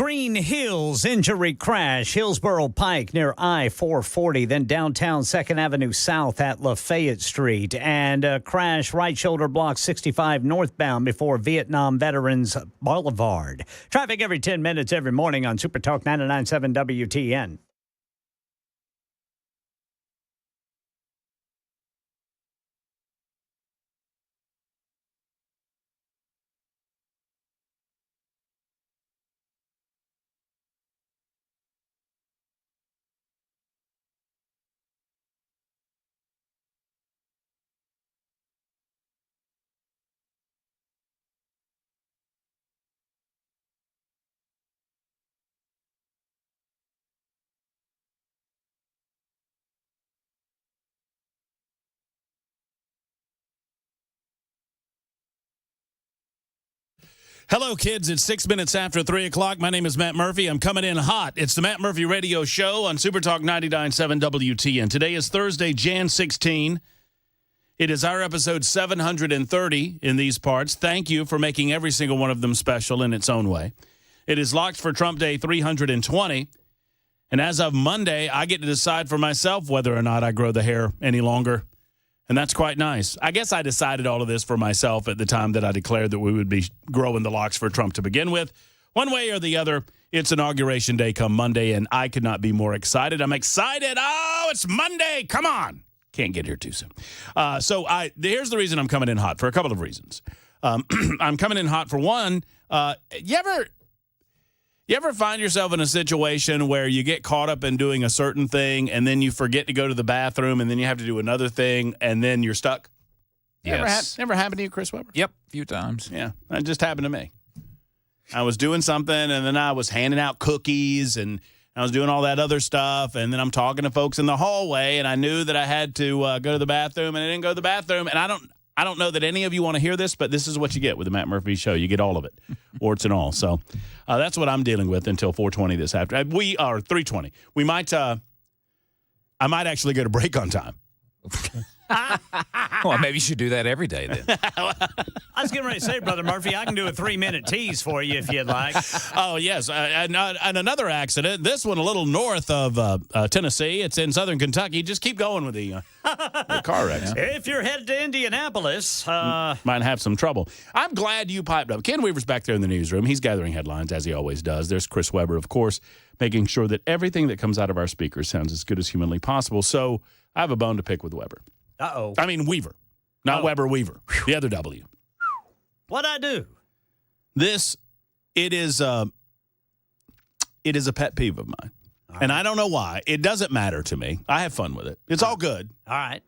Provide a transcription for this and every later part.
Green Hills injury crash, Hillsborough Pike near I-440, then downtown 2nd Avenue South at Lafayette Street, and a crash right shoulder block 65 northbound before Vietnam Veterans Boulevard. Traffic every 10 minutes every morning on Super Talk 99.7 WTN. Hello, kids. It's 6 minutes after 3 o'clock. My name is Matt Murphy. I'm coming in hot. It's the Matt Murphy Radio Show on Super Talk 99.7 WTN. Today is Thursday, Jan 16. It is our episode 730 in these parts. Thank you for making every single one of them special in its own way. It is locked for Trump Day 320. And as of Monday, I get to decide for myself whether or not I grow the hair any longer. And that's quite nice. I guess I decided all of this for myself at the time that I declared that we would be growing the locks for Trump to begin with. One way or the other, it's Inauguration Day come Monday, and I could not be more excited. I'm excited. Oh, it's Monday. Come on. Can't get here too soon. Here's the reason I'm coming in hot, for a couple of reasons. I'm coming in hot for one. You ever find yourself in a situation where you get caught up in doing a certain thing and then you forget to go to the bathroom and then you have to do another thing and then you're stuck? Yes. Ever happened to you, Chris Webber? Yep, a few times. Yeah, that just happened to me. I was doing something and then I was handing out cookies and I was doing all that other stuff and then I'm talking to folks in the hallway and I knew that I had to go to the bathroom and I didn't go to the bathroom. And I don't know that any of you want to hear this, but this is what you get with the Matt Murphy Show. You get all of it, warts and all. So that's what I'm dealing with until 4:20 this afternoon. We are 3:20. We might. I might actually go to break on time. Well, maybe you should do that every day then. I was getting ready to say, Brother Murphy, I can do a 3-minute tease for you if you'd like. Oh, yes. And another accident, this one a little north of Tennessee. It's in southern Kentucky. Just keep going with the car wrecks. Yeah. If you're headed to Indianapolis. Might have some trouble. I'm glad you piped up. Ken Weaver's back there in the newsroom. He's gathering headlines, as he always does. There's Chris Webber, of course, making sure that everything that comes out of our speakers sounds as good as humanly possible. So I have a bone to pick with Webber. Uh-oh. I mean Weaver, not Webber, Weaver. The other W. What'd I do? It is a pet peeve of mine. Right. And I don't know why. It doesn't matter to me. I have fun with it. It's all good. All right.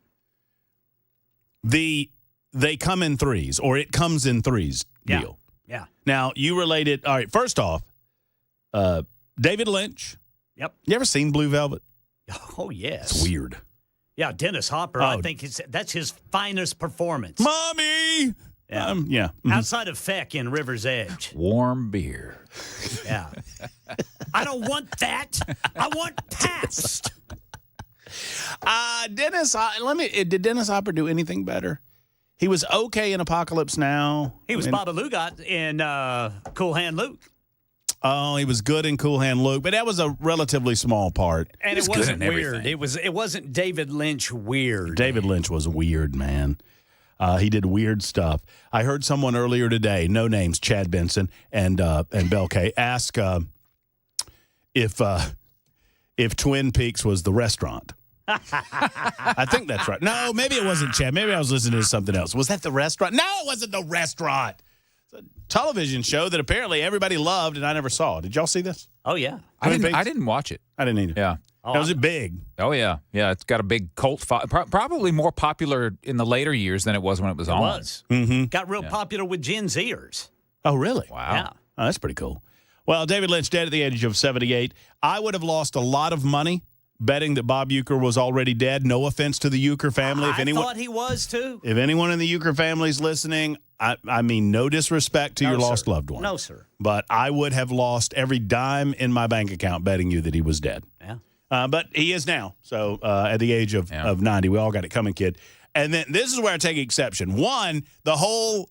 They come in threes, or it comes in threes deal. Yeah. Now, you relate it. All right, first off, David Lynch. Yep. You ever seen Blue Velvet? Oh, yes. It's weird. Yeah, Dennis Hopper, I think that's his finest performance. Mommy! Yeah. Yeah. Mm-hmm. Outside of Feck in River's Edge. Warm beer. Yeah. I don't want that. I want past. Did Dennis Hopper do anything better? He was okay in Apocalypse Now. He was Baba Lugot in Cool Hand Luke. Oh, he was good in Cool Hand Luke, but that was a relatively small part. And it wasn't weird. It wasn't David Lynch weird. David Lynch was weird, man. He did weird stuff. I heard someone earlier today, no names, Chad Benson and Bel K, ask if Twin Peaks was the restaurant. I think that's right. No, maybe it wasn't Chad. Maybe I was listening to something else. Was that the restaurant? No, it wasn't the restaurant. It's a television show that apparently everybody loved, and I never saw. Did y'all see this? Oh, yeah. I didn't watch it. I didn't either. Yeah. Was it big? Oh, yeah. Yeah, it's got a big cult probably more popular in the later years than it was when it was on. It was. Mm-hmm. Got real popular with Gen Zers. Oh, really? Wow. Yeah. Oh, that's pretty cool. Well, David Lynch dead at the age of 78. I would have lost a lot of money betting that Bob Uecker was already dead. No offense to the Uecker family. I thought he was, too. If anyone in the Uecker family is listening, I mean no disrespect to your lost loved one. No, sir. But I would have lost every dime in my bank account betting you that he was dead. Yeah. But he is now. So at the age of 90, we all got it coming, kid. And then this is where I take exception. One, the whole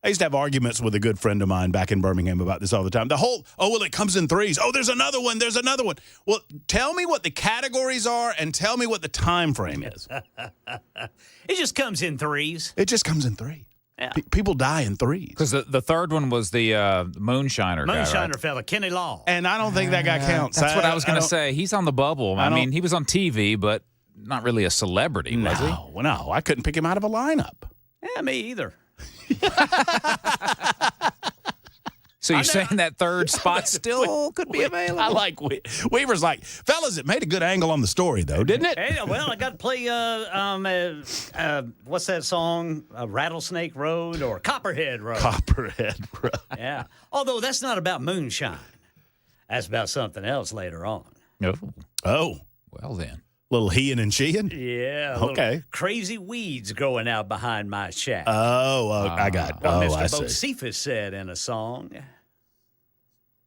I used to have arguments with a good friend of mine back in Birmingham about this all the time. The whole, it comes in threes. Oh, there's another one. There's another one. Well, tell me what the categories are and tell me what the time frame is. It just comes in threes. It just comes in threes. Yeah. People die in threes. Because the third one was the Moonshiner guy, Moonshiner right? fella, Kenny Law. And I don't think that guy counts. That's what I was going to say. He's on the bubble. I mean, he was on TV, but not really a celebrity, was he? No, I couldn't pick him out of a lineup. Yeah, me either. So you're saying that third spot still could be available? I like Weaver's like, fellas, it made a good angle on the story, though, didn't it? Hey, well, I got to play, what's that song? Rattlesnake Road or Copperhead Road? Copperhead Road. Yeah. Although that's not about moonshine. That's about something else later on. Oh. Well, then. Little heeing and sheeing? Yeah. Okay. Crazy weeds growing out behind my shack. I got it. What I Mr. see. Bocephus said in a song.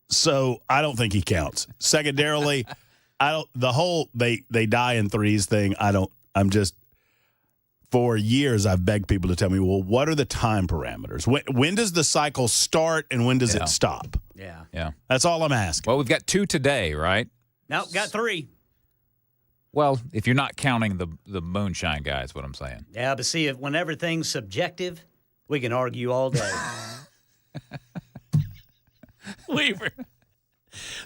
So I don't think he counts. Secondarily, they die in threes thing. For years I've begged people to tell me, well, what are the time parameters? When does the cycle start and when does it stop? Yeah. Yeah. That's all I'm asking. Well, we've got 2 today, right? Nope, got 3. Well, if you're not counting the moonshine guy, is what I'm saying. Yeah, but see, when everything's subjective, we can argue all day. Weaver.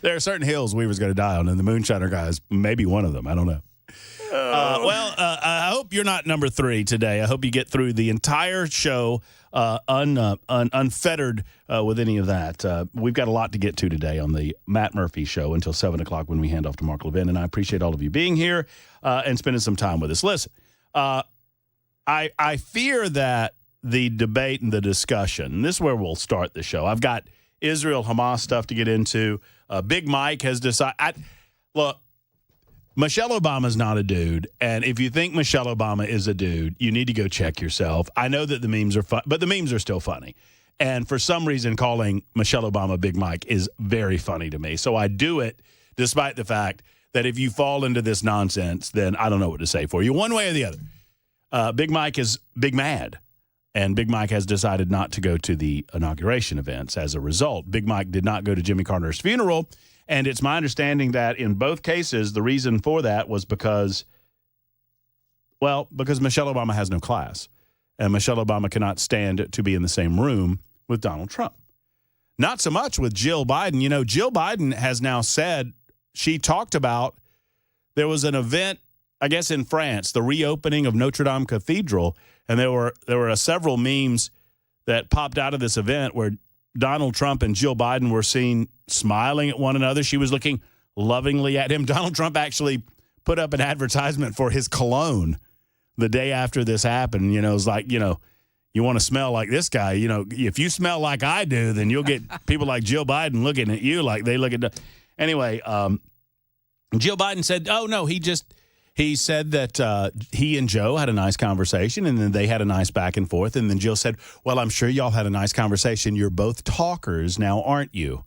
There are certain hills Weaver's going to die on, and the Moonshiner guy is maybe one of them. I don't know. I hope you're not number 3 today. I hope you get through the entire show unfettered with any of that. We've got a lot to get to today on the Matt Murphy Show until 7 o'clock when we hand off to Mark Levin, and I appreciate all of you being here and spending some time with us. Listen, I fear that the debate and the discussion, this is where we'll start the show. I've got Israel-Hamas stuff to get into. Big Mike has decided. Look, Michelle Obama's not a dude, and if you think Michelle Obama is a dude, you need to go check yourself. I know that the memes are fun, but the memes are still funny. And for some reason, calling Michelle Obama Big Mike is very funny to me. So I do it despite the fact that if you fall into this nonsense, then I don't know what to say for you, one way or the other. Big Mike is big mad. And Big Mike has decided not to go to the inauguration events as a result. Big Mike did not go to Jimmy Carter's funeral. And it's my understanding that in both cases, the reason for that was because Michelle Obama has no class. And Michelle Obama cannot stand to be in the same room with Donald Trump. Not so much with Jill Biden. You know, Jill Biden has now said, she talked about, there was an event, I guess in France, the reopening of Notre Dame Cathedral, and there were several memes that popped out of this event where Donald Trump and Jill Biden were seen smiling at one another. She was looking lovingly at him. Donald Trump actually put up an advertisement for his cologne the day after this happened. You know, it was like, you know, you want to smell like this guy. You know, if you smell like I do, then you'll get people like Jill Biden looking at you like they look at. Anyway, Jill Biden said, oh, no, he said that he and Joe had a nice conversation, and then they had a nice back and forth. And then Jill said, well, I'm sure y'all had a nice conversation. You're both talkers now, aren't you?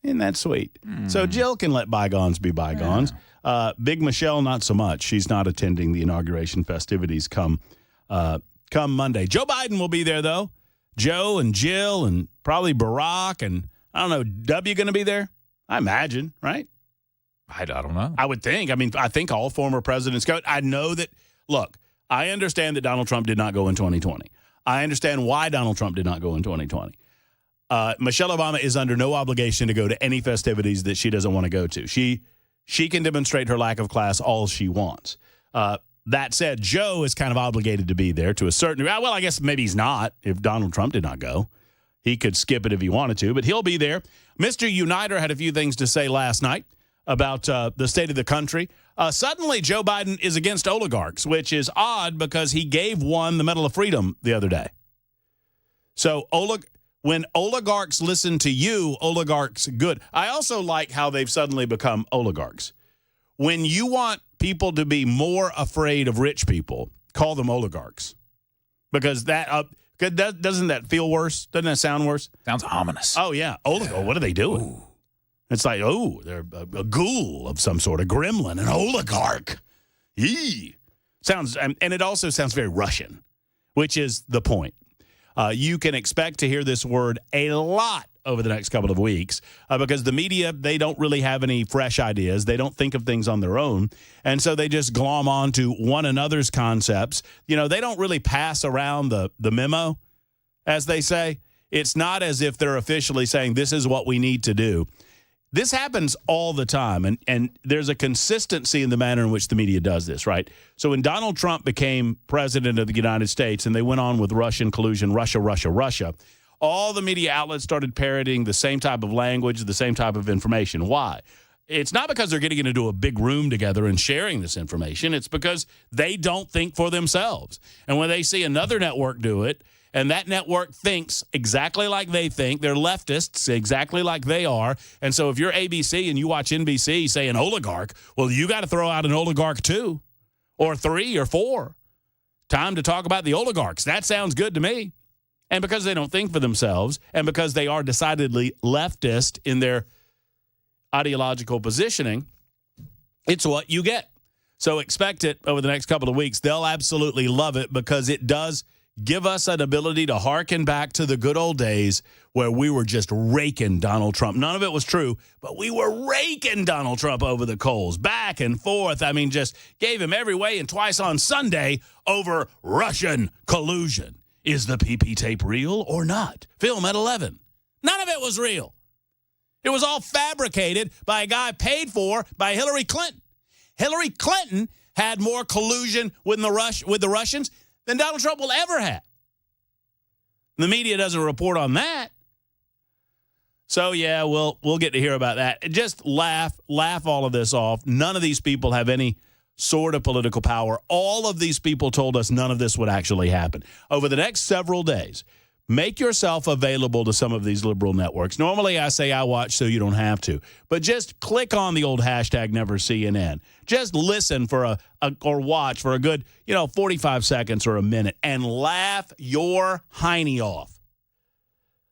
Isn't that sweet? So Jill can let bygones be bygones. Yeah. Big Michelle, not so much. She's not attending the inauguration festivities come Monday. Joe Biden will be there, though. Joe and Jill and probably Barack and, I don't know, W going to be there? I imagine, right? I don't know. I would think. I mean, I think all former presidents go. I know that, look, I understand that Donald Trump did not go in 2020. I understand why Donald Trump did not go in 2020. Michelle Obama is under no obligation to go to any festivities that she doesn't want to go to. She can demonstrate her lack of class all she wants. That said, Joe is kind of obligated to be there to a certain degree. Well, I guess maybe he's not if Donald Trump did not go. He could skip it if he wanted to, but he'll be there. Mr. Uniter had a few things to say last night about the state of the country. Suddenly, Joe Biden is against oligarchs, which is odd because he gave one the Medal of Freedom the other day. So when oligarchs listen to you, oligarchs good. I also like how they've suddenly become oligarchs. When you want people to be more afraid of rich people, call them oligarchs. Because that doesn't that feel worse? Doesn't that sound worse? Sounds ominous. Oh, yeah. What are they doing? Ooh. It's like, they're a ghoul of some sort, a gremlin, an oligarch. Yee. Sounds, and it also sounds very Russian, which is the point. You can expect to hear this word a lot over the next couple of weeks because the media, they don't really have any fresh ideas. They don't think of things on their own. And so they just glom on to one another's concepts. You know, they don't really pass around the memo, as they say. It's not as if they're officially saying this is what we need to do. This happens all the time, and there's a consistency in the manner in which the media does this, right? So when Donald Trump became president of the United States and they went on with Russian collusion, Russia, all the media outlets started parroting the same type of language, the same type of information. Why? It's not because they're getting into a big room together and sharing this information. It's because they don't think for themselves. And when they see another network do it, and that network thinks exactly like they think. They're leftists exactly like they are. And so if you're ABC and you watch NBC say an oligarch, well, you got to throw out an oligarch too, or 3 or 4. Time to talk about the oligarchs. That sounds good to me. And because they don't think for themselves and because they are decidedly leftist in their ideological positioning, it's what you get. So expect it over the next couple of weeks. They'll absolutely love it because it does give us an ability to hearken back to the good old days where we were just raking Donald Trump. None of it was true, but we were raking Donald Trump over the coals, back and forth. I mean, just gave him every way and twice on Sunday over Russian collusion. Is the PP tape real or not? Film at 11. None of it was real. It was all fabricated by a guy paid for by Hillary Clinton. Hillary Clinton had more collusion with the Russians than Donald Trump will ever have. The media doesn't report on that. So, yeah, we'll get to hear about that. Just laugh all of this off. None of these people have any sort of political power. All of these people told us none of this would actually happen. Over the next several days, make yourself available to some of these liberal networks. Normally, I say I watch so you don't have to. But just click on the old hashtag #NeverCNN. Just listen for or watch for a good, 45 seconds or a minute and laugh your hiney off.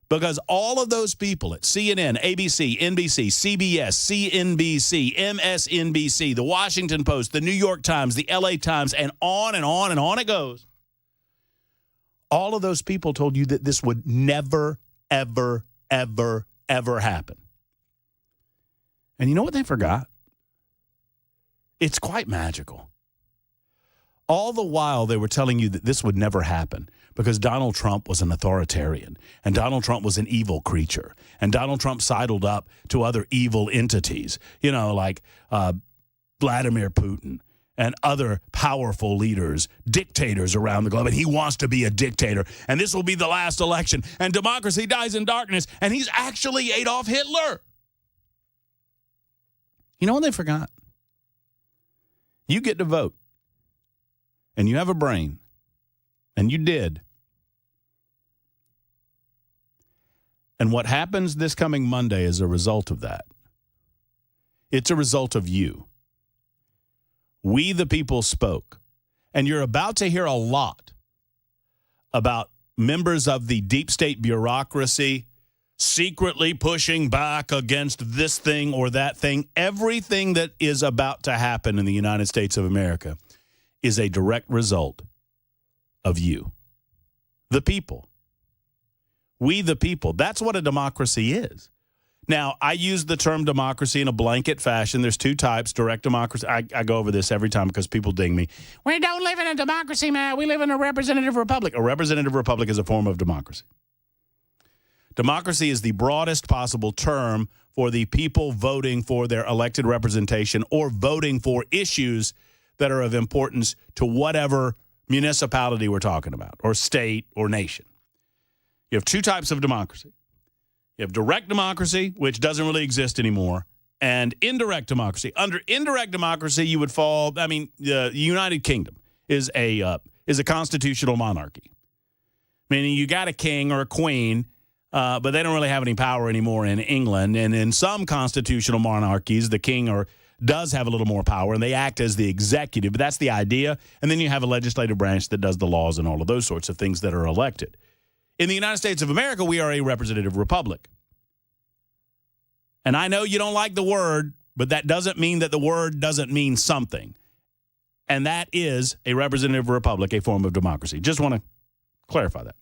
Because all of those people at CNN, ABC, NBC, CBS, CNBC, MSNBC, The Washington Post, The New York Times, The LA Times, and on and on and on it goes. All of those people told you that this would never, ever, ever, ever happen. And you know what they forgot? It's quite magical. All the while they were telling you that this would never happen because Donald Trump was an authoritarian and Donald Trump was an evil creature and Donald Trump sidled up to other evil entities, like Vladimir Putin and other powerful leaders, dictators around the globe, and he wants to be a dictator, and this will be the last election, and democracy dies in darkness, and he's actually Adolf Hitler. You know what they forgot? You get to vote, and you have a brain, and you did. And what happens this coming Monday is a result of that. It's a result of you. We, the people, spoke. And you're about to hear a lot about members of the deep state bureaucracy secretly pushing back against this thing or that thing. Everything that is about to happen in the United States of America is a direct result of you, the people. We, the people. That's what a democracy is. Now, I use the term democracy in a blanket fashion. There's 2 types, direct democracy. I go over this every time because people ding me. We don't live in a democracy, man. We live in a representative republic. A representative republic is a form of democracy. Democracy is the broadest possible term for the people voting for their elected representation or voting for issues that are of importance to whatever municipality we're talking about, or state or nation. You have 2 types of democracy. You have direct democracy, which doesn't really exist anymore, and indirect democracy. Under indirect democracy, you would fall, the United Kingdom is a constitutional monarchy, meaning you got a king or a queen, but they don't really have any power anymore in England. And in some constitutional monarchies, the king does have a little more power, and they act as the executive, but that's the idea. And then you have a legislative branch that does the laws and all of those sorts of things that are elected. In the United States of America, we are a representative republic. And I know you don't like the word, but that doesn't mean that the word doesn't mean something. And that is a representative republic, a form of democracy. Just want to clarify that.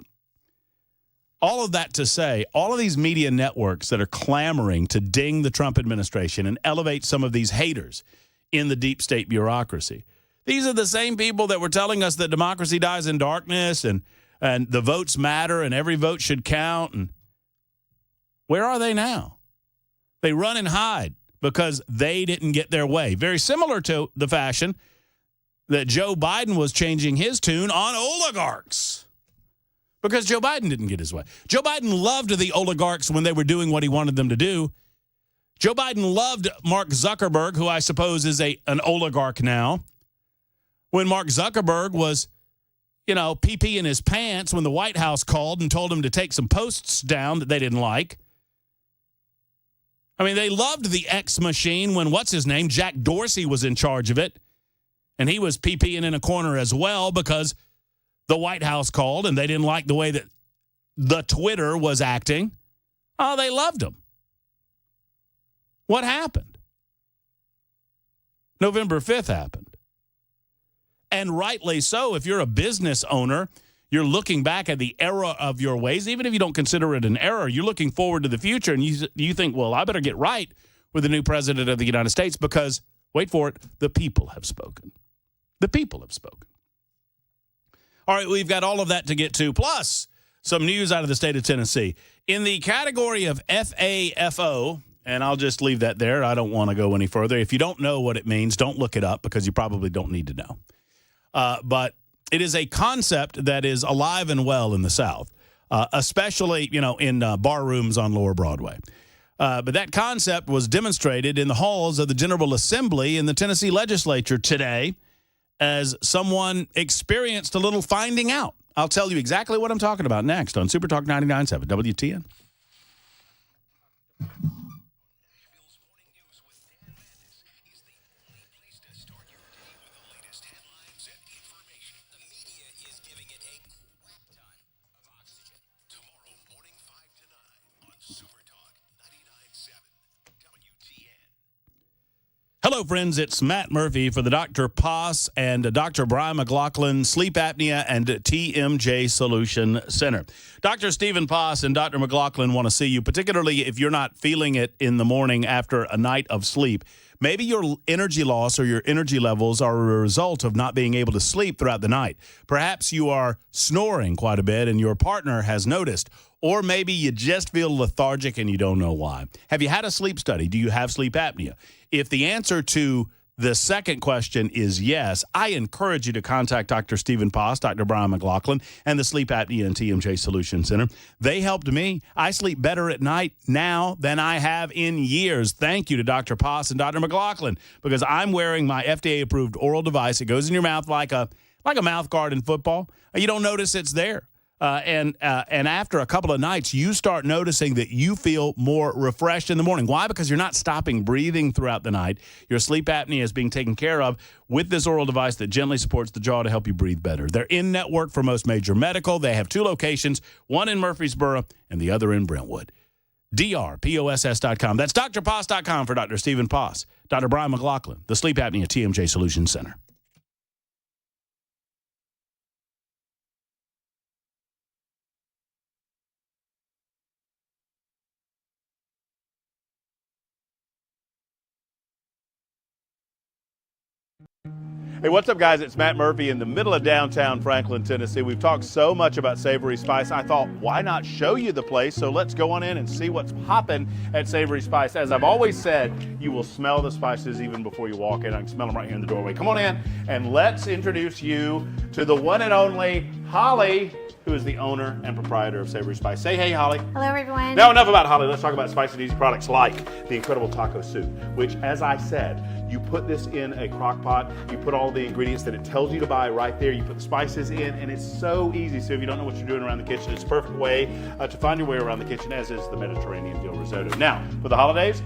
all of that to say, all of these media networks that are clamoring to ding the Trump administration and elevate some of these haters in the deep state bureaucracy, these are the same people that were telling us that democracy dies in darkness and the votes matter and every vote should count. And where are they now? They run and hide because they didn't get their way. Very similar to the fashion that Joe Biden was changing his tune on oligarchs because Joe Biden didn't get his way. Joe Biden loved the oligarchs when they were doing what he wanted them to do. Joe Biden loved Mark Zuckerberg, who I suppose is an oligarch now. When Mark Zuckerberg was, pee-pee in his pants when the White House called and told him to take some posts down that they didn't like. I mean, they loved the X machine when, Jack Dorsey was in charge of it. And he was pee-peeing in a corner as well because the White House called and they didn't like the way that the Twitter was acting. Oh, they loved him. What happened? November 5th happened. And rightly so. If you're a business owner, you're looking back at the era of your ways. Even if you don't consider it an error, you're looking forward to the future. And you think, well, I better get right with the new president of the United States because, wait for it, the people have spoken. The people have spoken. All right, we've got all of that to get to, plus some news out of the state of Tennessee. In the category of FAFO, and I'll just leave that there. I don't want to go any further. If you don't know what it means, don't look it up because you probably don't need to know. But it is a concept that is alive and well in the South, especially, in bar rooms on Lower Broadway. But that concept was demonstrated in the halls of the General Assembly in the Tennessee legislature today as someone experienced a little finding out. I'll tell you exactly what I'm talking about next on Super Talk 99.7 WTN. Hello, friends. It's Matt Murphy for the Dr. Poss and Dr. Brian McLaughlin Sleep Apnea and TMJ Solution Center. Dr. Stephen Poss and Dr. McLaughlin want to see you, particularly if you're not feeling it in the morning after a night of sleep. Maybe your energy loss or your energy levels are a result of not being able to sleep throughout the night. Perhaps you are snoring quite a bit and your partner has noticed. Or maybe you just feel lethargic and you don't know why. Have you had a sleep study? Do you have sleep apnea? If the answer to the second question is yes, I encourage you to contact Dr. Stephen Poss, Dr. Brian McLaughlin, and the Sleep Apnea and TMJ Solution Center. They helped me. I sleep better at night now than I have in years. Thank you to Dr. Poss and Dr. McLaughlin because I'm wearing my FDA-approved oral device. It goes in your mouth like a mouth guard in football. You don't notice it's there. And after a couple of nights, you start noticing that you feel more refreshed in the morning. Why? Because you're not stopping breathing throughout the night. Your sleep apnea is being taken care of with this oral device that gently supports the jaw to help you breathe better. They're in network for most major medical. They have 2 locations, one in Murfreesboro and the other in Brentwood. drposs.com. That's drposs.com for Dr. Stephen Poss, Dr. Brian McLaughlin, the Sleep Apnea TMJ Solution Center. Hey, what's up, guys? It's Matt Murphy in the middle of downtown Franklin, Tennessee. We've talked so much about Savory Spice. I thought, why not show you the place? So let's go on in and see what's popping at Savory Spice. As I've always said, you will smell the spices even before you walk in. I can smell them right here in the doorway. Come on in and let's introduce you to the one and only Holly, who is the owner and proprietor of Savory Spice. Say hey, Holly. Hello, everyone. Now, enough about Holly. Let's talk about spicy and easy products like the incredible taco soup, which, as I said, you put this in a crock pot, you put all the ingredients that it tells you to buy right there, you put the spices in, and it's so easy. So if you don't know what you're doing around the kitchen, it's a perfect way to find your way around the kitchen, as is the Mediterranean dill risotto. Now, for the holidays,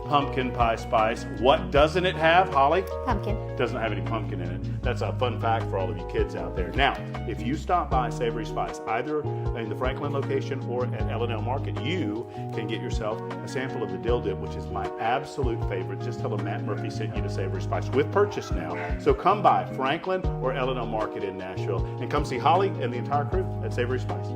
pumpkin pie spice. What doesn't it have, Holly? Pumpkin. Doesn't have any pumpkin in it. That's a fun fact for all of you kids out there. Now, if you stop by Savory Spice, either in the Franklin location or at L&L Market, you can get yourself a sample of the dill dip, which is my absolute favorite. Just tell them Matt Murphy sent you to Savory Spice with purchase now. So come by Franklin or L&L Market in Nashville and come see Holly and the entire crew at Savory Spice.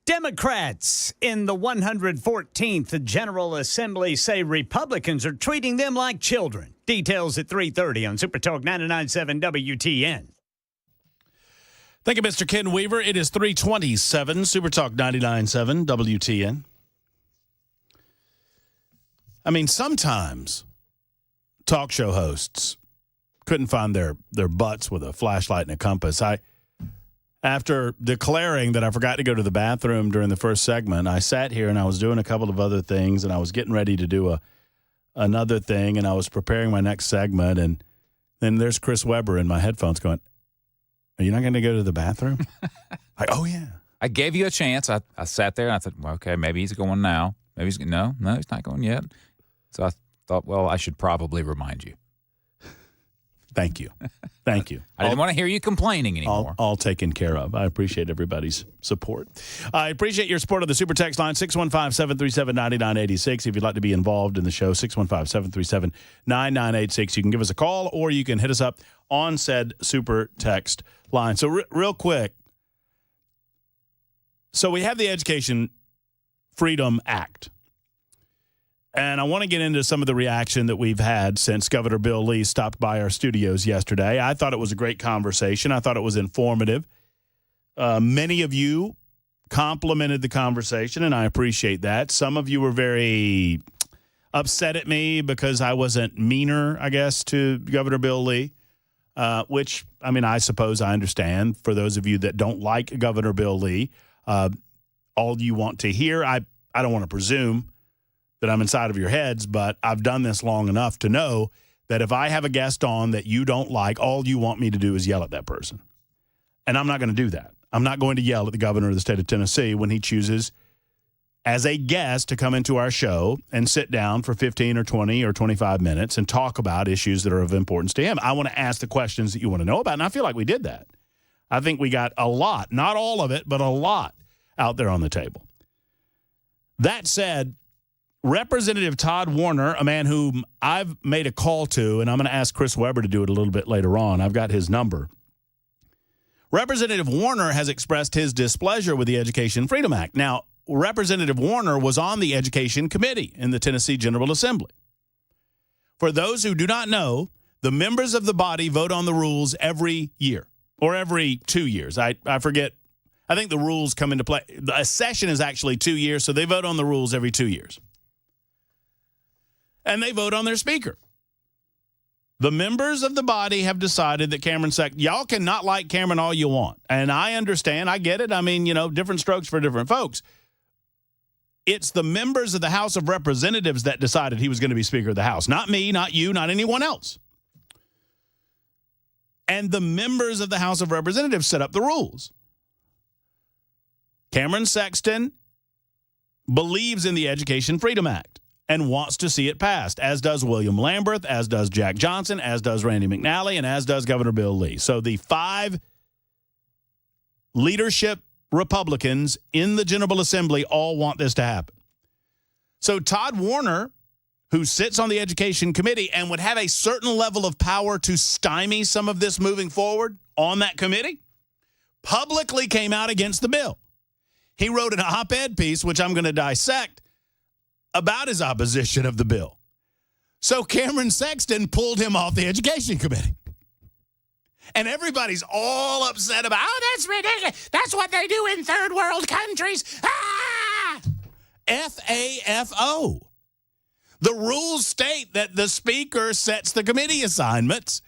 Democrats in the 114th General Assembly say Republicans are treating them like children. Details at 3:30 on Super Talk 99.7 WTN. Thank you, Mr. Ken Weaver. It is 3:27, Super Talk 99.7 WTN. I mean, sometimes talk show hosts couldn't find their butts with a flashlight and a compass. After declaring that I forgot to go to the bathroom during the first segment, I sat here and I was doing a couple of other things, and I was getting ready to do another thing, and I was preparing my next segment, and then there's Chris Webber in my headphones going, "Are you not going to go to the bathroom?" Oh, yeah. I gave you a chance. I sat there and I thought, well, okay, maybe he's going now. Maybe he's no, he's not going yet. So I thought, well, I should probably remind you. Thank you. Thank you. I didn't want to hear you complaining anymore. All taken care of. I appreciate everybody's support. I appreciate your support of the Super Text line, 615-737-9986. If you'd like to be involved in the show, 615-737-9986. You can give us a call or you can hit us up on said Super Text line. So real quick, so we have the Education Freedom Act. And I want to get into some of the reaction that we've had since Governor Bill Lee stopped by our studios yesterday. I thought it was a great conversation. I thought it was informative. Many of you complimented the conversation, and I appreciate that. Some of you were very upset at me because I wasn't meaner, I guess, to Governor Bill Lee, which, I mean, I suppose I understand. For those of you that don't like Governor Bill Lee, all you want to hear, I don't want to presume that I'm inside of your heads, but I've done this long enough to know that if I have a guest on that you don't like, all you want me to do is yell at that person. And I'm not going to do that. I'm not going to yell at the governor of the state of Tennessee when he chooses as a guest to come into our show and sit down for 15 or 20 or 25 minutes and talk about issues that are of importance to him. I want to ask the questions that you want to know about, and I feel like we did that. I think we got a lot, not all of it, but a lot out there on the table. That said, Representative Todd Warner, a man whom I've made a call to, and I'm going to ask Chris Webber to do it a little bit later on. I've got his number. Representative Warner has expressed his displeasure with the Education Freedom Act. Now, Representative Warner was on the Education Committee in the Tennessee General Assembly. For those who do not know, the members of the body vote on the rules every year or every 2 years. I forget. I think the rules come into play. A session is actually 2 years, so they vote on the rules every 2 years. And they vote on their speaker. The members of the body have decided that Cameron Sexton, y'all cannot like Cameron all you want. And I understand. I get it. I mean, you know, different strokes for different folks. It's the members of the House of Representatives that decided he was going to be Speaker of the House. Not me, not you, not anyone else. And the members of the House of Representatives set up the rules. Cameron Sexton believes in the Education Freedom Act and wants to see it passed, as does William Lamberth, as does Jack Johnson, as does Randy McNally, and as does Governor Bill Lee. So the 5 leadership Republicans in the General Assembly all want this to happen. So Todd Warner, who sits on the Education Committee and would have a certain level of power to stymie some of this moving forward on that committee, publicly came out against the bill. He wrote an op-ed piece, which I'm going to dissect, about his opposition of the bill. So Cameron Sexton pulled him off the Education Committee. And everybody's all upset about, oh, that's ridiculous. That's what they do in third world countries. Ah! FAFO. The rules state that the speaker sets the committee assignments.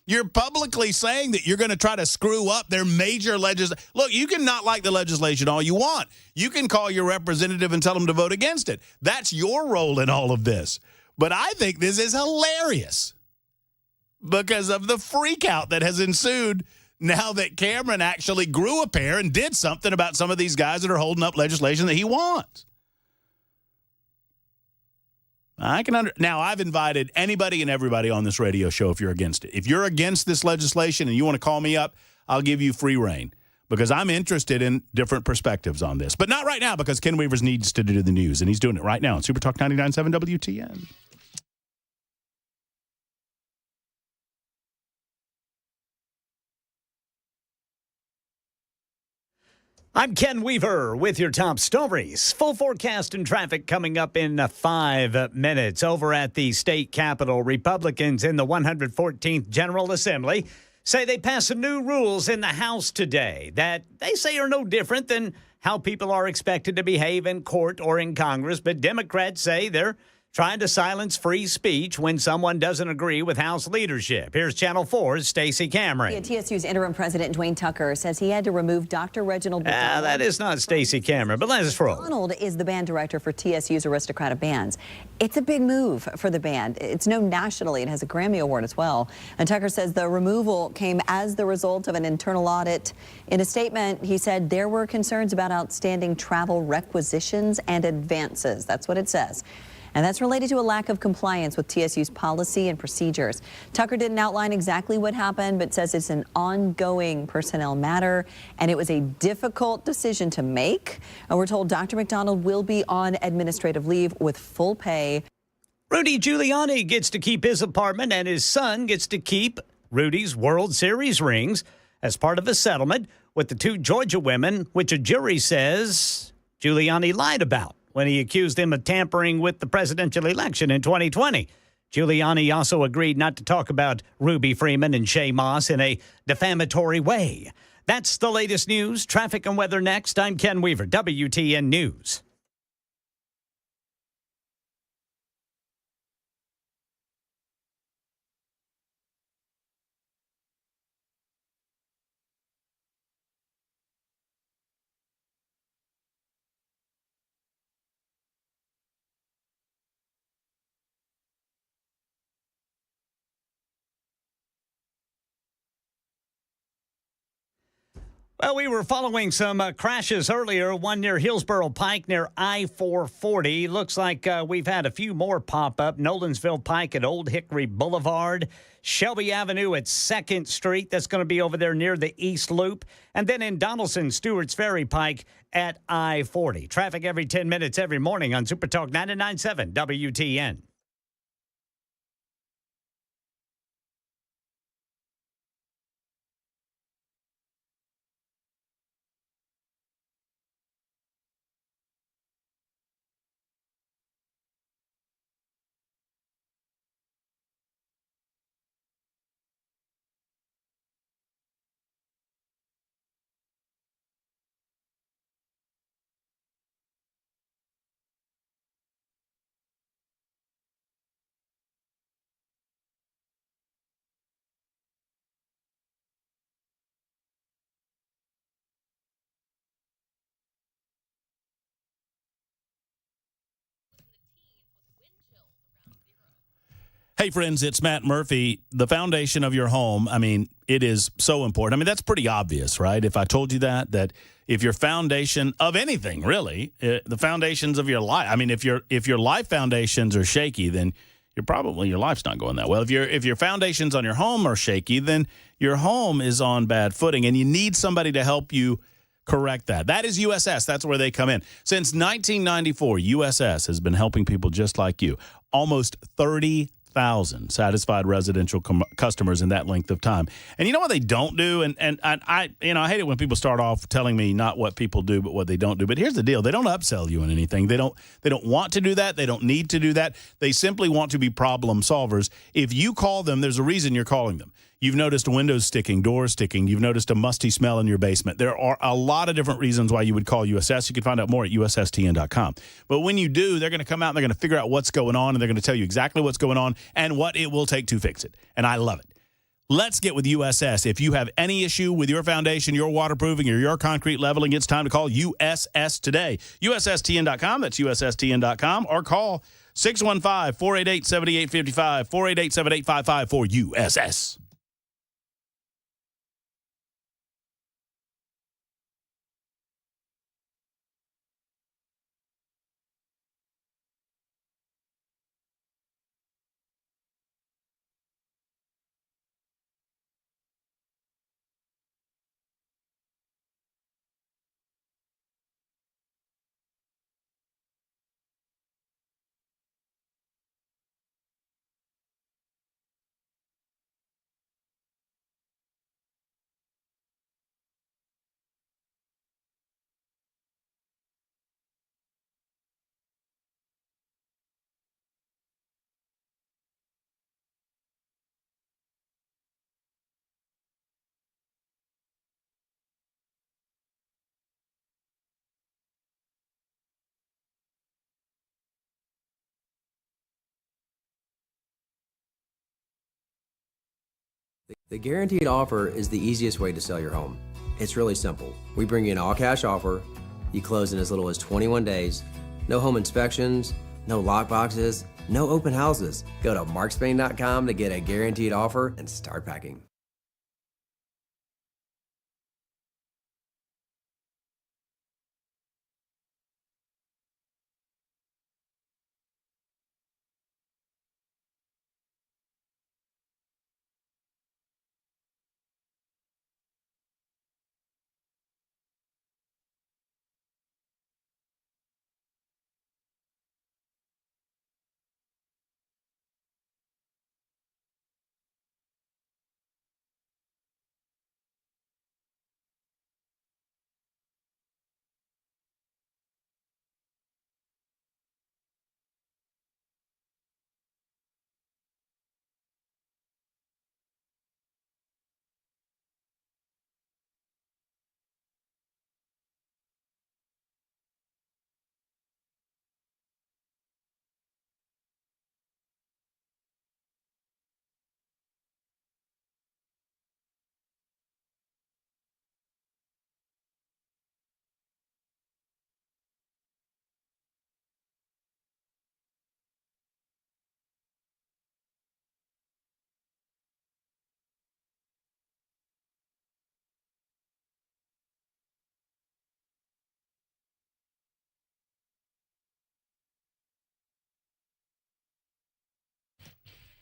You're publicly saying that you're going to try to screw up their major legislation. Look, you can not like the legislation all you want. You can call your representative and tell them to vote against it. That's your role in all of this. But I think this is hilarious because of the freak out that has ensued now that Cameron actually grew a pair and did something about some of these guys that are holding up legislation that he wants. Now, I've invited anybody and everybody on this radio show if you're against it. If you're against this legislation and you want to call me up, I'll give you free reign because I'm interested in different perspectives on this. But not right now because Ken Weavers needs to do the news, and he's doing it right now on Super Talk 99.7 WTN. I'm Ken Weaver with your top stories. Full forecast and traffic coming up in 5 minutes. Over at the state capitol, Republicans in the 114th General Assembly say they passed some new rules in the House today that they say are no different than how people are expected to behave in court or in Congress. But Democrats say they're trying to silence free speech when someone doesn't agree with House leadership. Here's Channel 4's Stacey Cameron. TSU's interim president Dwayne Tucker says he had to remove Dr. Reginald McDonald. That is not Stacey Cameron, but let's roll. McDonald is the band director for TSU's Aristocrat of Bands. It's a big move for the band. It's known nationally and has a Grammy Award as well. And Tucker says the removal came as the result of an internal audit. In a statement, he said there were concerns about outstanding travel requisitions and advances. That's what it says. And that's related to a lack of compliance with TSU's policy and procedures. Tucker didn't outline exactly what happened, but says it's an ongoing personnel matter, and it was a difficult decision to make. And we're told Dr. McDonald will be on administrative leave with full pay. Rudy Giuliani gets to keep his apartment, and his son gets to keep Rudy's World Series rings as part of a settlement with the two Georgia women, which a jury says Giuliani lied about when he accused them of tampering with the presidential election in 2020. Giuliani also agreed not to talk about Ruby Freeman and Shay Moss in a defamatory way. That's the latest news. Traffic and weather next. I'm Ken Weaver, WTN News. Well, we were following some crashes earlier, one near Hillsborough Pike near I-440. Looks like we've had a few more pop up. Nolensville Pike at Old Hickory Boulevard. Shelby Avenue at 2nd Street. That's going to be over there near the East Loop. And then in Donaldson, Stewart's Ferry Pike at I-40. Traffic every 10 minutes every morning on Super Talk 99.7 WTN. Hey, friends, it's Matt Murphy. The foundation of your home, I mean, it is so important. I mean, that's pretty obvious, right? If I told you that if your foundation of anything, really, the foundations of your life, I mean, if your life foundations are shaky, then your life's not going that well. If your foundations on your home are shaky, then your home is on bad footing, and you need somebody to help you correct that. That is USS. That's where they come in. Since 1994, USS has been helping people just like you. Almost 30,000 satisfied residential customers in that length of time. And you know what they don't do? And I hate it when people start off telling me not what people do, but what they don't do. But here's the deal. They don't upsell you on anything. They don't want to do that. They don't need to do that. They simply want to be problem solvers. If you call them, there's a reason you're calling them. You've noticed windows sticking, doors sticking. You've noticed a musty smell in your basement. There are a lot of different reasons why you would call USS. You can find out more at USSTN.com. But when you do, they're going to come out and they're going to figure out what's going on, and they're going to tell you exactly what's going on and what it will take to fix it. And I love it. Let's get with USS. If you have any issue with your foundation, your waterproofing, or your concrete leveling, it's time to call USS today. USSTN.com. That's USSTN.com. Or call 615-488-7855, 488-7855 for USS. The guaranteed offer is the easiest way to sell your home. It's really simple. We bring you an all-cash offer. You close in as little as 21 days. No home inspections, no lock boxes, no open houses. Go to markspain.com to get a guaranteed offer and start packing.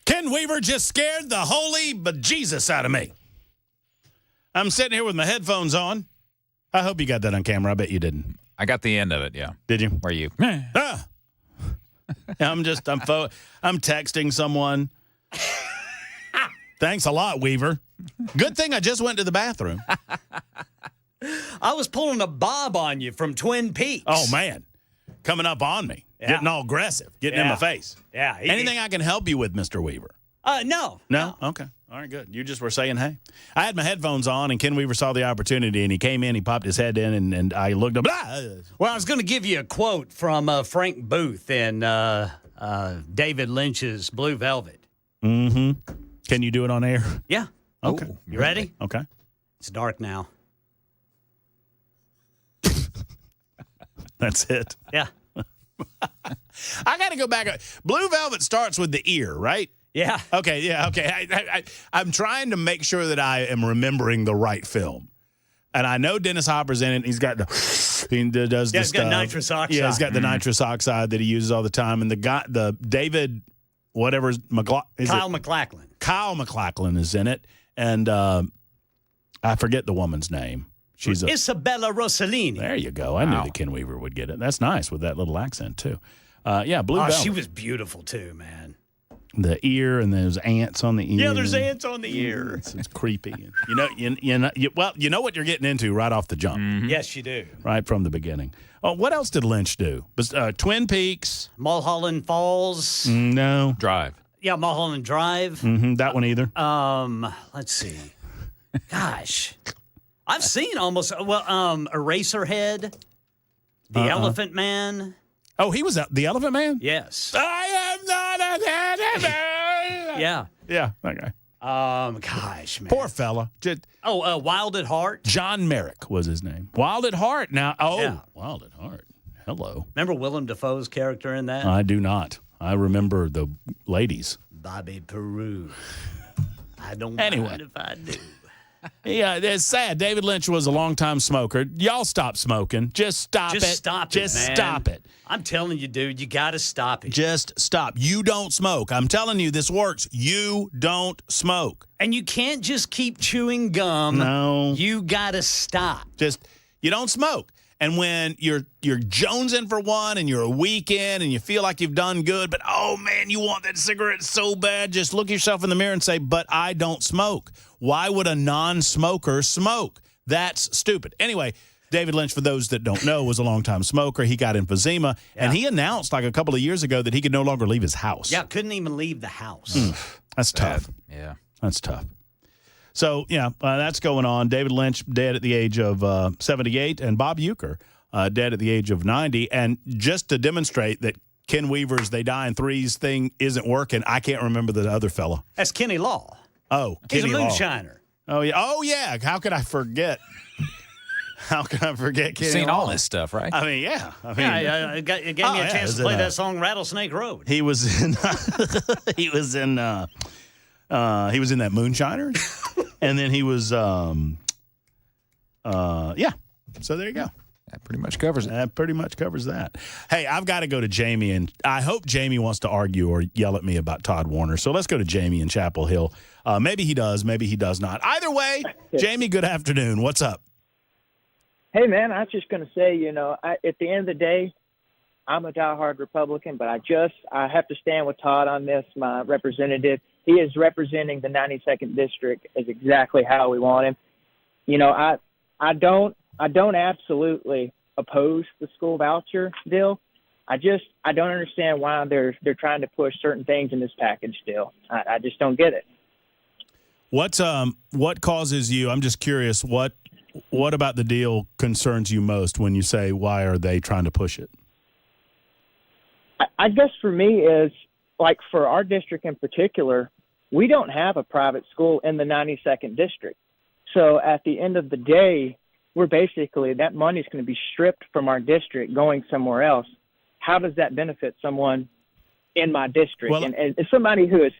Ken Weaver just scared the holy bejesus out of me. I'm sitting here with my headphones on. I hope you got that on camera. I bet you didn't. I got the end of it, yeah. Did you? Where are you? Ah. I'm texting someone. Thanks a lot, Weaver. Good thing I just went to the bathroom. I was pulling a Bob on you from Twin Peaks. Oh, man. Coming up on me. Yeah. Getting all aggressive. Getting in my face. Yeah. Anything I can help you with, Mr. Weaver? No. No? Okay. All right, good. You just were saying hey. I had my headphones on, and Ken Weaver saw the opportunity, and he came in, he popped his head in, and I looked up. Well, I was going to give you a quote from Frank Booth in David Lynch's Blue Velvet. Mm-hmm. Can you do it on air? Yeah. Okay. Ooh, you ready? Okay. It's dark now. That's it. Yeah. I got to go back. Blue Velvet starts with the ear, right? Yeah. Okay, yeah, okay. I'm trying to make sure that I am remembering the right film. And I know Dennis Hopper's in it. He's got he does the he's stuff. got nitrous oxide. Yeah, he's got the nitrous oxide that he uses all the time. And the David, whatever, Kyle MacLachlan. Kyle MacLachlan is in it. And I forget the woman's name. She's Isabella Rossellini. There you go. I knew that Ken Weaver would get it. That's nice with that little accent, too. Yeah, Blue Velvet. She was beautiful, too, man. The ear, and there's ants on the ear. Yeah, there's ants on the ear. It's creepy. You know what you're getting into right off the jump. Mm-hmm. Yes, you do. Right from the beginning. Oh, what else did Lynch do? Twin Peaks. Mulholland Falls. No. Drive. Yeah, Mulholland Drive. Mm-hmm, that one either. Let's see. Gosh. I've seen almost, Eraserhead, The Elephant Man. Oh, he was the Elephant Man? Yes. I am not an elephant. Yeah. Yeah, that guy. Gosh, man. Poor fella. Wild at Heart. John Merrick was his name. Wild at Heart. Now, Wild at Heart. Hello. Remember Willem Dafoe's character in that? I do not. I remember the ladies. Bobby Peru. I don't Anyway. mind if I do. Yeah, it's sad. David Lynch was a longtime smoker. Y'all stop smoking. Just stop it. Just stop it, Just man. stop it. I'm telling you, dude, you got to stop it. Just stop. You don't smoke. I'm telling you, this works. You don't smoke. And you can't just keep chewing gum. No. You got to stop. You don't smoke. And when you're jonesing for one and you're a week in and you feel like you've done good, but, oh, man, you want that cigarette so bad, just look yourself in the mirror and say, but I don't smoke. Why would a non-smoker smoke? That's stupid. Anyway, David Lynch, for those that don't know, was a longtime smoker. He got emphysema, and he announced like a couple of years ago that he could no longer leave his house. Yeah, couldn't even leave the house. That's tough. Yeah. That's tough. So, that's going on. David Lynch dead at the age of 78, and Bob Uecker dead at the age of 90. And just to demonstrate that Ken Weaver's they die in threes thing isn't working, I can't remember the other fella. That's Kenny Law. Oh, He's Kenny a Law. moonshiner. Oh yeah. Oh yeah. How could I forget? How can I forget Kenny Seen Law? all this stuff, right? I mean, yeah. I mean, Yeah, it gave me a yeah, chance it to was play in that song "Rattlesnake Road." he was in. He was in. He was in that Moonshiners, and then he was. Yeah. So there you go. That pretty much covers it. That pretty much covers that. Hey, I've got to go to Jamie, and I hope Jamie wants to argue or yell at me about Todd Warner. So let's go to Jamie in Chapel Hill. Maybe he does, maybe he does not. Either way, Jamie, good afternoon. What's up? Hey, man, I was just going to say, at the end of the day, I'm a diehard Republican, but I have to stand with Todd on this, my representative. He is representing the 92nd District as exactly how we want him. I don't absolutely oppose the school voucher deal. I don't understand why they're trying to push certain things in this package still. I just don't get it. What causes you? I'm just curious. What about the deal concerns you most when you say why are they trying to push it? I guess for me is like for our district in particular, we don't have a private school in the 92nd District. So at the end of the day, we're basically that money is going to be stripped from our district going somewhere else. How does that benefit someone in my district? Well, and as somebody who's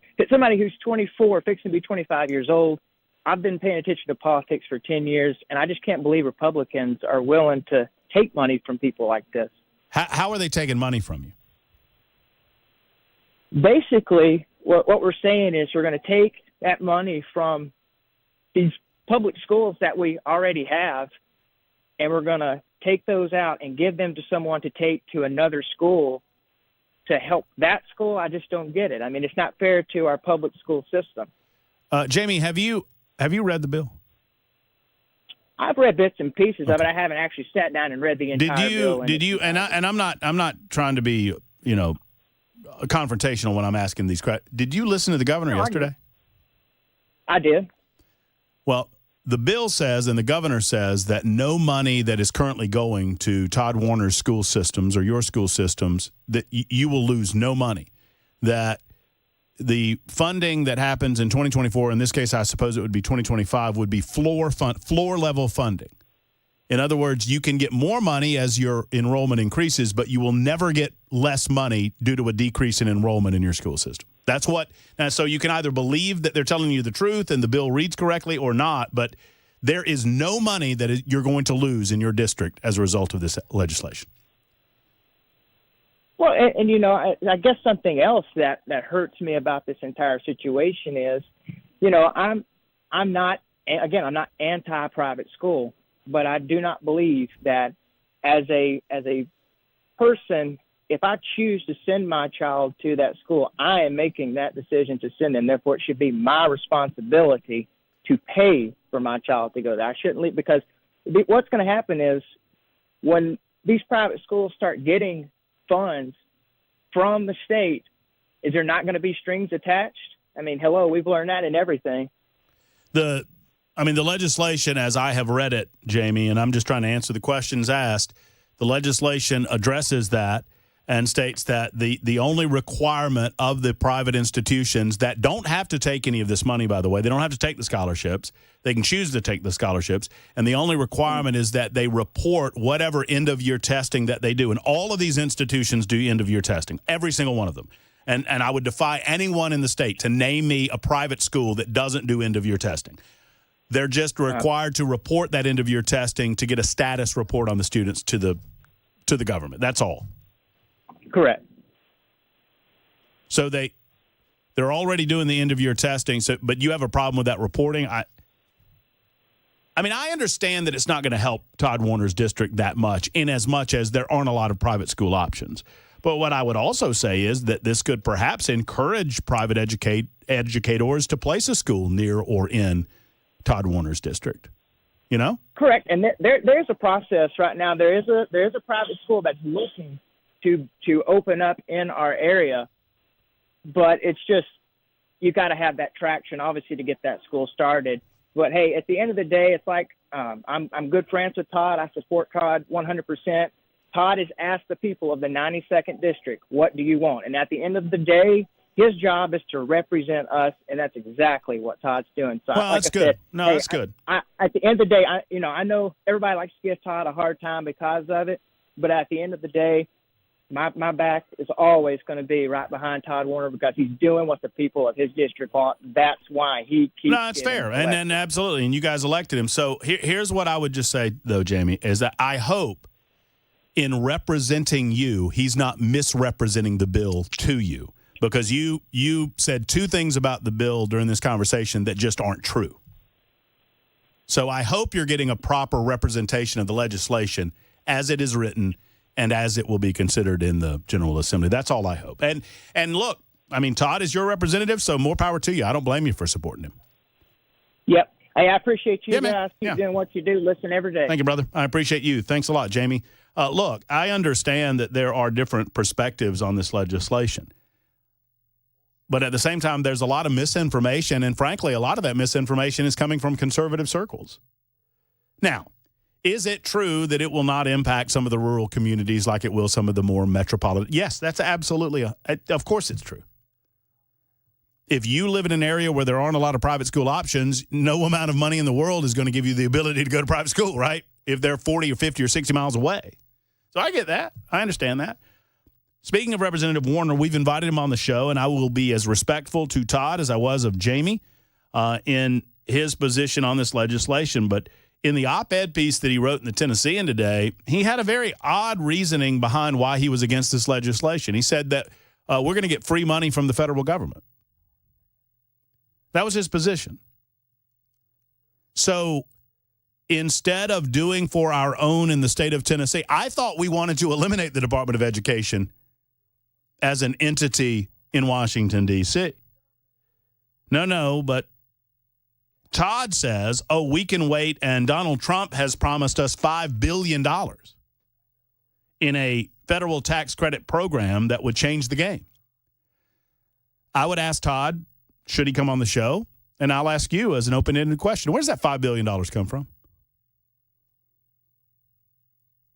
24, fixing to be 25 years old, I've been paying attention to politics for 10 years, and I just can't believe Republicans are willing to take money from people like this. How are they taking money from you? Basically, what we're saying is we're going to take that money from these public schools that we already have, and we're going to take those out and give them to someone to take to another school to help that school. I just don't get it. I mean, it's not fair to our public school system. Jamie, have you read the bill? I've read bits and pieces of it. I haven't actually sat down and read the entire bill. And I'm not trying to be, confrontational when I'm asking these questions. Did you listen to the governor yesterday? I did. Well, the bill says and the governor says that no money that is currently going to Todd Warner's school systems or your school systems, that you will lose no money. That the funding that happens in 2024, in this case I suppose it would be 2025, would be floor level funding. In other words, you can get more money as your enrollment increases, but you will never get less money due to a decrease in enrollment in your school system. That's what. Now, so you can either believe that they're telling you the truth and the bill reads correctly or not, but there is no money that you're going to lose in your district as a result of this legislation. Well, and I guess something else that hurts me about this entire situation is, I'm not anti-private school, but I do not believe that as a person, if I choose to send my child to that school, I am making that decision to send them. Therefore, it should be my responsibility to pay for my child to go there. I shouldn't leave, because what's going to happen is when these private schools start getting funds from the state, is there not going to be strings attached? I mean, hello, we've learned that in everything. The legislation, as I have read it, Jamie, and I'm just trying to answer the questions asked, the legislation addresses that and states that the only requirement of the private institutions that don't have to take any of this money, by the way, they don't have to take the scholarships. They can choose to take the scholarships. And the only requirement is that they report whatever end-of-year testing that they do. And all of these institutions do end-of-year testing, every single one of them. And I would defy anyone in the state to name me a private school that doesn't do end-of-year testing. They're just required to report that end-of-year testing to get a status report on the students to the government. That's all. Correct. So they're already doing the end-of-year testing. So, but you have a problem with that reporting. I understand that it's not going to help Todd Warner's district that much, in as much as there aren't a lot of private school options. But what I would also say is that this could perhaps encourage private educators to place a school near or in Todd Warner's district. Correct. And there's a process right now. There is a private school that's looking to open up in our area, but it's just, you got to have that traction, obviously, to get that school started. But hey, at the end of the day, it's like, I'm good friends with Todd. I support Todd 100%. Todd has asked the people of the 92nd District, what do you want? And at the end of the day, His job is to represent us, and that's exactly what Todd's doing. So, Well, like that's I good. said, No, hey, that's good. At the end of the day, I know everybody likes to give Todd a hard time because of it, but at the end of the day, my back is always going to be right behind Todd Warner because he's doing what the people of his district want. That's why he keeps. No, it's getting fair, elected. and absolutely, and you guys elected him. So here's what I would just say, though, Jamie, is that I hope in representing you, he's not misrepresenting the bill to you, because you said two things about the bill during this conversation that just aren't true. So I hope you're getting a proper representation of the legislation as it is written and as it will be considered in the General Assembly. That's all I hope. And look, I mean, Todd is your representative, so more power to you. I don't blame you for supporting him. Yep. Hey, I appreciate you Yeah, man. guys. Keep Yeah. doing what you do. Listen every day. Thank you, brother. I appreciate you. Thanks a lot, Jamie. Look, I understand that there are different perspectives on this legislation. But at the same time, there's a lot of misinformation, and frankly, a lot of that misinformation is coming from conservative circles. Now, is it true that it will not impact some of the rural communities like it will some of the more metropolitan? Yes, that's absolutely, of course it's true. If you live in an area where there aren't a lot of private school options, no amount of money in the world is going to give you the ability to go to private school, right? If they're 40 or 50 or 60 miles away. So I get that. I understand that. Speaking of Representative Warner, we've invited him on the show, and I will be as respectful to Todd as I was of Jamie in his position on this legislation. But in the op-ed piece that he wrote in the Tennessean today, he had a very odd reasoning behind why he was against this legislation. He said that we're going to get free money from the federal government. That was his position. So instead of doing for our own in the state of Tennessee, I thought we wanted to eliminate the Department of Education as an entity in Washington, D.C. No, but Todd says, oh, we can wait, and Donald Trump has promised us $5 billion in a federal tax credit program that would change the game. I would ask Todd, should he come on the show? And I'll ask you as an open-ended question, where does that $5 billion come from?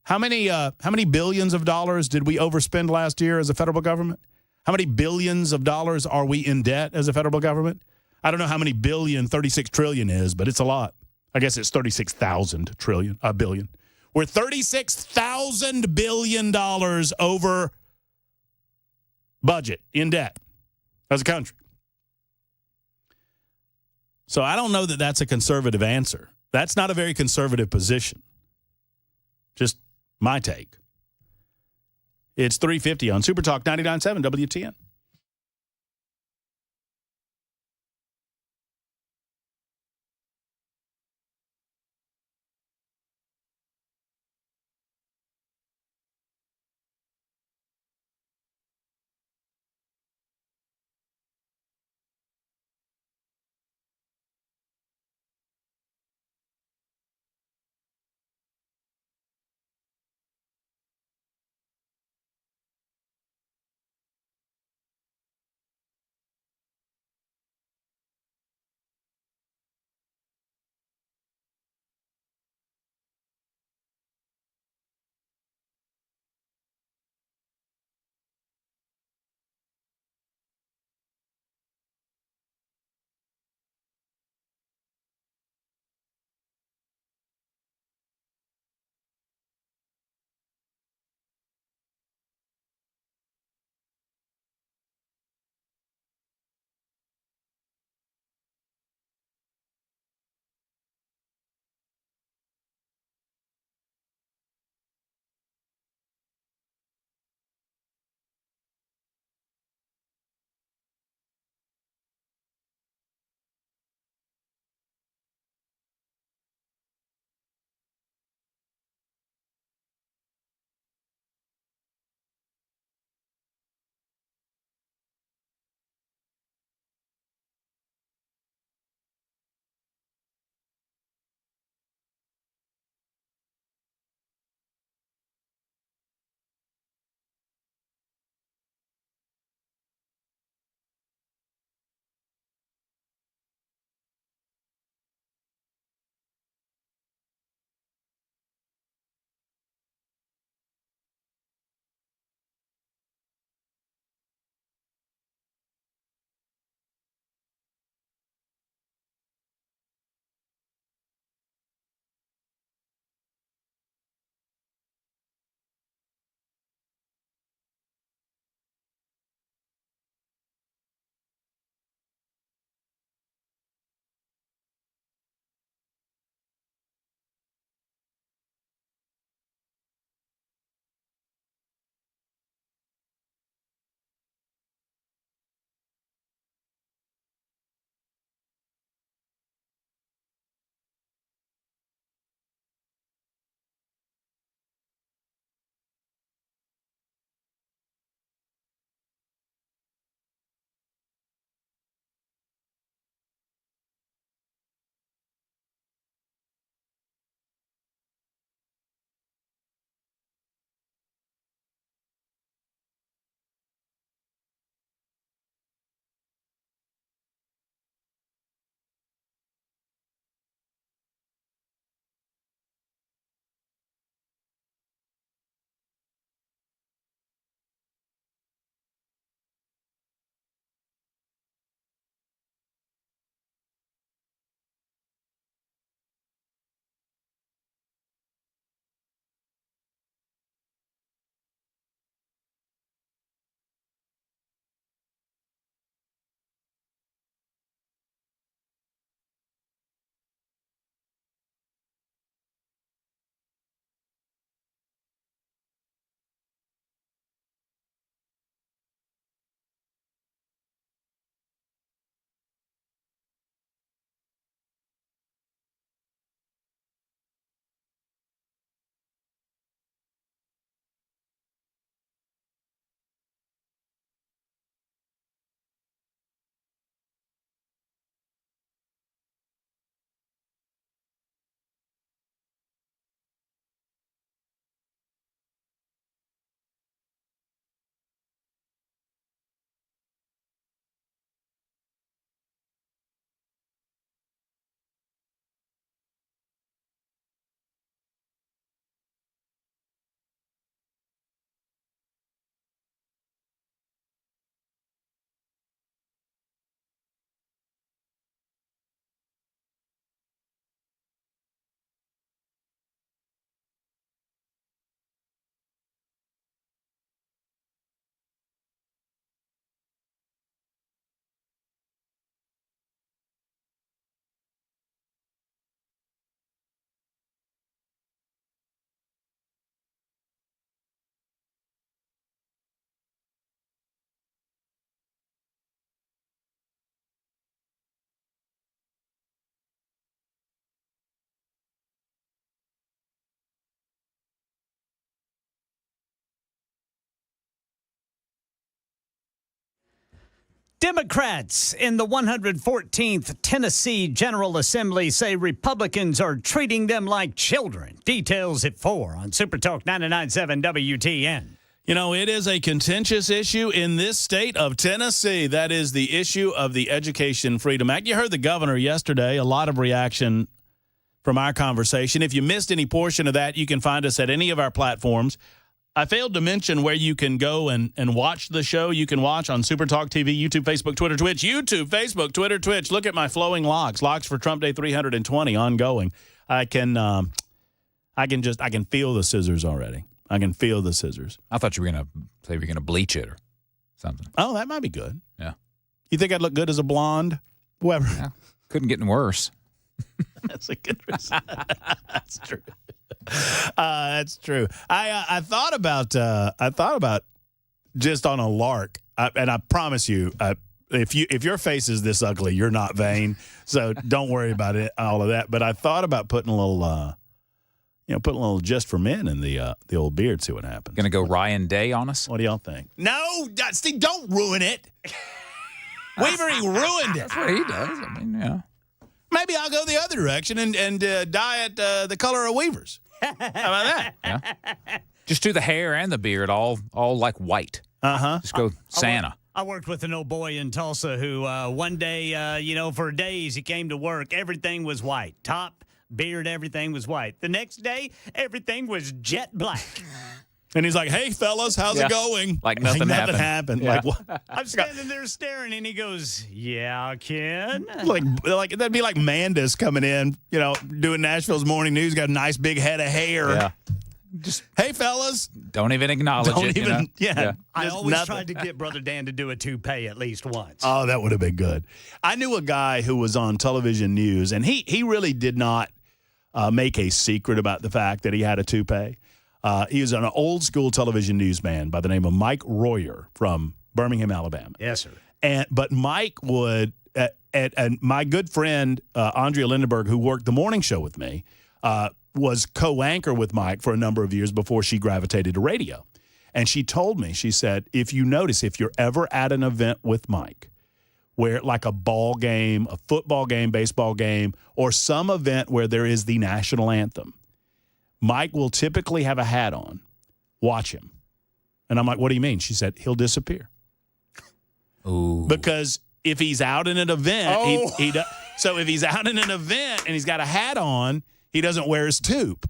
How many billions of dollars did we overspend last year as a federal government? How many billions of dollars are we in debt as a federal government? I don't know how many billion 36 trillion is, but it's a lot. I guess it's 36,000 billion. We're $36,000 billion over budget in debt as a country. So I don't know that that's a conservative answer. That's not a very conservative position. Just my take. It's 3:50 on Super Talk 99.7 WTN. Democrats in the 114th Tennessee General Assembly say Republicans are treating them like children. Details at 4 on Super Talk 99.7 WTN. You know, it is a contentious issue in this state of Tennessee. That is the issue of the Education Freedom Act. You heard the governor yesterday, a lot of reaction from our conversation. If you missed any portion of that, you can find us at any of our platforms. I failed to mention where you can go and watch the show. You can watch on Super Talk TV, YouTube, Facebook, Twitter, Twitch. YouTube, Facebook, Twitter, Twitch. Look at my flowing locks. Locks for Trump Day 320 ongoing. I can feel the scissors already. I can feel the scissors. I thought you were going to say you were going to bleach it or something. Oh, that might be good. Yeah. You think I'd look good as a blonde? Whoever. Yeah. Couldn't get any worse. That's a good result. That's true. That's true. I thought about just on a lark, and I promise you, if your face is this ugly, you're not vain. So don't worry about it, all of that. But I thought about putting a little just for men in the old beard. See what happens. Going to go Ryan Day on us? What do y'all think? No, Steve, don't ruin it. We've already ruined it. That's what he does. I mean, yeah. Maybe I'll go the other direction and dye it the color of Weavers. How about that? Yeah. Just do the hair and the beard all like white. Uh-huh. Just go Santa. I worked with an old boy in Tulsa who one day, for days he came to work. Everything was white. Top, beard, everything was white. The next day, everything was jet black. And he's like, "Hey, fellas, how's it going?" Like nothing happened. Yeah. Like what? I'm standing there staring, and he goes, "Yeah, Ken." like that'd be like Mandis coming in, doing Nashville's morning news, got a nice big head of hair. Yeah. Just Hey, fellas. don't even acknowledge Don't it. even, yeah. I just always nothing. tried to get Brother Dan to do a toupee at least once. Oh, that would have been good. I knew a guy who was on television news, and he really did not make a secret about the fact that he had a toupee. He was an old school television newsman by the name of Mike Royer from Birmingham, Alabama. Yes, sir. But Mike would, and my good friend Andrea Lindenberg, who worked the morning show with me, was co-anchor with Mike for a number of years before she gravitated to radio. And she told me, she said, if you're ever at an event with Mike, where like a ball game, a football game, baseball game, or some event where there is the national anthem, Mike will typically have a hat on. Watch him. And I'm like, what do you mean? She said, he'll disappear. Ooh. Because if he's out in an event, so if he's out in an event and he's got a hat on, he doesn't wear his toque.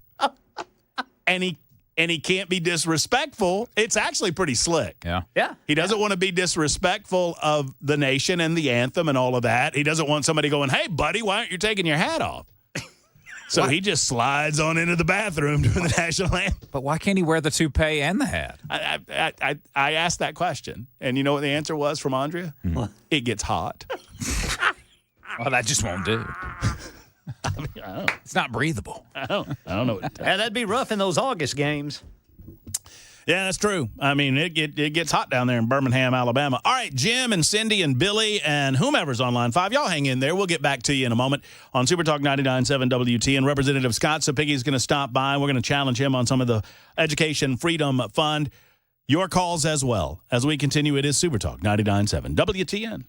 and he can't be disrespectful. It's actually pretty slick. Yeah. Yeah. He doesn't want to be disrespectful of the nation and the anthem and all of that. He doesn't want somebody going, "Hey, buddy, why aren't you taking your hat off?" So he just slides on into the bathroom during the national anthem. But why can't he wear the toupee and the hat? I asked that question, and you know what the answer was from Andrea? It gets hot. Well, that just won't do. I don't know. It's not breathable. I don't know what to tell you. Yeah, that'd be rough in those August games. Yeah, that's true. I mean, it gets hot down there in Birmingham, Alabama. All right, Jim and Cindy and Billy and whomever's on line 5, y'all hang in there. We'll get back to you in a moment on Super Talk 99.7 WTN. Representative Scott Cepicky is going to stop by. We're going to challenge him on some of the Education Freedom Fund. Your calls as well. As we continue, it is Super Talk 99.7 WTN.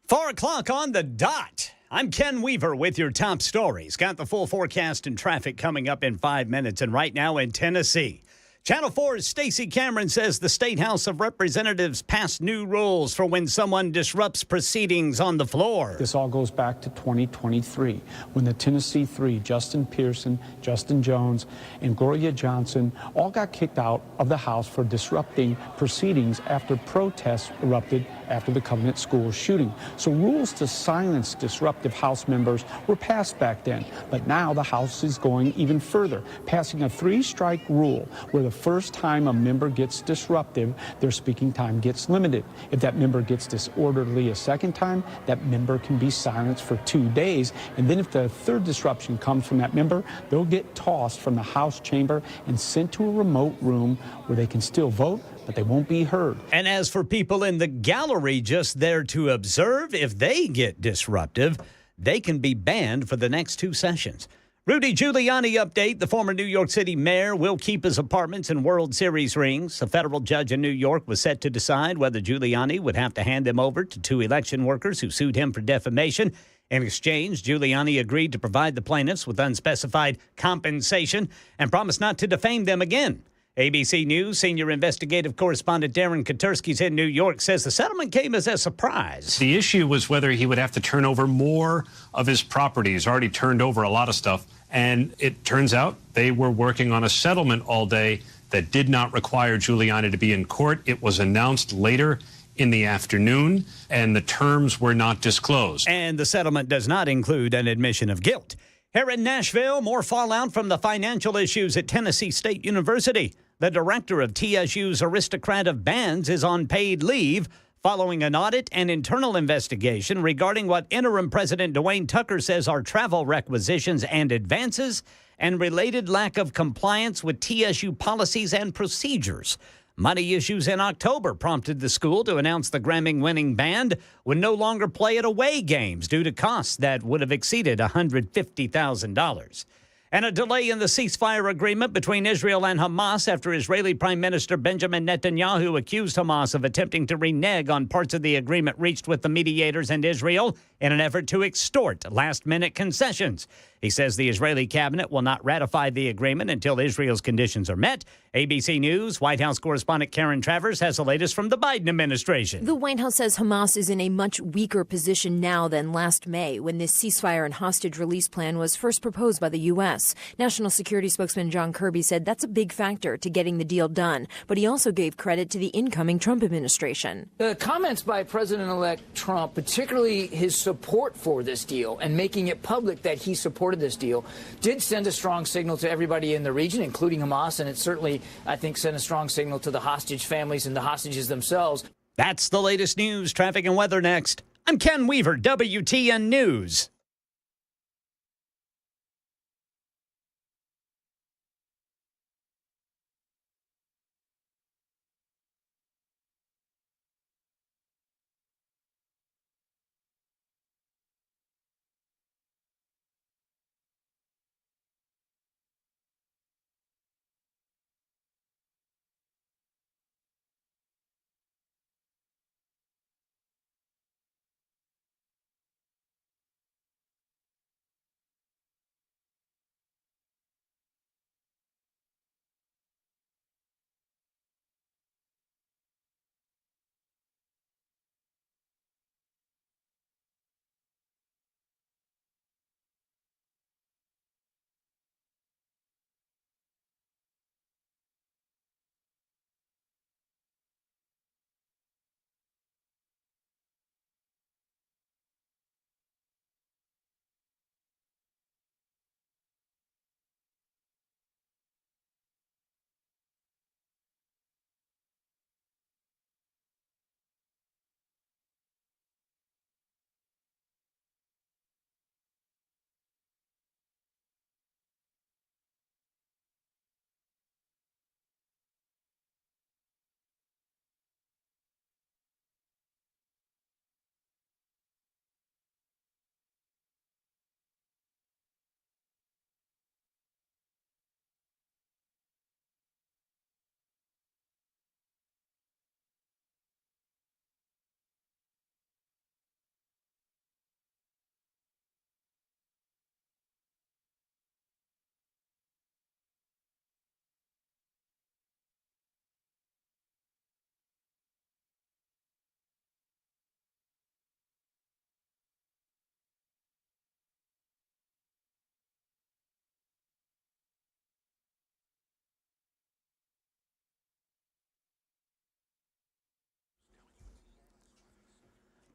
Four o'clock on the dot. I'm Ken Weaver with your top stories. Got the full forecast and traffic coming up in 5 minutes. And right now in Tennessee, Channel 4's Stacey Cameron says the State House of Representatives passed new rules for when someone disrupts proceedings on the floor. This all goes back to 2023, when the Tennessee Three, Justin Pearson, Justin Jones, and Gloria Johnson, all got kicked out of the House for disrupting proceedings after protests erupted after the Covenant School shooting. So rules to silence disruptive House members were passed back then. But now the House is going even further, passing a 3-strike rule where the the first time a member gets disruptive, their speaking time gets limited. If that member gets disorderly a second time, that member can be silenced for 2 days. And then if the third disruption comes from that member, they'll get tossed from the House chamber and sent to a remote room where they can still vote, but they won't be heard. And as for people in the gallery just there to observe, if they get disruptive, they can be banned for the next 2 sessions. Rudy Giuliani update. The former New York City mayor will keep his apartments and World Series rings. A federal judge in New York was set to decide whether Giuliani would have to hand them over to 2 election workers who sued him for defamation. In exchange, Giuliani agreed to provide the plaintiffs with unspecified compensation and promised not to defame them again. ABC News senior investigative correspondent Darren Katursky's in New York says the settlement came as a surprise. The issue was whether he would have to turn over more of his property. He's already turned over a lot of stuff. And it turns out they were working on a settlement all day that did not require Giuliani to be in court. It was announced later in the afternoon, and the terms were not disclosed. And the settlement does not include an admission of guilt. Here in Nashville, more fallout from the financial issues at Tennessee State University. The director of TSU's Aristocrat of Bands is on paid leave following an audit and internal investigation regarding what interim President Dwayne Tucker says are travel requisitions and advances and related lack of compliance with TSU policies and procedures. Money issues in October prompted the school to announce the Grammy-winning band would no longer play at away games due to costs that would have exceeded $150,000. And a delay in the ceasefire agreement between Israel and Hamas after Israeli Prime Minister Benjamin Netanyahu accused Hamas of attempting to renege on parts of the agreement reached with the mediators and Israel in an effort to extort last-minute concessions. He says the Israeli cabinet will not ratify the agreement until Israel's conditions are met. ABC News White House correspondent Karen Travers has the latest from the Biden administration. The White House says Hamas is in a much weaker position now than last May when this ceasefire and hostage release plan was first proposed by the U.S. National Security spokesman John Kirby said that's a big factor to getting the deal done, but he also gave credit to the incoming Trump administration. The comments by President-elect Trump, particularly his support for this deal and making it public that he supported this deal, did send a strong signal to everybody in the region, including Hamas, and it certainly, I think, sent a strong signal to the hostage families and the hostages themselves. That's the latest news, traffic, and weather next. I'm Ken Weaver, WTN News.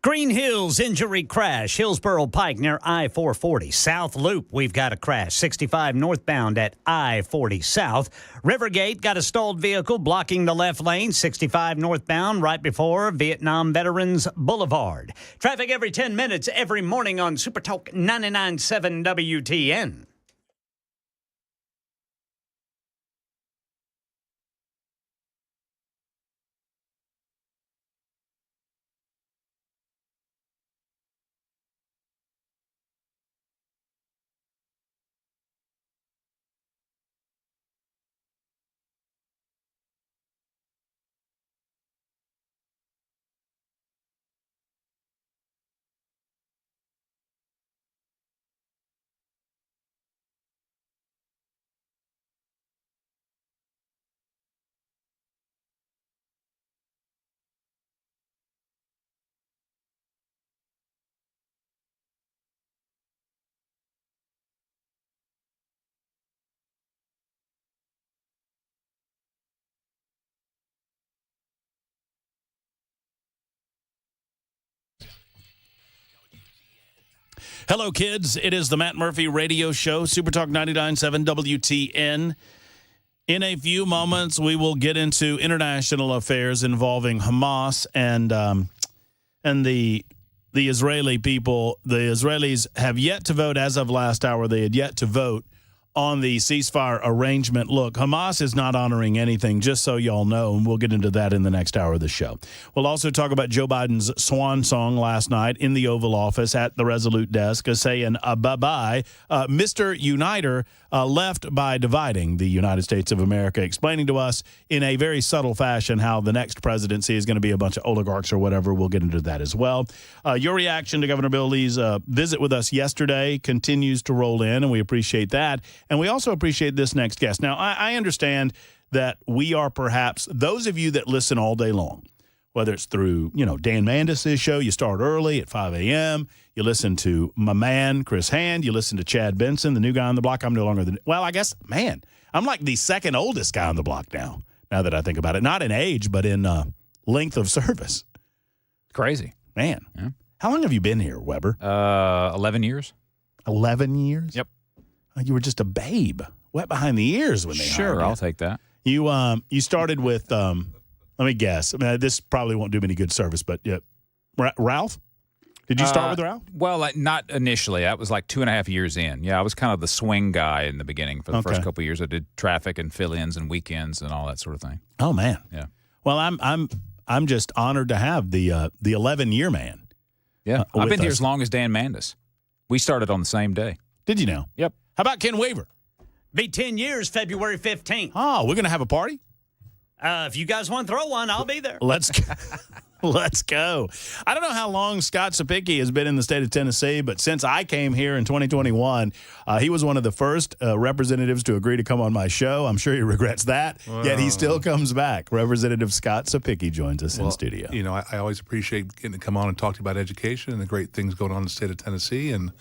Green Hills injury crash, Hillsborough Pike near I-440. South Loop, we've got a crash, 65 northbound at I-40 South. Rivergate got a stalled vehicle blocking the left lane, 65 northbound, right before Vietnam Veterans Boulevard. Traffic every 10 minutes, every morning on Super Talk 99.7 WTN. Hello, kids. It is the Matt Murphy Radio Show, Super Talk 99.7 WTN. In a few moments, we will get into international affairs involving Hamas and the Israeli people. The Israelis have yet to vote. As of last hour, they had yet to vote on the ceasefire arrangement. Look, Hamas is not honoring anything, just so y'all know, and we'll get into that in the next hour of the show. We'll also talk about Joe Biden's swan song last night in the Oval Office at the Resolute desk, saying bye-bye. Mr. Uniter left by dividing the United States of America, explaining to us in a very subtle fashion how the next presidency is going to be a bunch of oligarchs or whatever. We'll get into that as well. Your reaction to Governor Bill Lee's visit with us yesterday continues to roll in, and we appreciate that. And we also appreciate this next guest. Now, I understand that we are perhaps, those of you that listen all day long, whether it's through, Dan Mandis' show, you start early at 5 a.m., you listen to my man, Chris Hand, you listen to Chad Benson, the new guy on the block. I'm no longer I'm like the second oldest guy on the block now that I think about it. Not in age, but in length of service. Crazy. Man. Yeah. How long have you been here, Weber? 11 years. 11 years? Yep. You were just a babe, wet behind the ears when they hired you. Sure, I'll take that. You started with, let me guess. I mean, this probably won't do me any good service, but yeah, Ralph? Did you start with Ralph? Well, not initially. That was like 2.5 years in. Yeah, I was kind of the swing guy in the beginning for the first couple of years. I did traffic and fill-ins and weekends and all that sort of thing. Oh man. Yeah. Well, I'm just honored to have the 11-year man. Yeah, I've been here as long as Dan Mandis. We started on the same day. Did you know? Yep. How about Ken Weaver? Be 10 years, February 15th. Oh, we're going to have a party? If you guys want to throw one, I'll be there. Let's go. I don't know how long Scott Sapicki has been in the state of Tennessee, but since I came here in 2021, he was one of the first representatives to agree to come on my show. I'm sure he regrets that, yet he still comes back. Representative Scott Sapicki joins us in studio. I always appreciate getting to come on and talk to you about education and the great things going on in the state of Tennessee. And,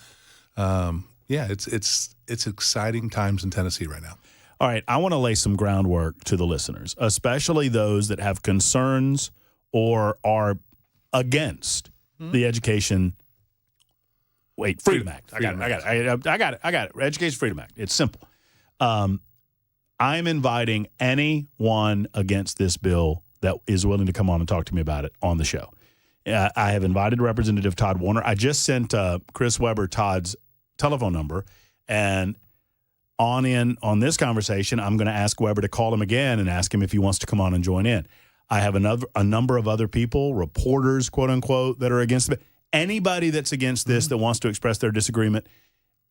it's exciting times in Tennessee right now. All right, I want to lay some groundwork to the listeners, especially those that have concerns or are against the Education Freedom Act. I got it. Education Freedom Act. It's simple. I'm inviting anyone against this bill that is willing to come on and talk to me about it on the show. I have invited Representative Todd Warner. I just sent Chris Weber Todd's telephone number, and on this conversation, I'm going to ask Weber to call him again and ask him if he wants to come on and join in. I have a number of other people, reporters, quote unquote, that are against it. Anybody that's against this that wants to express their disagreement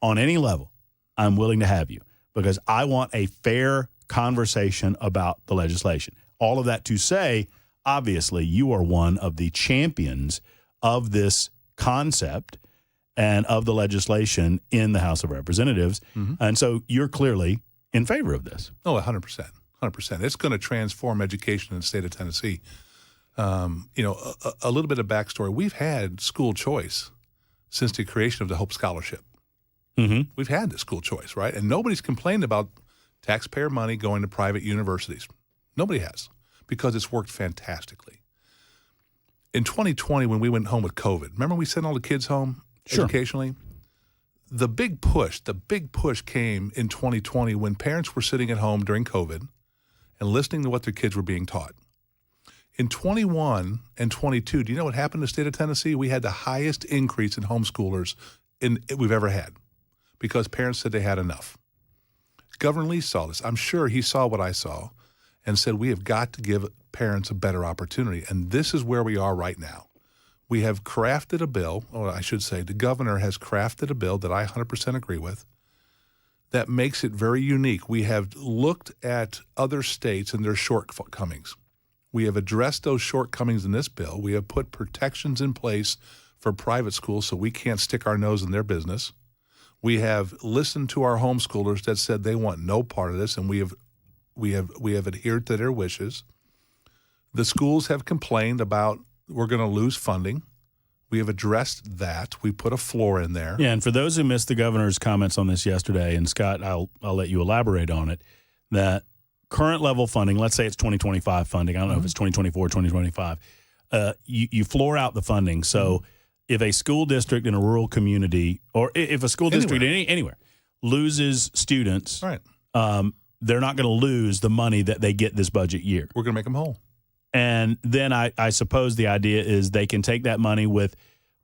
on any level, I'm willing to have you, because I want a fair conversation about the legislation. All of that to say, obviously, you are one of the champions of this concept and of the legislation in the House of Representatives. And so you're clearly in favor of this. Oh, 100%. 100%. It's going to transform education in the state of Tennessee. A little bit of backstory. We've had school choice since the creation of the Hope Scholarship. We've had the school choice, right? And nobody's complained about taxpayer money going to private universities. Nobody has, because it's worked fantastically. In 2020, when we went home with COVID, remember we sent all the kids home educationally? The big push came in 2020 when parents were sitting at home during COVID and listening to what their kids were being taught. In 21 and 22, do you know what happened in the state of Tennessee? We had the highest increase in homeschoolers we've ever had because parents said they had enough. Governor Lee saw this. I'm sure he saw what I saw and said we have got to give parents a better opportunity. And this is where we are right now. We have crafted a bill, or I should say the governor has crafted a bill that I 100% agree with that makes it very unique. We have looked at other states and their shortcomings. We have addressed those shortcomings in this bill. We have put protections in place for private schools so we can't stick our nose in their business. We have listened to our homeschoolers that said they want no part of this, and we have adhered to their wishes. The schools have complained about we're going to lose funding. We have addressed that. We put a floor in there. Yeah, and for those who missed the governor's comments on this yesterday, and Scott, I'll let you elaborate on it, that current level funding, let's say it's 2025 funding. I don't know if it's 2024, 2025. You floor out the funding. So if a school district in a rural community, or if a school district anywhere loses students, right, they're not going to lose the money that they get this budget year. We're going to make them whole. And then I suppose the idea is they can take that money with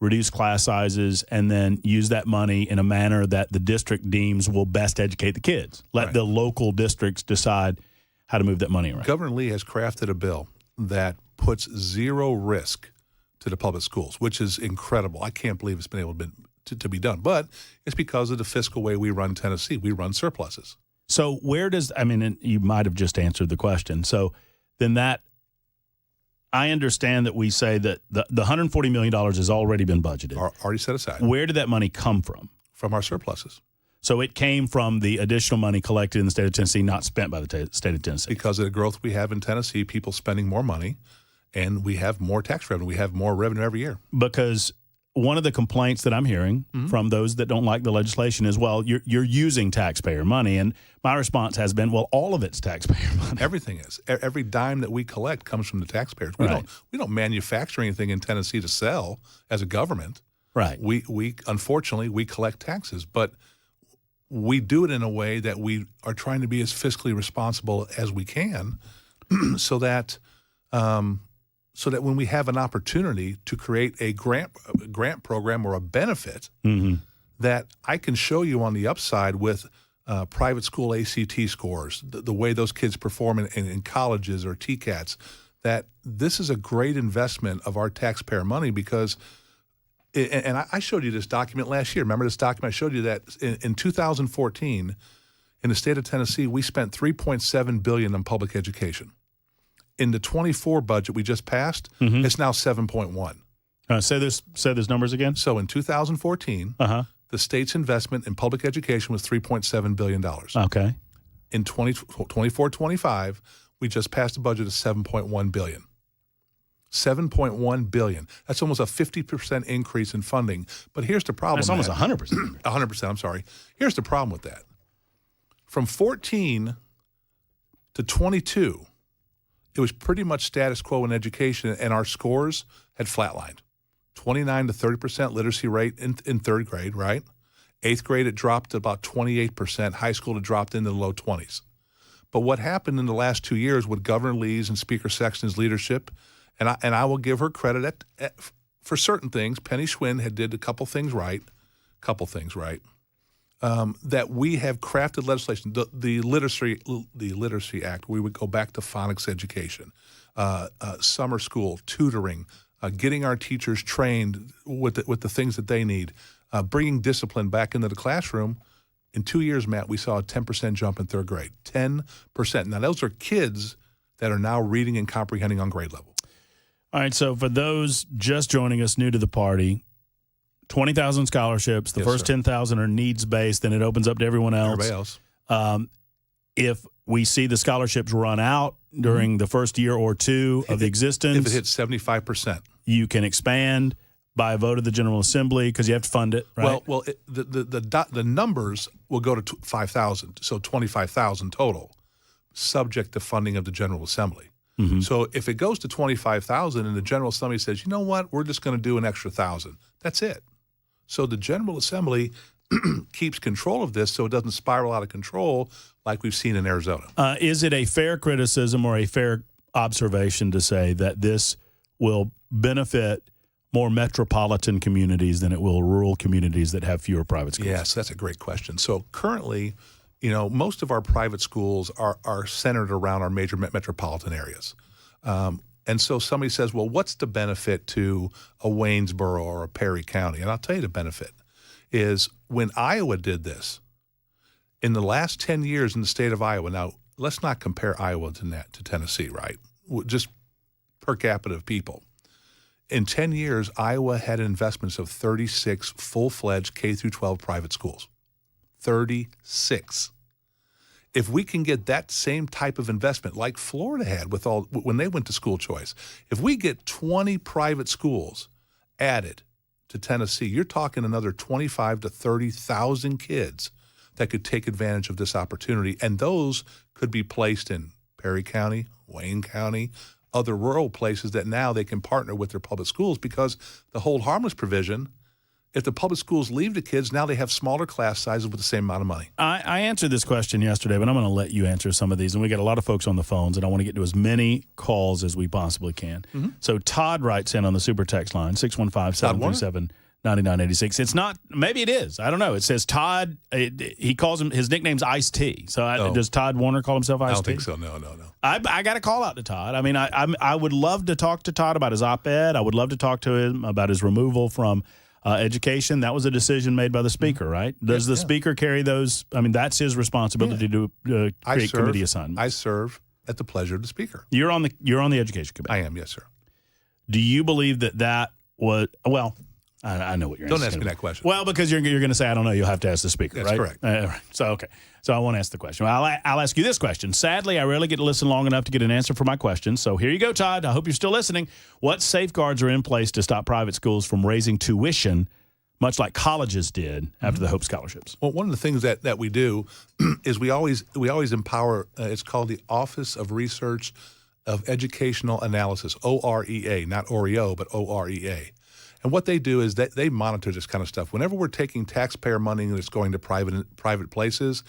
reduced class sizes and then use that money in a manner that the district deems will best educate the kids. Let the local districts decide how to move that money around. Governor Lee has crafted a bill that puts zero risk to the public schools, which is incredible. I can't believe it's been able to be done. But it's because of the fiscal way we run Tennessee. We run surpluses. So where does – I mean, and you might have just answered the question. So then that – I understand that we say that the $140 million has already been budgeted. Already set aside. Where did that money come from? From our surpluses. So it came from the additional money collected in the state of Tennessee, not spent by the state of Tennessee. Because of the growth we have in Tennessee, people spending more money, and we have more tax revenue. We have more revenue every year. Because one of the complaints that I'm hearing from those that don't like the legislation is, well, you're using taxpayer money. And my response has been, well, all of it's taxpayer money. Everything is. Every dime that we collect comes from the taxpayers. We don't manufacture anything in Tennessee to sell as a government. Right. We unfortunately, we collect taxes, but we do it in a way that we are trying to be as fiscally responsible as we can so that when we have an opportunity to create a grant program or a benefit that I can show you on the upside with private school ACT scores, the way those kids perform in colleges or TCATs, that this is a great investment of our taxpayer money because and I showed you this document last year. Remember this document? I showed you that in 2014, in the state of Tennessee, we spent $3.7 billion on public education. In the 24 budget we just passed, it's now 7.1. Say those numbers again. So in 2014, the state's investment in public education was $3.7 billion. Okay. In 24-25, we just passed a budget of $7.1 billion. $7.1 billion. That's almost a 50% increase in funding. But here's the problem. That's almost 100%. 100%, I'm sorry. Here's the problem with that. From 14 to 22, it was pretty much status quo in education, and our scores had flatlined. 29 to 30% literacy rate in third grade, right? Eighth grade, it dropped to about 28%. High school, it dropped into the low 20s. But what happened in the last 2 years with Governor Lee's and Speaker Sexton's leadership, and I will give her credit for certain things. Penny Schwinn had did a couple things right, that we have crafted legislation. The Literacy Act, we would go back to phonics education, summer school, tutoring, getting our teachers trained with the things that they need, bringing discipline back into the classroom. In 2 years, Matt, we saw a 10% jump in third grade. 10%. Now, those are kids that are now reading and comprehending on grade level. All right, so for those just joining us new to the party, 20,000 scholarships. The first 10,000 are needs-based, then it opens up to everyone else. Everybody else. If we see the scholarships run out during the first year or two of existence. If it hits 75%. You can expand by a vote of the General Assembly because you have to fund it, right? Well, the numbers will go to 5,000, so 25,000 total, subject to funding of the General Assembly. So if it goes to 25,000 and the General Assembly says, you know what, we're just going to do an extra 1,000, that's it. So the General Assembly keeps control of this so it doesn't spiral out of control like we've seen in Arizona. Is it a fair criticism or a fair observation to say that this will benefit more metropolitan communities than it will rural communities that have fewer private schools? Yes, that's a great question. So currently, most of our private schools are centered around our major metropolitan areas. And so somebody says, well, what's the benefit to a Waynesboro or a Perry County? And I'll tell you the benefit is when Iowa did this, in the last 10 years in the state of Iowa, now let's not compare Iowa to Tennessee, right? Just per capita of people. In 10 years, Iowa had investments of 36 full-fledged K-12 private schools. 36. If we can get that same type of investment like Florida had when they went to school choice, if we get 20 private schools added to Tennessee, you're talking another 25 to 30,000 kids that could take advantage of this opportunity, and those could be placed in Perry County, Wayne County, other rural places that now they can partner with their public schools because the hold harmless provision, if the public schools leave the kids, now they have smaller class sizes with the same amount of money. I answered this question yesterday, but I'm going to let you answer some of these. And we got a lot of folks on the phones, and I want to get to as many calls as we possibly can. So Todd writes in on the super text line, 615-737-9986. It's not, maybe it is. I don't know. It says Todd, he calls him, his nickname's Ice-T. So does Todd Warner call himself Ice-T? I don't think so. No. I got to call out to Todd. I mean, I would love to talk to Todd about his op-ed. I would love to talk to him about his removal from education. That was a decision made by the speaker, right? Does the speaker carry those? I mean, that's his responsibility to create committee assignments. I serve at the pleasure of the speaker. You're on the education committee. I am, yes, sir. Do you believe that was, well, I know what you're Don't ask me that question. Well, because you're going to say, I don't know, you'll have to ask the speaker, That's right? correct. Right. So, okay. So I won't ask the question. Well, I'll ask you this question. Sadly, I rarely get to listen long enough to get an answer for my question. So here you go, Todd. I hope you're still listening. What safeguards are in place to stop private schools from raising tuition, much like colleges did after the Hope Scholarships? Well, one of the things that we do is we always empower, it's called the Office of Research of Educational Analysis, OREA, not Oreo, but OREA. And what they do is they monitor this kind of stuff. Whenever we're taking taxpayer money and it's going to private places,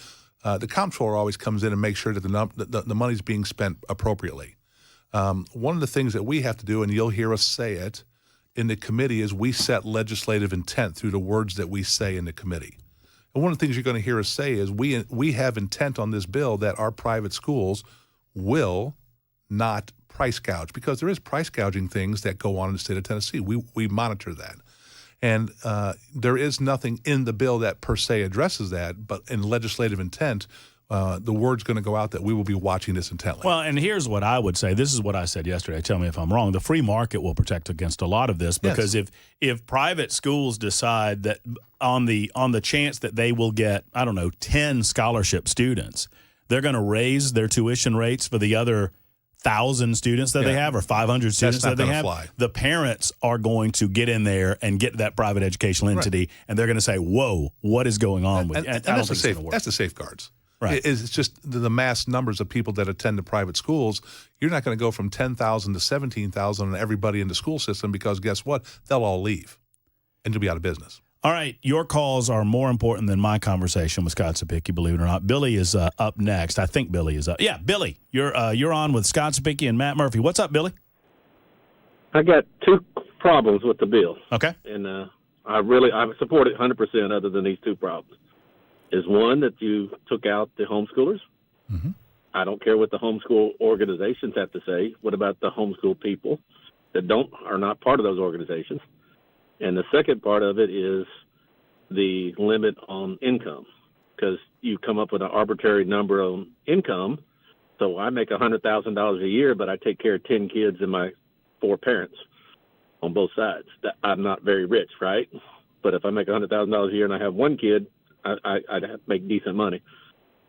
the comptroller always comes in and makes sure that the money's being spent appropriately. One of the things that we have to do, and you'll hear us say it in the committee, is we set legislative intent through the words that we say in the committee. And one of the things you're going to hear us say is we have intent on this bill that our private schools will not price gouge, because there is price gouging things that go on in the state of Tennessee. We monitor that. And there is nothing in the bill that per se addresses that, but in legislative intent, the word's going to go out that we will be watching this intently. Well, and here's what I would say. This is what I said yesterday. Tell me if I'm wrong. The free market will protect against a lot of this, because if private schools decide that on the chance that they will get, 10 scholarship students, they're going to raise their tuition rates for the other 1,000 students that they have, or 500 students that they have, the parents are going to get in there and get that private educational entity, and they're going to say, whoa, what is going on with it? And that's the safeguards. Right. It's just the mass numbers of people that attend the private schools. You're not going to go from 10,000 to 17,000 on everybody in the school system, because guess what? They'll all leave, and you'll be out of business. All right, your calls are more important than my conversation with Scott Sapicki, believe it or not. Billy is up next. I think Billy is up. Yeah, Billy, you're on with Scott Sapicki and Matt Murphy. What's up, Billy? I got two problems with the bill. Okay. And I support it 100% other than these two problems. Is one, that you took out the homeschoolers. Mm-hmm. I don't care what the homeschool organizations have to say. What about the homeschool people that are not part of those organizations? And the second part of it is the limit on income, because you come up with an arbitrary number on income. So I make $100,000 a year, but I take care of 10 kids and my 4 parents on both sides. I'm not very rich, right? But if I make $100,000 a year and I have 1 kid, I'd have to make decent money.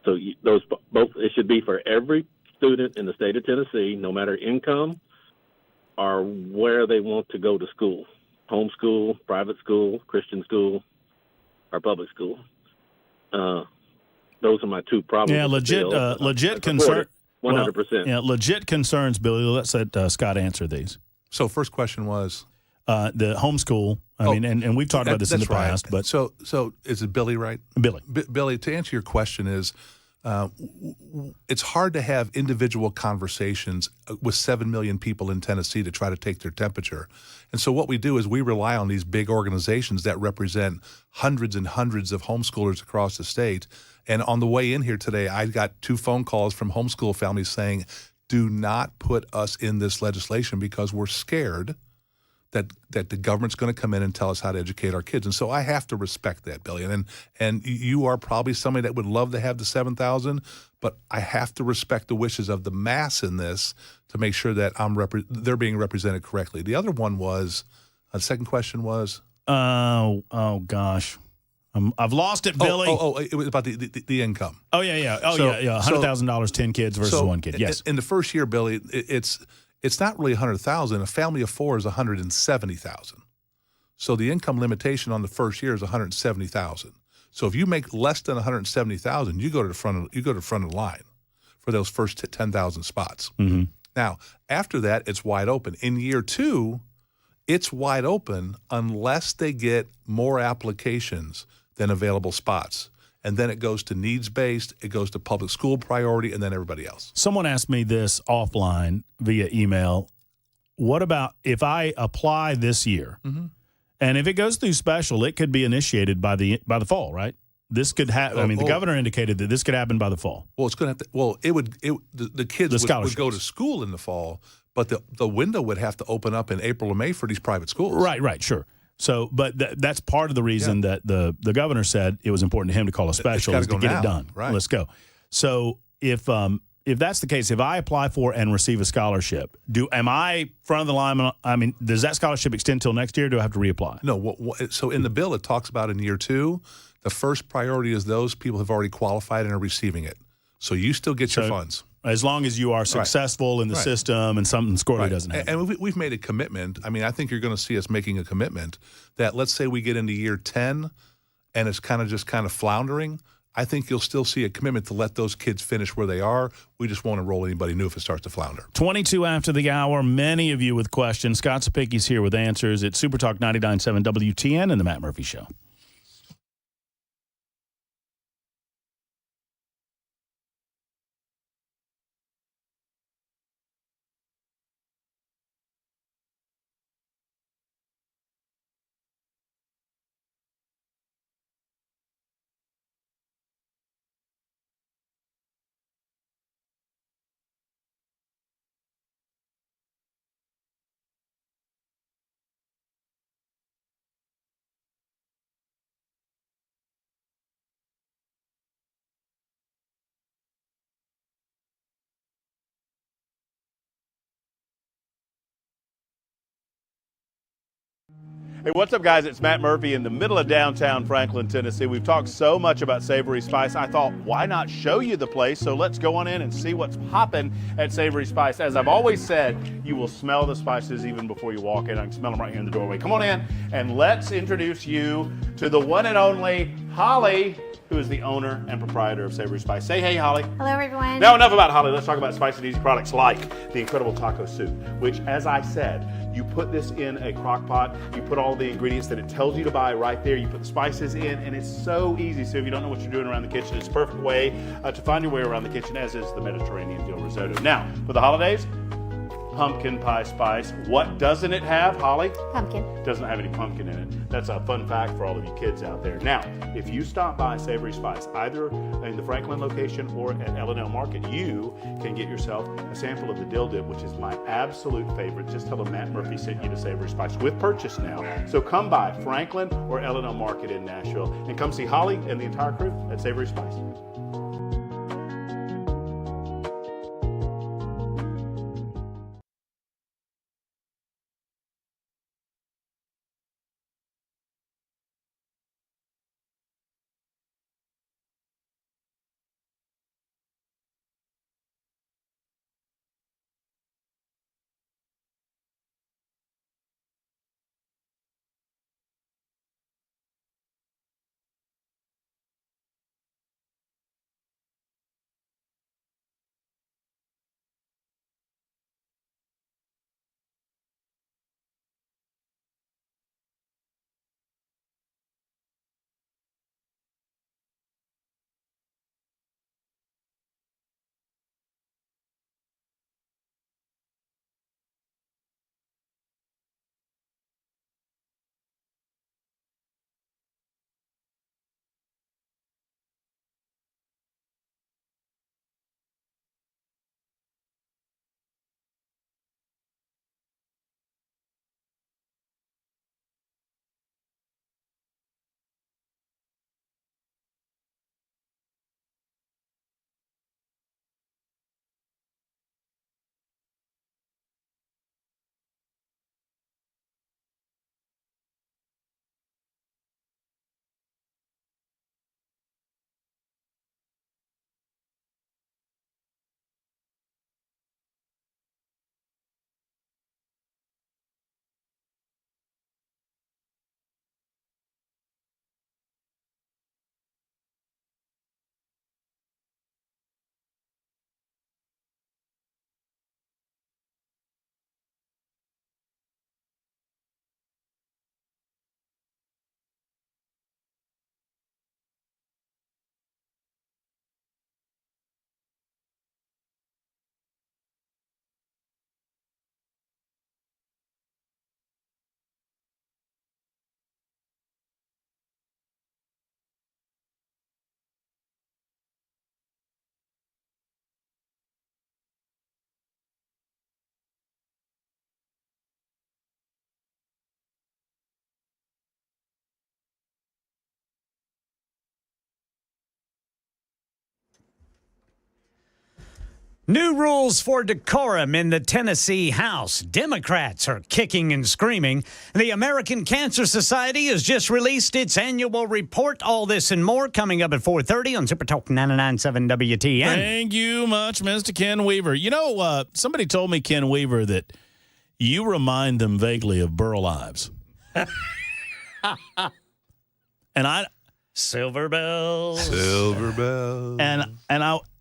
So it should be for every student in the state of Tennessee, no matter income or where they want to go to school. Homeschool, private school, Christian school, or public school. Those are my two problems. Yeah, legit concern. 100%. Yeah, legit concerns, Billy. Let's let Scott answer these. So first question was the homeschool. I mean, and we've talked about this in the past, but so is it Billy, right? Billy. Billy, to answer your question is, it's hard to have individual conversations with 7 million people in Tennessee to try to take their temperature. And so what we do is we rely on these big organizations that represent hundreds and hundreds of homeschoolers across the state. And on the way in here today, I got 2 phone calls from homeschool families saying, do not put us in this legislation because we're scared that the government's going to come in and tell us how to educate our kids. And so I have to respect that, Billy. And you are probably somebody that would love to have the 7,000, but I have to respect the wishes of the mass in this to make sure that they're being represented correctly. The other one was, the second question was? Oh gosh. I've lost it, Billy. It was about the income. Oh, yeah. $100,000, 10 kids versus 1 kid. Yes. In the first year, Billy, it's not really 100,000. A family of 4 is 170,000. So the income limitation on the first year is 170,000. So if you make less than 170,000, you go to the front of the line for those first 10,000 spots. Mm-hmm. Now, after that, it's wide open. In year 2, it's wide open unless they get more applications than available spots. And then it goes to needs-based, it goes to public school priority, and then everybody else. Someone asked me this offline via email. What about if I apply this year, and if it goes through special, it could be initiated by the fall, right? This could happen. I mean, the governor indicated that this could happen by the fall. Well, it's going to have to. Well, the kids would go to school in the fall, but the window would have to open up in April or May for these private schools. Right, sure. So, but that's part of the reason that the governor said it was important to him to call a special is to get it done. Right. Let's go. So if that's the case, if I apply for and receive a scholarship, am I front of the line? I mean, does that scholarship extend till next year? Or do I have to reapply? No. So in the bill, it talks about in year 2, the first priority is those people who have already qualified and are receiving it. So you still get your funds. As long as you are successful in the system and something squirrely doesn't happen. And we've made a commitment. I mean, I think you're going to see us making a commitment that let's say we get into year 10 and it's kind of floundering. I think you'll still see a commitment to let those kids finish where they are. We just won't enroll anybody new if it starts to flounder. 22 after the hour, many of you with questions. Scott Sapicki's here with answers. It's Super Talk 99.7 WTN and the Matt Murphy Show. Hey, what's up, guys? It's Matt Murphy in the middle of downtown Franklin, Tennessee. We've talked so much about Savory Spice. I thought, why not show you the place? So let's go on in and see what's popping at Savory Spice. As I've always said, you will smell the spices even before you walk in. I can smell them right here in the doorway. Come on in and let's introduce you to the one and only Holly, who is the owner and proprietor of Savory Spice. Say hey, Holly. Hello, everyone. Now, enough about Holly. Let's talk about Spice and Easy products like the incredible taco soup, which, as I said, you put this in a crock pot, you put all the ingredients that it tells you to buy right there, you put the spices in, and it's so easy. So if you don't know what you're doing around the kitchen, it's a perfect way to find your way around the kitchen, as is the Mediterranean dill risotto. Now, for the holidays, pumpkin pie spice. What doesn't it have, Holly? Pumpkin. It doesn't have any pumpkin in it. That's a fun fact for all of you kids out there. Now, if you stop by Savory Spice, either in the Franklin location or at L&L Market, you can get yourself a sample of the dill dip, which is my absolute favorite. Just tell them Matt Murphy sent you to Savory Spice with purchase now. So come by Franklin or L&L Market in Nashville and come see Holly and the entire crew at Savory Spice. New rules for decorum in the Tennessee House. Democrats are kicking and screaming. The American Cancer Society has just released its annual report. All this and more coming up at 4:30 on Super Talk 99.7 WTN. Thank you much, Mr. Ken Weaver. You know, somebody told me, Ken Weaver, that you remind them vaguely of Burl Ives. And I... Silver bells. Silver bells.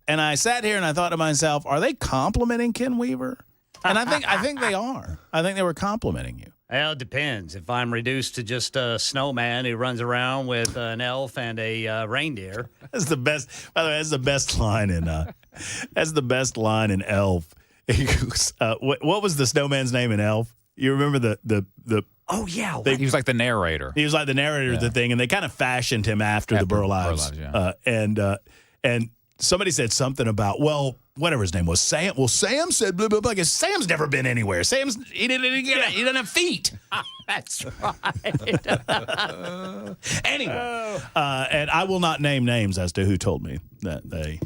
And I sat here and I thought to myself, are they complimenting Ken Weaver? And I think they are. I think they were complimenting you. Well, it depends. If I'm reduced to just a snowman who runs around with an elf and a reindeer. That's the best. By the way, that's the best line in. That's the best line in Elf. What was the snowman's name in Elf? You remember the Oh, yeah. He was like the narrator. He was like the narrator of the thing, and they kind of fashioned him after the Burl Ives. And somebody said something about, well, whatever his name was, Sam. Well, Sam said blah, blah, blah. Because Sam's never been anywhere. He didn't have feet. That's right. Anyway, and I will not name names as to who told me that they.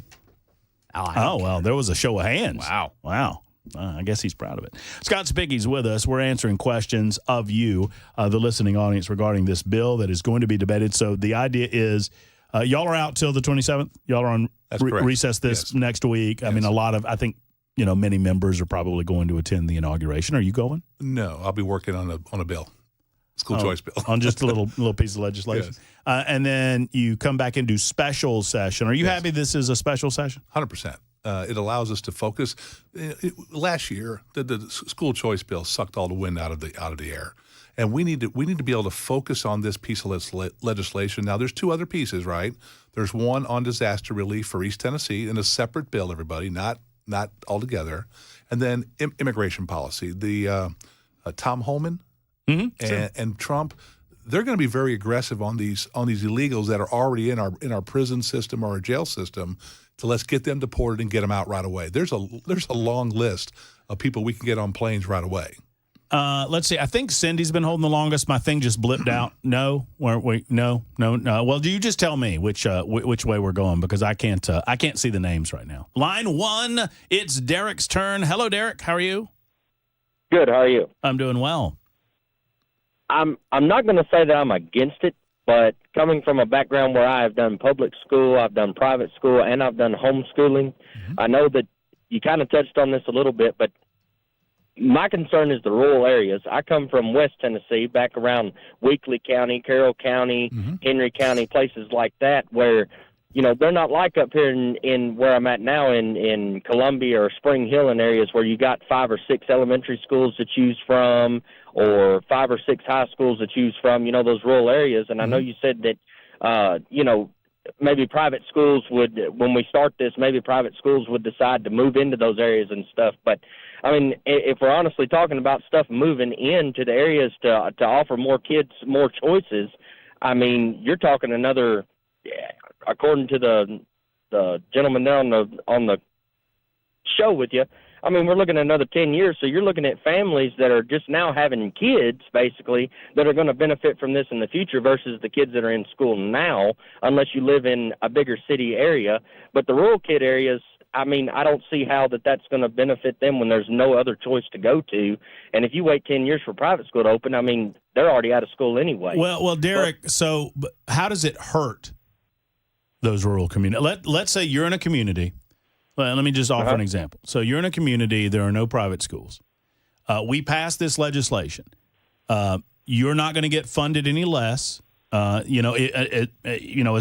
Oh, well, there was a show of hands. Wow. I guess he's proud of it. Scott Spickey's with us. We're answering questions of you, the listening audience, regarding this bill that is going to be debated. So the idea is y'all are out till the 27th. Y'all are on recess this next week. I mean, I think, many members are probably going to attend the inauguration. Are you going? No, I'll be working on a bill, school choice bill. On just a little piece of legislation. Yes. And then you come back and do special session. Are you happy this is a special session? 100%. It allows us to focus. Last year, the school choice bill sucked all the wind out of the air, and we need to be able to focus on this piece of legislation. Now, there's two other pieces, right? There's one on disaster relief for East Tennessee in a separate bill, everybody, not all together, and then immigration policy. The Tom Homan and Trump, they're going to be very aggressive on these illegals that are already in our prison system or our jail system. So let's get them deported and get them out right away. There's a long list of people we can get on planes right away. Let's see. I think Cindy's been holding the longest. My thing just blipped out. No. Well, do you just tell me which way we're going, because I can't see the names right now. Line 1, it's Derek's turn. Hello, Derek. How are you? Good. How are you? I'm doing well. I'm not going to say that I'm against it, but coming from a background where I have done public school, I've done private school, and I've done homeschooling, I know that you kind of touched on this a little bit, but my concern is the rural areas. I come from West Tennessee, back around Weakley County, Carroll County, Henry County, places like that, where, they're not like up here in where I'm at now in Columbia or Spring Hill and areas where you got 5 or 6 elementary schools to choose from, or 5 or 6 high schools to choose from, those rural areas. And I know you said that, maybe private schools would, when we start this, maybe private schools would decide to move into those areas and stuff. But, I mean, if we're honestly talking about stuff moving into the areas to offer more kids more choices, I mean, you're talking another, according to the gentleman there on the show with you, I mean, we're looking at another 10 years, so you're looking at families that are just now having kids, basically, that are going to benefit from this in the future versus the kids that are in school now, unless you live in a bigger city area. But the rural kid areas, I mean, I don't see how that's going to benefit them when there's no other choice to go to. And if you wait 10 years for private school to open, I mean, they're already out of school anyway. Well, Derek, so how does it hurt those rural communities? Let's say you're in a community. Well, let me just offer an example. So you're in a community, there are no private schools. We passed this legislation. You're not going to get funded any less. As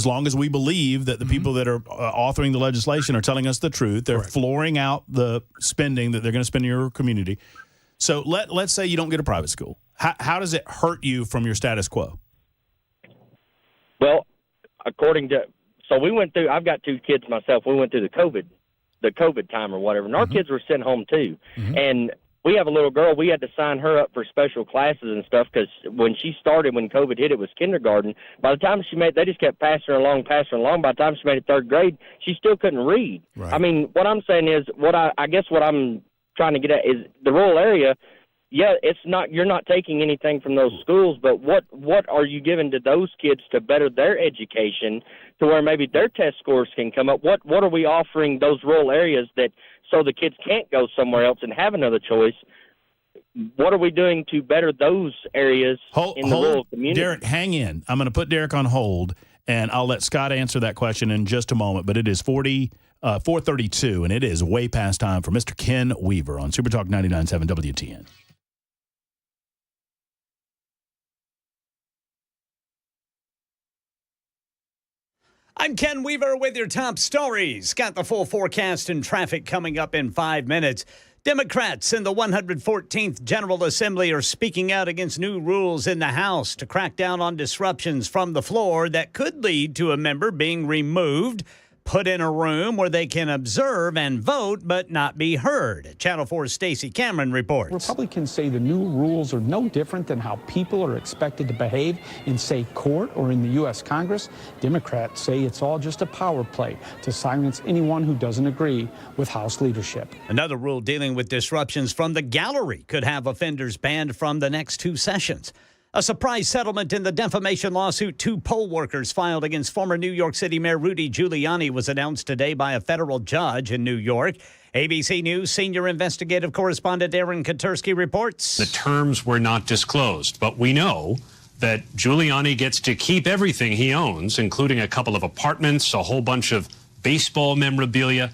long as we believe that the people that are authoring the legislation are telling us the truth, they're flooring out the spending that they're going to spend in your community. So let's say you don't get a private school. How does it hurt you from your status quo? Well, so we went through, I've got 2 kids myself. We went through the COVID time or whatever, and our kids were sent home too. And we have a little girl. We had to sign her up for special classes and stuff because when she started, when COVID hit, it was kindergarten. By the time they just kept passing her along. By the time she made it 3rd grade, she still couldn't read. Right. I mean, what I'm saying is, I guess what I'm trying to get at is the rural area, yeah, you're not taking anything from those schools, but what are you giving to those kids to better their education to where maybe their test scores can come up? What are we offering those rural areas that so the kids can't go somewhere else and have another choice? What are we doing to better those areas in the rural community? Derek, hang in. I'm going to put Derek on hold, and I'll let Scott answer that question in just a moment. But it is 4:32, and it is way past time for Mr. Ken Weaver on Super Talk 99.7 WTN. I'm Ken Weaver with your top stories. Got the full forecast and traffic coming up in 5 minutes. Democrats in the 114th General Assembly are speaking out against new rules in the House to crack down on disruptions from the floor that could lead to a member being removed, put in a room where they can observe and vote but not be heard. Channel 4's Stacey Cameron reports. Republicans say the new rules are no different than how people are expected to behave in, say, court or in the U.S. Congress. Democrats say it's all just a power play to silence anyone who doesn't agree with House leadership. Another rule dealing with disruptions from the gallery could have offenders banned from the next 2 sessions. A surprise settlement in the defamation lawsuit 2 poll workers filed against former New York City Mayor Rudy Giuliani was announced today by a federal judge in New York. ABC News senior investigative correspondent Aaron Katursky reports. The terms were not disclosed, but we know that Giuliani gets to keep everything he owns, including a couple of apartments, a whole bunch of baseball memorabilia.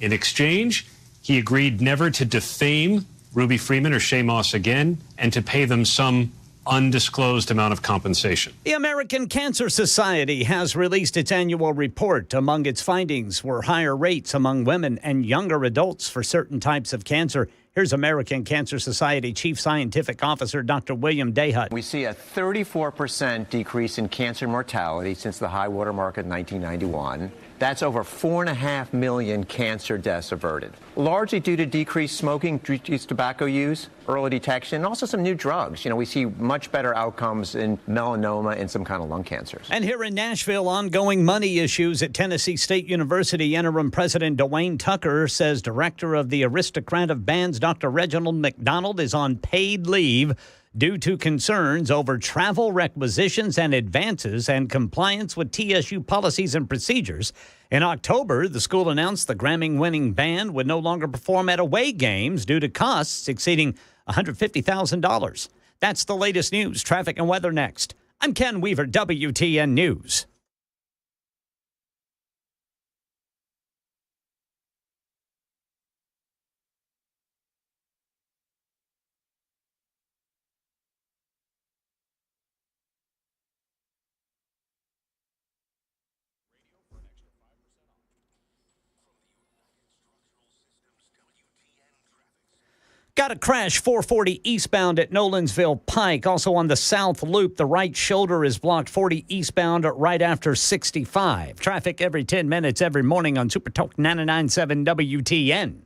In exchange, he agreed never to defame Ruby Freeman or Shay Moss again and to pay them some undisclosed amount of compensation. The American Cancer Society has released its annual report. Among its findings were higher rates among women and younger adults for certain types of cancer. Here's American Cancer Society Chief Scientific Officer Dr. William Dayhut. We see a 34% decrease in cancer mortality since the high water mark in 1991. That's over 4.5 million cancer deaths averted, largely due to decreased smoking, decreased tobacco use, early detection, and also some new drugs. We see much better outcomes in melanoma and some kind of lung cancers. And here in Nashville, ongoing money issues at Tennessee State University. Interim President Dwayne Tucker says director of the Aristocrat of Bands, Dr. Reginald McDonald, is on paid leave due to concerns over travel requisitions and advances and compliance with TSU policies and procedures. In October, the school announced the Grammy-winning band would no longer perform at away games due to costs exceeding $150,000. That's the latest news, traffic, and weather next. I'm Ken Weaver, WTN News. Got a crash 440 eastbound at Nolensville Pike. Also on the South Loop, the right shoulder is blocked 40 eastbound right after 65. Traffic every 10 minutes every morning on Super Talk 99.7 WTN.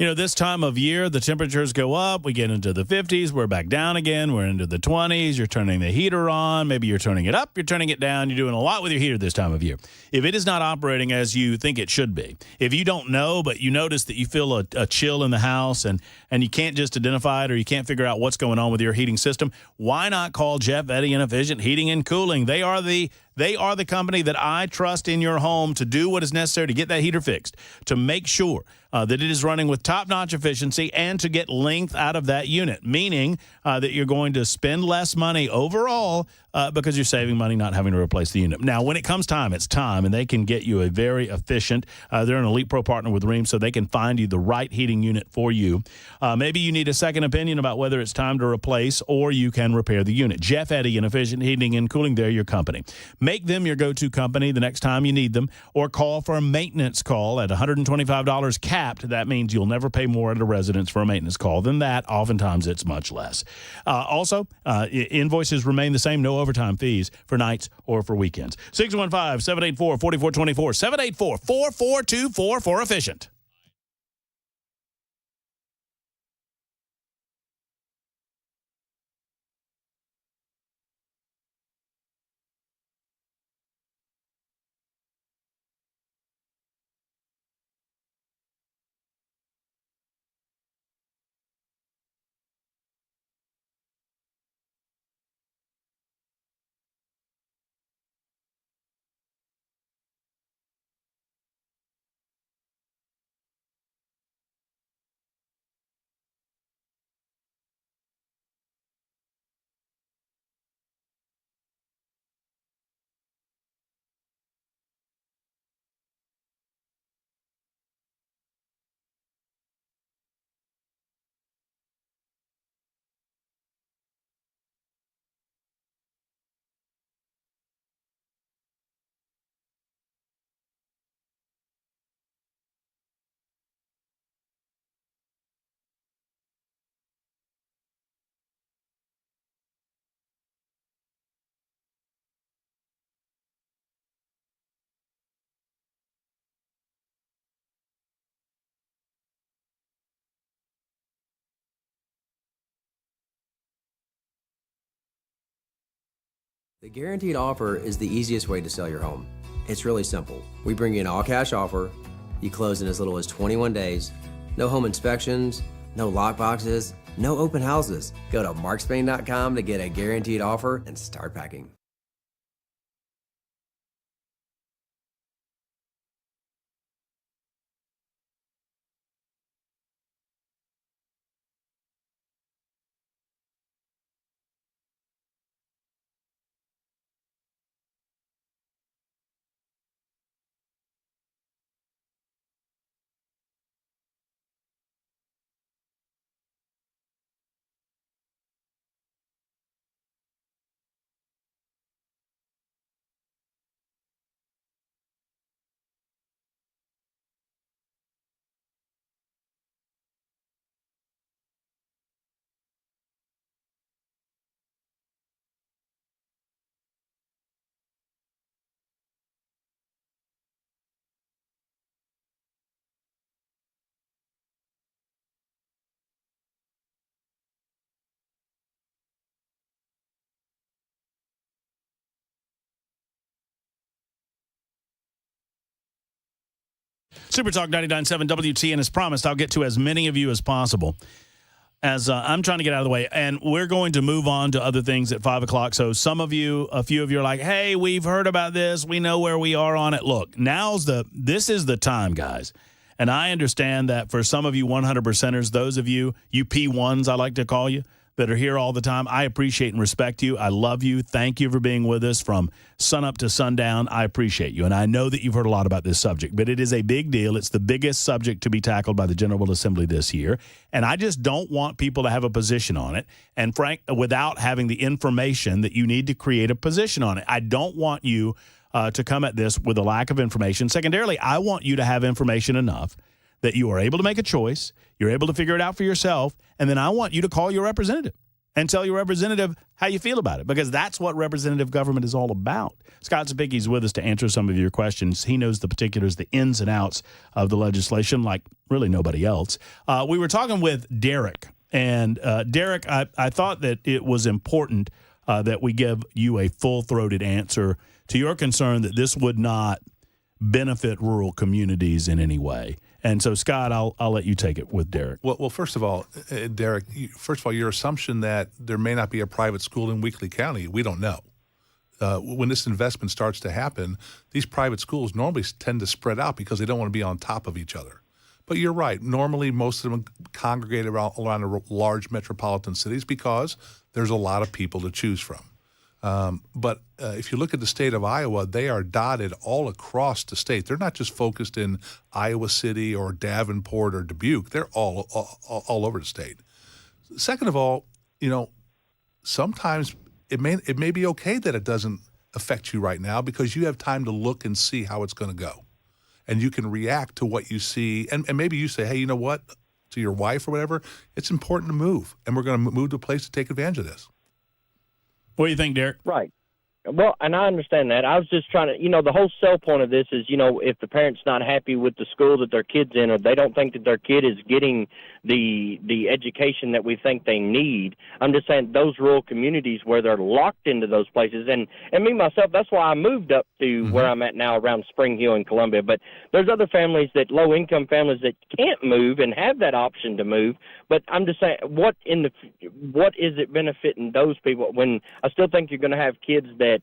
You know, this time of year, the temperatures go up. We get into the 50s. We're back down again. We're into the 20s. You're turning the heater on. Maybe you're turning it up. You're turning it down. You're doing a lot with your heater this time of year. If it is not operating as you think it should be, if you don't know, but you notice that you feel a chill in the house and you can't just identify it or you can't figure out what's going on with your heating system, why not call Jeff Eddy and Efficient Heating and Cooling? They are the They are the company that I trust in your home to do what is necessary to get that heater fixed, to make sure that it is running with top-notch efficiency and to get length out of that unit, meaning that you're going to spend less money overall because you're saving money not having to replace the unit. Now, when it comes time, it's time, and they can get you a very efficient, they're an Elite Pro partner with Rheem, so they can find you the right heating unit for you. Maybe you need a second opinion about whether it's time to replace or you can repair the unit. Jeff Eddy and Efficient Heating and Cooling, they're your company. Make them your go-to company the next time you need them, or call for a maintenance call at $125 capped. That means you'll never pay more at a residence for a maintenance call than that. Oftentimes, it's much less. Also, invoices remain the same, no overtime fees for nights or for weekends. 615-784-4424, 784-4424 for Efficient. The guaranteed offer is the easiest way to sell your home. It's really simple. We bring you an all-cash offer. You close in as little as 21 days. No home inspections, no lock boxes, no open houses. Go to markspain.com to get a guaranteed offer and start packing. Super Talk 99.7 WTN. As promised, I'll get to as many of you as possible as I'm trying to get out of the way. And we're going to move on to other things at 5 o'clock. So some of you, a few of you are like, hey, we've heard about this. We know where we are on it. Look, this is the time, guys. And I understand that for some of you 100%ers, those of you P1s, I like to call you, that are here all the time, I appreciate and respect you. I love you. Thank you for being with us from sun up to sundown. I appreciate you. And I know that you've heard a lot about this subject, but it is a big deal. It's the biggest subject to be tackled by the General Assembly this year. And I just don't want people to have a position on it. And Frank, without having the information that you need to create a position on it, I don't want you to come at this with a lack of information. Secondarily, I want you to have information enough that you are able to make a choice, you're able to figure it out for yourself, and then I want you to call your representative and tell your representative how you feel about it, because that's what representative government is all about. Scott Zapicki's with us to answer some of your questions. He knows the particulars, the ins and outs of the legislation like really nobody else. We were talking with Derek, and Derek, I thought that it was important that we give you a full-throated answer to your concern that this would not benefit rural communities in any way. And so, Scott, I'll let you take it with Derek. Well, first of all, Derek, your assumption that there may not be a private school in Weakley County, we don't know. When this investment starts to happen, these private schools normally tend to spread out because they don't want to be on top of each other. But you're right. Normally, most of them congregate around the large metropolitan cities because there's a lot of people to choose from. But if you look at the state of Iowa, they are dotted all across the state. They're not just focused in Iowa City or Davenport or Dubuque. They're all over the state. Second of all, sometimes it may be okay that it doesn't affect you right now because you have time to look and see how it's going to go. And you can react to what you see. And maybe you say, hey, you know what, to your wife or whatever, it's important to move. And we're going to move to a place to take advantage of this. What do you think, Derek? Right. Well, and I understand that. I was just trying to, the whole sell point of this is, if the parent's not happy with the school that their kid's in, or they don't think that their kid is getting the education that we think they need. I'm just saying those rural communities where they're locked into those places. And me, myself, that's why I moved up to where I'm at now around Spring Hill in Columbia. But there's other families low-income families that can't move and have that option to move. But I'm just saying, what is it benefiting those people when I still think you're going to have kids that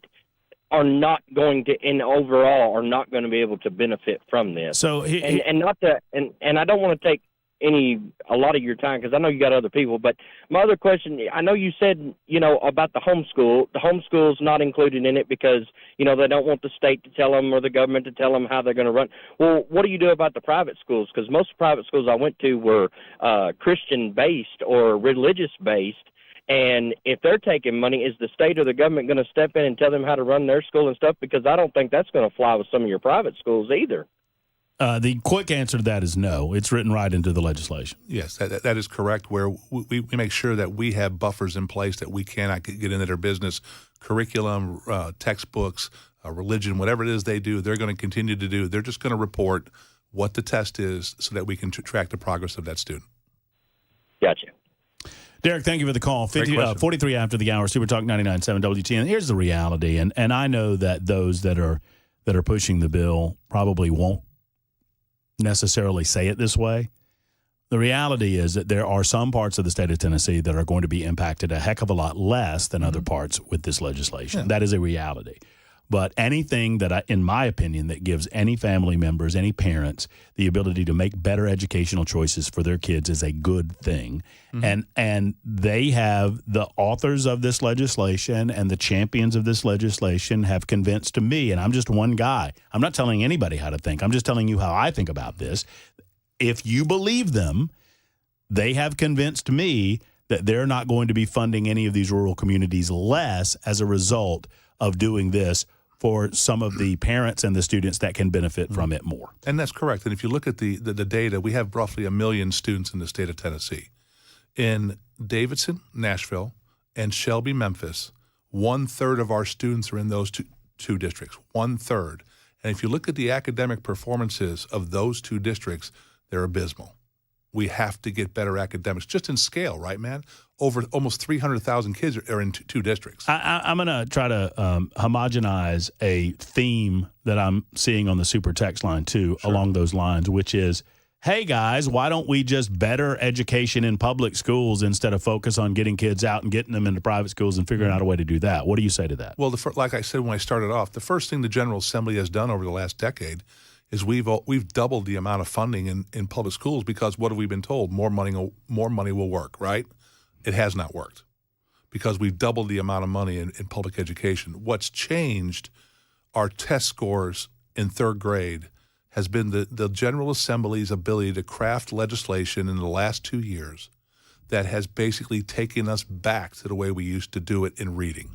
are not going to, in overall, are not going to be able to benefit from this. So and I don't want to take a lot of your time because I know you got other people. But my other question, I know you said about the homeschool. The homeschool is not included in it because they don't want the state to tell them or the government to tell them how they're going to run. Well, what do you do about the private schools? Because most private schools I went to were Christian based or religious based. And if they're taking money, is the state or the government going to step in and tell them how to run their school and stuff? Because I don't think that's going to fly with some of your private schools either. The quick answer to that is no. It's written right into the legislation. Yes, that is correct, where we make sure that we have buffers in place that we cannot get into their business. Curriculum, textbooks, religion, whatever it is they do, they're going to continue to do. They're just going to report what the test is so that we can track the progress of that student. Gotcha. Derek, thank you for the call. 43 after the hour, Super Talk 99.7 WTN. Here's the reality, and I know that those that are pushing the bill probably won't necessarily say it this way. The reality is that there are some parts of the state of Tennessee that are going to be impacted a heck of a lot less than other parts with this legislation. Yeah. That is a reality. But anything that, in my opinion, that gives any family members, any parents, the ability to make better educational choices for their kids is a good thing. And they have, the authors of this legislation and the champions of this legislation have convinced to me, and I'm just one guy. I'm not telling anybody how to think. I'm just telling you how I think about this. If you believe them, they have convinced me that they're not going to be funding any of these rural communities less as a result of doing this for some of the parents and the students that can benefit from it more. And that's correct. And if you look at the data, we have roughly 1 million students in the state of Tennessee. In Davidson, Nashville, and Shelby, Memphis, 1/3 of our students are in those two districts, 1/3. And if you look at the academic performances of those two districts, they're abysmal. We have to get better academics, just in scale, right, man? Over almost 300,000 kids are in two districts. I'm going to try to homogenize a theme that I'm seeing on the super text line, too, along those lines, which is, hey, guys, why don't we just better education in public schools instead of focus on getting kids out and getting them into private schools and figuring out a way to do that? What do you say to that? Well, like I said when I started off, the first thing the General Assembly has done over the last decade is we've doubled the amount of funding in public schools because what have we been told? More money will work, right? It has not worked because we've doubled the amount of money in public education. What's changed are test scores in third grade has been the General Assembly's ability to craft legislation in the last 2 years that has basically taken us back to the way we used to do it in reading.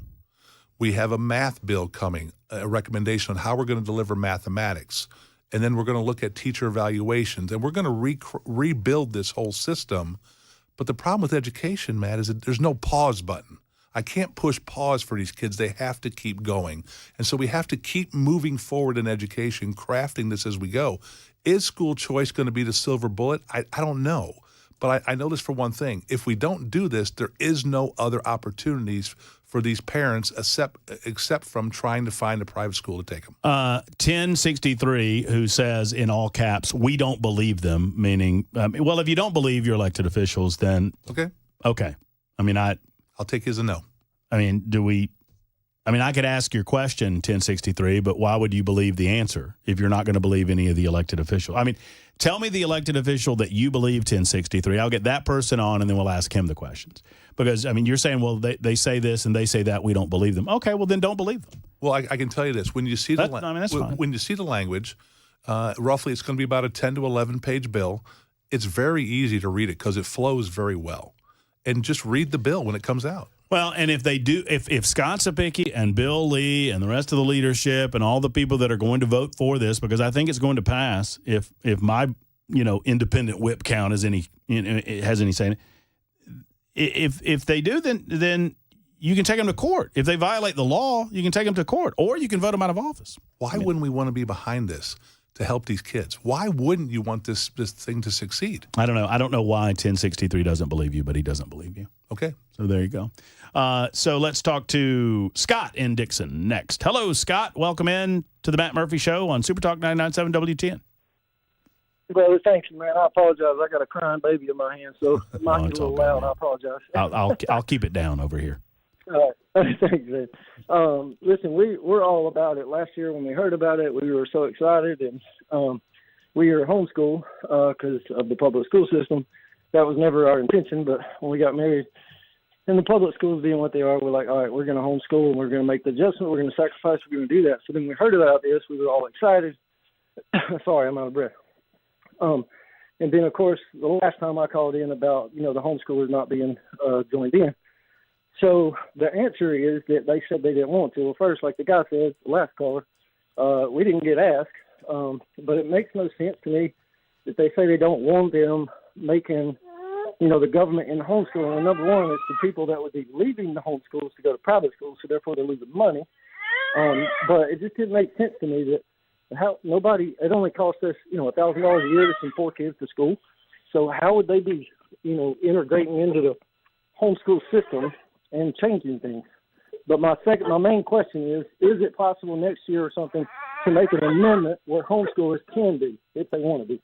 We have a math bill coming, a recommendation on how we're going to deliver mathematics. And then we're going to look at teacher evaluations, and we're going to rebuild this whole system. But the problem with education, Matt, is that there's no pause button. I can't push pause for these kids. They have to keep going. And so we have to keep moving forward in education, crafting this as we go. Is school choice going to be the silver bullet? I don't know. But I know this for one thing. If we don't do this, there is no other opportunities for these parents except from trying to find a private school to take them. 1063, who says in all caps, we don't believe them, meaning, well, if you don't believe your elected officials, then... Okay. I mean, I'll take his a no. I mean, do we I mean, I could ask your question, 1063, but why would you believe the answer if you're not going to believe any of the elected officials? I mean, tell me the elected official that you believe, 1063. I'll get that person on, and then we'll ask him the questions. Because, I mean, you're saying, well, they say this and they say that. We don't believe them. Okay, well, then don't believe them. Well, I can tell you this. When you see that's fine. When you see the language, roughly it's going to be about a 10 to 11-page bill. It's very easy to read it because it flows very well. And just read the bill when it comes out. Well, and if they do, if Scott Cepicky and Bill Lee and the rest of the leadership and all the people that are going to vote for this, because I think it's going to pass, if my independent whip count has any say, if they do, then you can take them to court. If they violate the law, you can take them to court, or you can vote them out of office. Why wouldn't we want to be behind this to help these kids? Why wouldn't you want this thing to succeed? I don't know. I don't know why 1063 doesn't believe you, but he doesn't believe you. Okay. So there you go. So let's talk to Scott in Dixon next. Hello, Scott. Welcome in to the Matt Murphy Show on Super Talk 99.7 WTN. Brother, thanks, man. I apologize. I got a crying baby in my hand, so it might get a little loud. I apologize. I'll keep it down over here. All right. Thanks, man. Listen, we're all about it. Last year when we heard about it, we were so excited, and we were homeschool because of the public school system. That was never our intention, but when we got married, and the public schools being what they are, we're like, all right, we're going to homeschool, and we're going to make the adjustment. We're going to sacrifice. We're going to do that. So then we heard about this. We were all excited. Sorry, I'm out of breath. And then, of course, the last time I called in about, the homeschoolers not being joined in. So the answer is that they said they didn't want to. Well, first, like the guy said, the last caller, we didn't get asked. But it makes no sense to me that they say they don't want them making, the government in homeschooling. And number one, it's the people that would be leaving the homeschools to go to private schools, so therefore they're losing money. But it just didn't make sense to me that it only costs us, $1,000 a year to send 4 kids to school. So how would they be, integrating into the homeschool system and changing things? But my main question is it possible next year or something to make an amendment where homeschoolers can be, if they want to be?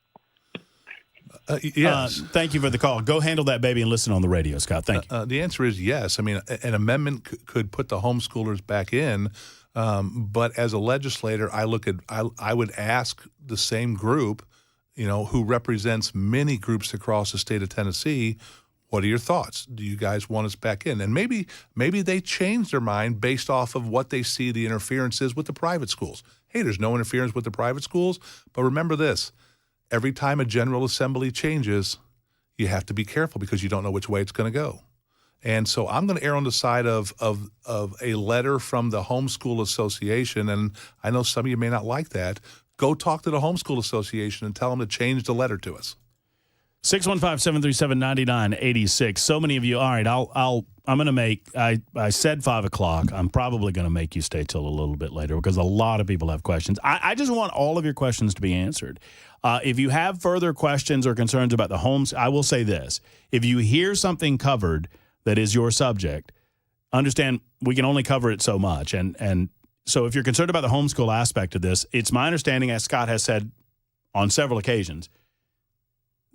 Yes. Thank you for the call. Go handle that baby and listen on the radio, Scott. Thank you. The answer is yes. I mean, an amendment could put the homeschoolers back in. But as a legislator, I would ask the same group, who represents many groups across the state of Tennessee, what are your thoughts? Do you guys want us back in? And maybe they change their mind based off of what they see the interference is with the private schools. Hey, there's no interference with the private schools. But remember this, every time a General Assembly changes, you have to be careful because you don't know which way it's going to go. And so I'm going to err on the side of a letter from the Homeschool Association, and I know some of you may not like that. Go talk to the Homeschool Association and tell them to change the letter to us. 615-737-9986. So many of you. All right, I'm going to make. I said 5 o'clock. I'm probably going to make you stay till a little bit later because a lot of people have questions. I just want all of your questions to be answered. If you have further questions or concerns about the homes, I will say this: if you hear something covered that is your subject, understand we can only cover it so much. And so if you're concerned about the homeschool aspect of this, it's my understanding, as Scott has said on several occasions,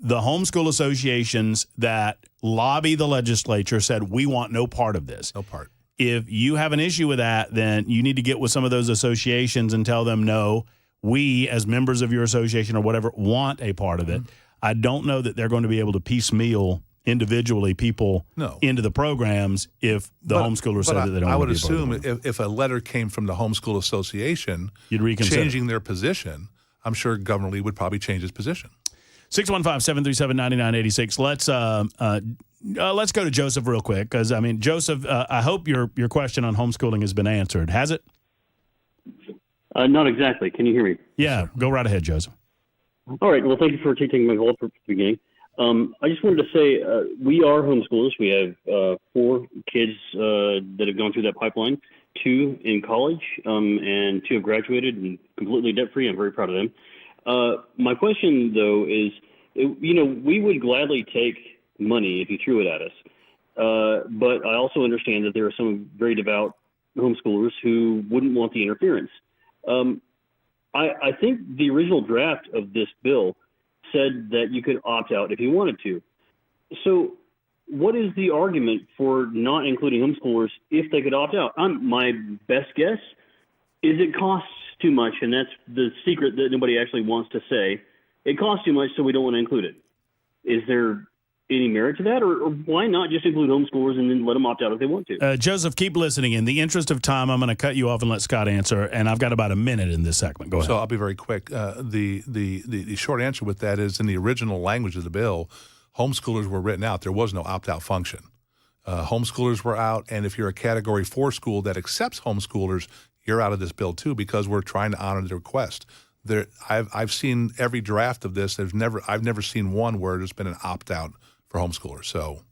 the homeschool associations that lobby the legislature said, we want no part of this. No part. If you have an issue with that, then you need to get with some of those associations and tell them, no, we as members of your association or whatever want a part of it. Mm-hmm. I don't know that they're going to be able to piecemeal individually people into the programs if the homeschoolers said that they don't I want would to be a part assume if a letter came from the Homeschool Association you'd reconsider changing their position, I'm sure Governor Lee would probably change his position. 615-737-9986. Let's go to Joseph real quick because, Joseph, I hope your question on homeschooling has been answered. Has it? Not exactly. Can you hear me? Yeah, go right ahead, Joseph. All right. Well, thank you for taking my call for the beginning. I just wanted to say we are homeschoolers. We have 4 kids that have gone through that pipeline, 2 in college, and 2 have graduated and completely debt-free. I'm very proud of them. My question, though, is, we would gladly take money if you threw it at us. But I also understand that there are some very devout homeschoolers who wouldn't want the interference. I think the original draft of this bill said that you could opt out if you wanted to. So what is the argument for not including homeschoolers if they could opt out? My best guess is it costs too much, and that's the secret that nobody actually wants to say. It costs too much, so we don't want to include it. Is there any merit to that, or why not just include homeschoolers and then let them opt out if they want to? Joseph, keep listening. In the interest of time, I'm going to cut you off and let Scott answer, and I've got about a minute in this segment. Go ahead. So I'll be very quick. The short answer with that is in the original language of the bill, homeschoolers were written out. There was no opt-out function. Homeschoolers were out, and if you're a Category 4 school that accepts homeschoolers, you're out of this bill too, because we're trying to honor the request. I've seen every draft of this. I've never seen one where there's been an opt-out for homeschoolers. So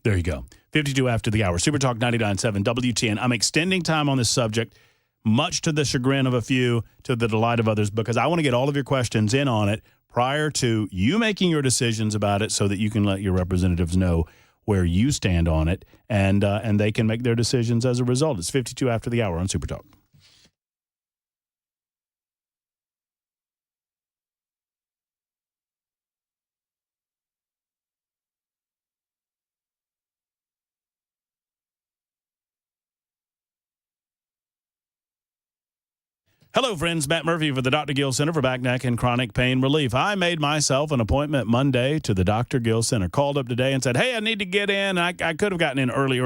there you go. 52 after the hour. Super Talk 99.7 WTN. I'm extending time on this subject, much to the chagrin of a few, to the delight of others, because I want to get all of your questions in on it prior to you making your decisions about it, so that you can let your representatives know where you stand on it, and they can make their decisions as a result. It's 52 after the hour on Super Talk. Hello, friends. Matt Murphy for the Dr. Gill Center for Back, Neck, and Chronic Pain Relief. I made myself an appointment Monday to the Dr. Gill Center. Called up today and said, hey, I need to get in. I could have gotten in early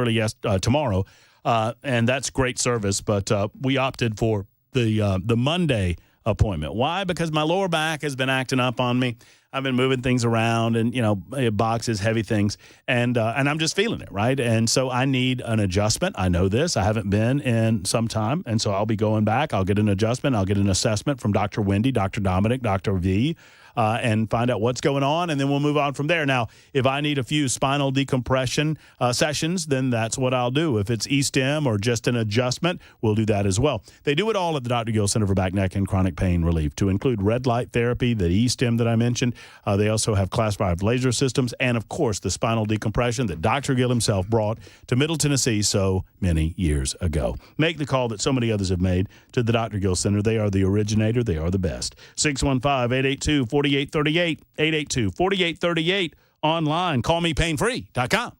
tomorrow, and that's great service, but we opted for the Monday appointment. Why? Because my lower back has been acting up on me. I've been moving things around and, boxes, heavy things, and I'm just feeling it, right? And so I need an adjustment. I know this. I haven't been in some time, and so I'll be going back. I'll get an adjustment. I'll get an assessment from Dr. Wendy, Dr. Dominic, Dr. V, and find out what's going on, and then we'll move on from there. Now, if I need a few spinal decompression sessions, then that's what I'll do. If it's E-stim or just an adjustment, we'll do that as well. They do it all at the Dr. Gill Center for Back, Neck, and Chronic Pain Relief, to include red light therapy, the E-stim that I mentioned. They also have Class 5 laser systems, and, of course, the spinal decompression that Dr. Gill himself brought to Middle Tennessee so many years ago. Make the call that so many others have made to the Dr. Gill Center. They are the originator. They are the best. 615-882-4838, 882-4838, online, callmepainfree.com.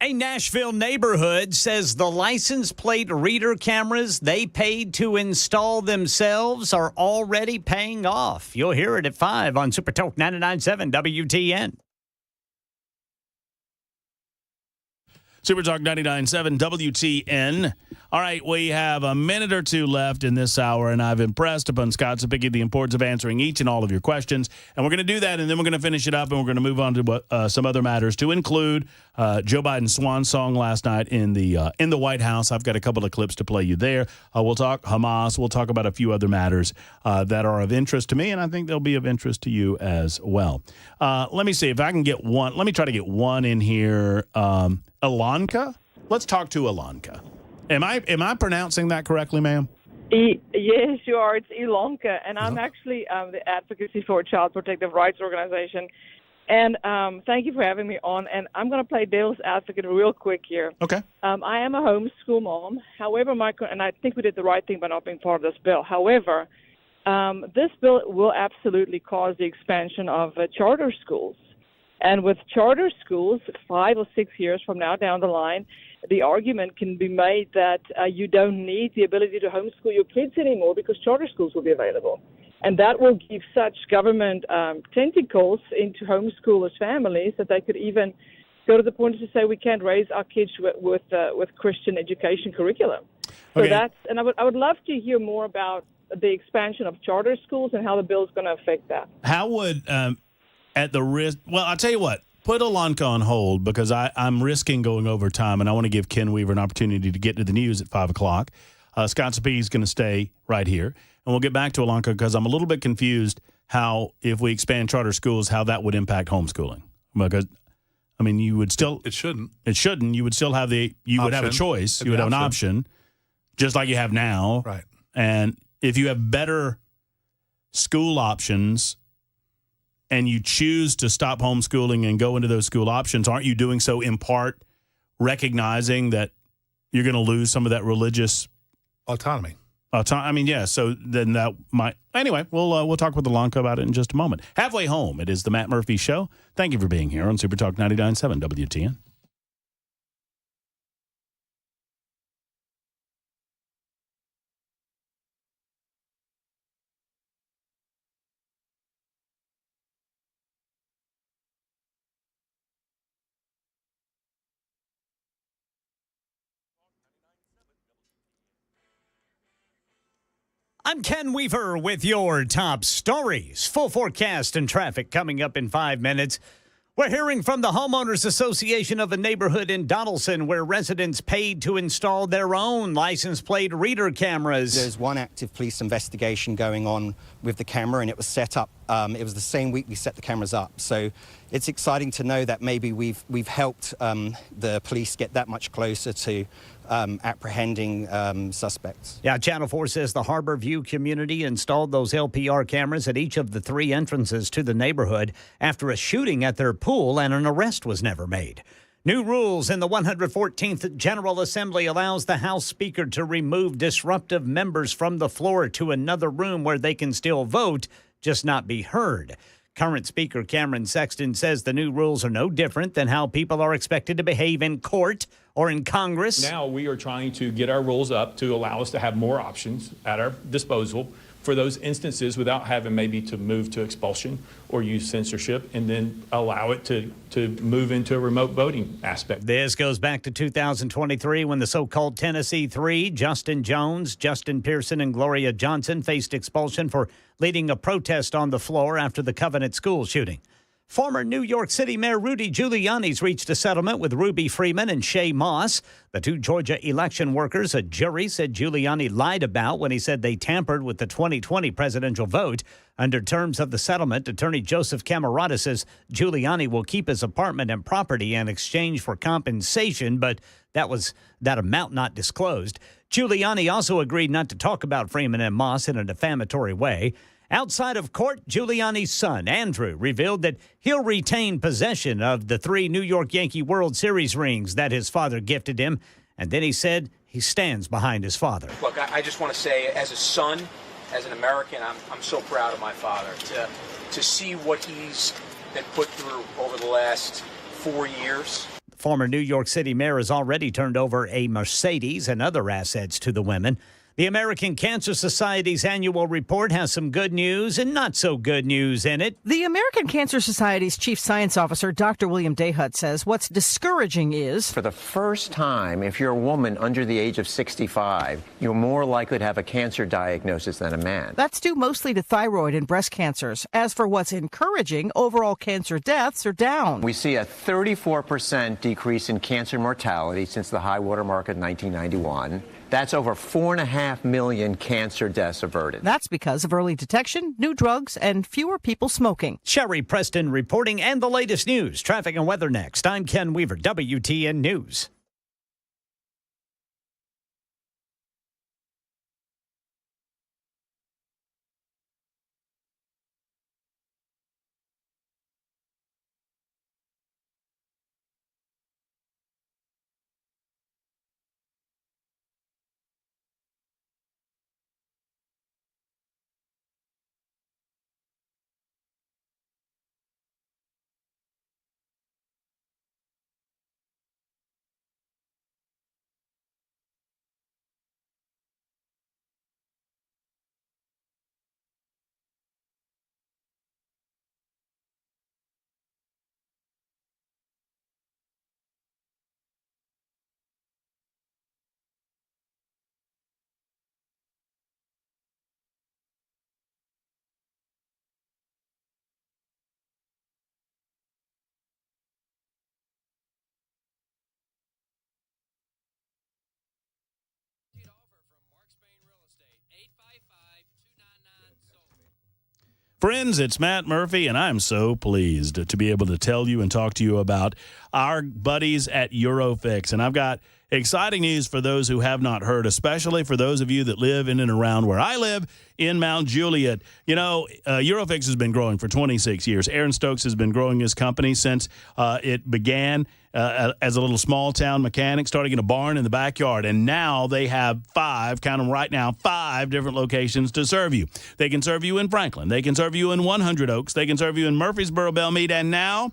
A Nashville neighborhood says the license plate reader cameras they paid to install themselves are already paying off. You'll hear it at 5 on Super Talk 99.7 WTN. Super Talk 99.7 WTN. All right, we have a minute or two left in this hour, and I've impressed upon Scott Sapicki the importance of answering each and all of your questions. And we're going to do that, and then we're going to finish it up, and we're going to move on to some other matters, to include Joe Biden's swan song last night in the White House. I've got a couple of clips to play you there. We'll talk Hamas. We'll talk about a few other matters that are of interest to me, and I think they'll be of interest to you as well. Let me see if I can get one. Let me try to get one in here. Ilanka? Let's talk to Ilanka. Am I pronouncing that correctly, ma'am? Yes, you are. It's Ilanka, and I'm actually the Advocacy for Child Protective Rights Organization. And thank you for having me on. And I'm going to play devil's advocate real quick here. Okay. I am a homeschool mom. However, and I think we did the right thing by not being part of this bill. However, this bill will absolutely cause the expansion of charter schools. And with charter schools, 5 or 6 years from now down the line, the argument can be made that you don't need the ability to homeschool your kids anymore because charter schools will be available. And that will give such government tentacles into homeschoolers' families that they could even go to the point to say we can't raise our kids with Christian education curriculum. So Okay. and I would love to hear more about the expansion of charter schools and how the bill is going to affect that. How would, at the risk, well, I'll tell you what, put Ilanka on hold because I'm risking going over time, and I want to give Ken Weaver an opportunity to get to the news at 5 o'clock. Scott Sapicki is going to stay right here, and we'll get back to Ilanka because I'm a little bit confused how, if we expand charter schools, how that would impact homeschooling. Because, I mean, you would still... It shouldn't. It shouldn't. You would still have you would have a choice. You would have an option, just like you have now. Right. And if you have better school options and you choose to stop homeschooling and go into those school options, aren't you doing so in part recognizing that you're going to lose some of that religious autonomy? I mean, yeah. So then that might. Anyway, we'll talk with Ilanka about it in just a moment. Halfway home, it is the Matt Murphy Show. Thank you for being here on Super Talk 99.7 WTN. I'm Ken Weaver with your top stories. Full forecast and traffic coming up in 5 minutes. We're hearing from the Homeowners Association of a neighborhood in Donaldson where residents paid to install their own license plate reader cameras. There's one active police investigation going on with the camera, and it was set up. It was the same week we set the cameras up. So it's exciting to know that maybe we've helped the police get that much closer to apprehending suspects. Yeah, Channel 4 says the Harbor View community installed those LPR cameras at each of the 3 entrances to the neighborhood after a shooting at their pool, and an arrest was never made. New rules in the 114th General Assembly allows the House Speaker to remove disruptive members from the floor to another room where they can still vote, just not be heard. Current Speaker Cameron Sexton says the new rules are no different than how people are expected to behave in court or in Congress. Now we are trying to get our rules up to allow us to have more options at our disposal for those instances without having maybe to move to expulsion or use censorship, and then allow it to move into a remote voting aspect. This goes back to 2023 when the so-called Tennessee Three, Justin Jones, Justin Pearson, and Gloria Johnson, faced expulsion for leading a protest on the floor after the Covenant School shooting. Former New York City Mayor Rudy Giuliani's reached a settlement with Ruby Freeman and Shay Moss, the 2 Georgia election workers a jury said Giuliani lied about when he said they tampered with the 2020 presidential vote. Under terms of the settlement, attorney Joseph Camarata says Giuliani will keep his apartment and property in exchange for compensation, but that amount not disclosed. Giuliani also agreed not to talk about Freeman and Moss in a defamatory way. Outside of court, Giuliani's son, Andrew, revealed that he'll retain possession of the 3 New York Yankee World Series rings that his father gifted him. And then he said he stands behind his father. Look, I just want to say, as a son, as an American, I'm so proud of my father. To see what he's been put through over the last 4 years. Former New York City mayor has already turned over a Mercedes and other assets to the women. The American Cancer Society's annual report has some good news and not so good news in it. The American Cancer Society's chief science officer, Dr. William Dayhut, says what's discouraging is, for the first time, if you're a woman under the age of 65, you're more likely to have a cancer diagnosis than a man. That's due mostly to thyroid and breast cancers. As for what's encouraging, overall cancer deaths are down. We see a 34% decrease in cancer mortality since the high water mark of 1991. That's over 4.5 million cancer deaths averted. That's because of early detection, new drugs, and fewer people smoking. Sherry Preston reporting, and the latest news, traffic and weather next. I'm Ken Weaver, WTN News. Friends, it's Matt Murphy, and I'm so pleased to be able to tell you and talk to you about our buddies at Eurofix. And I've got exciting news for those who have not heard, especially for those of you that live in and around where I live in Mount Juliet. You know, Eurofix has been growing for 26 years. Aaron Stokes has been growing his company since it began as a little small-town mechanic, starting in a barn in the backyard. And now they have 5, count them right now, 5 different locations to serve you. They can serve you in Franklin. They can serve you in 100 Oaks. They can serve you in Murfreesboro, Belmead, and now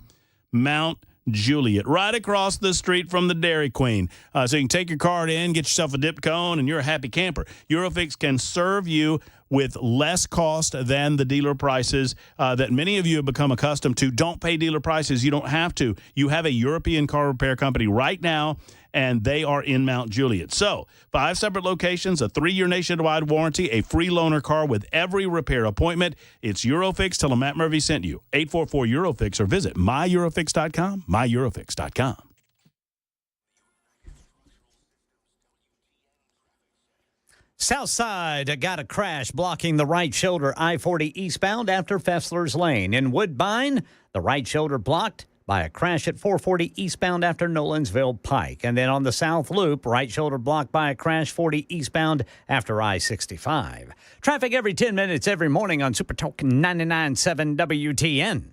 Mount Juliet, right across the street from the Dairy Queen. So you can take your card in, get yourself a dip cone, and you're a happy camper. Eurofix can serve you with less cost than the dealer prices that many of you have become accustomed to. Don't pay dealer prices. You don't have to. You have a European car repair company right now, and they are in Mount Juliet. So 5 separate locations, a 3-year nationwide warranty, a free loaner car with every repair appointment. It's Eurofix. Tell them Matt Murphy sent you. 844-EUROFIX or visit myeurofix.com, myeurofix.com. Southside got a crash blocking the right shoulder I-40 eastbound after Fessler's Lane. In Woodbine, the right shoulder blocked by a crash at 440 eastbound after Nolensville Pike. And then on the South Loop, right shoulder blocked by a crash 40 eastbound after I-65. Traffic every 10 minutes every morning on Super Talk 99.7 WTN.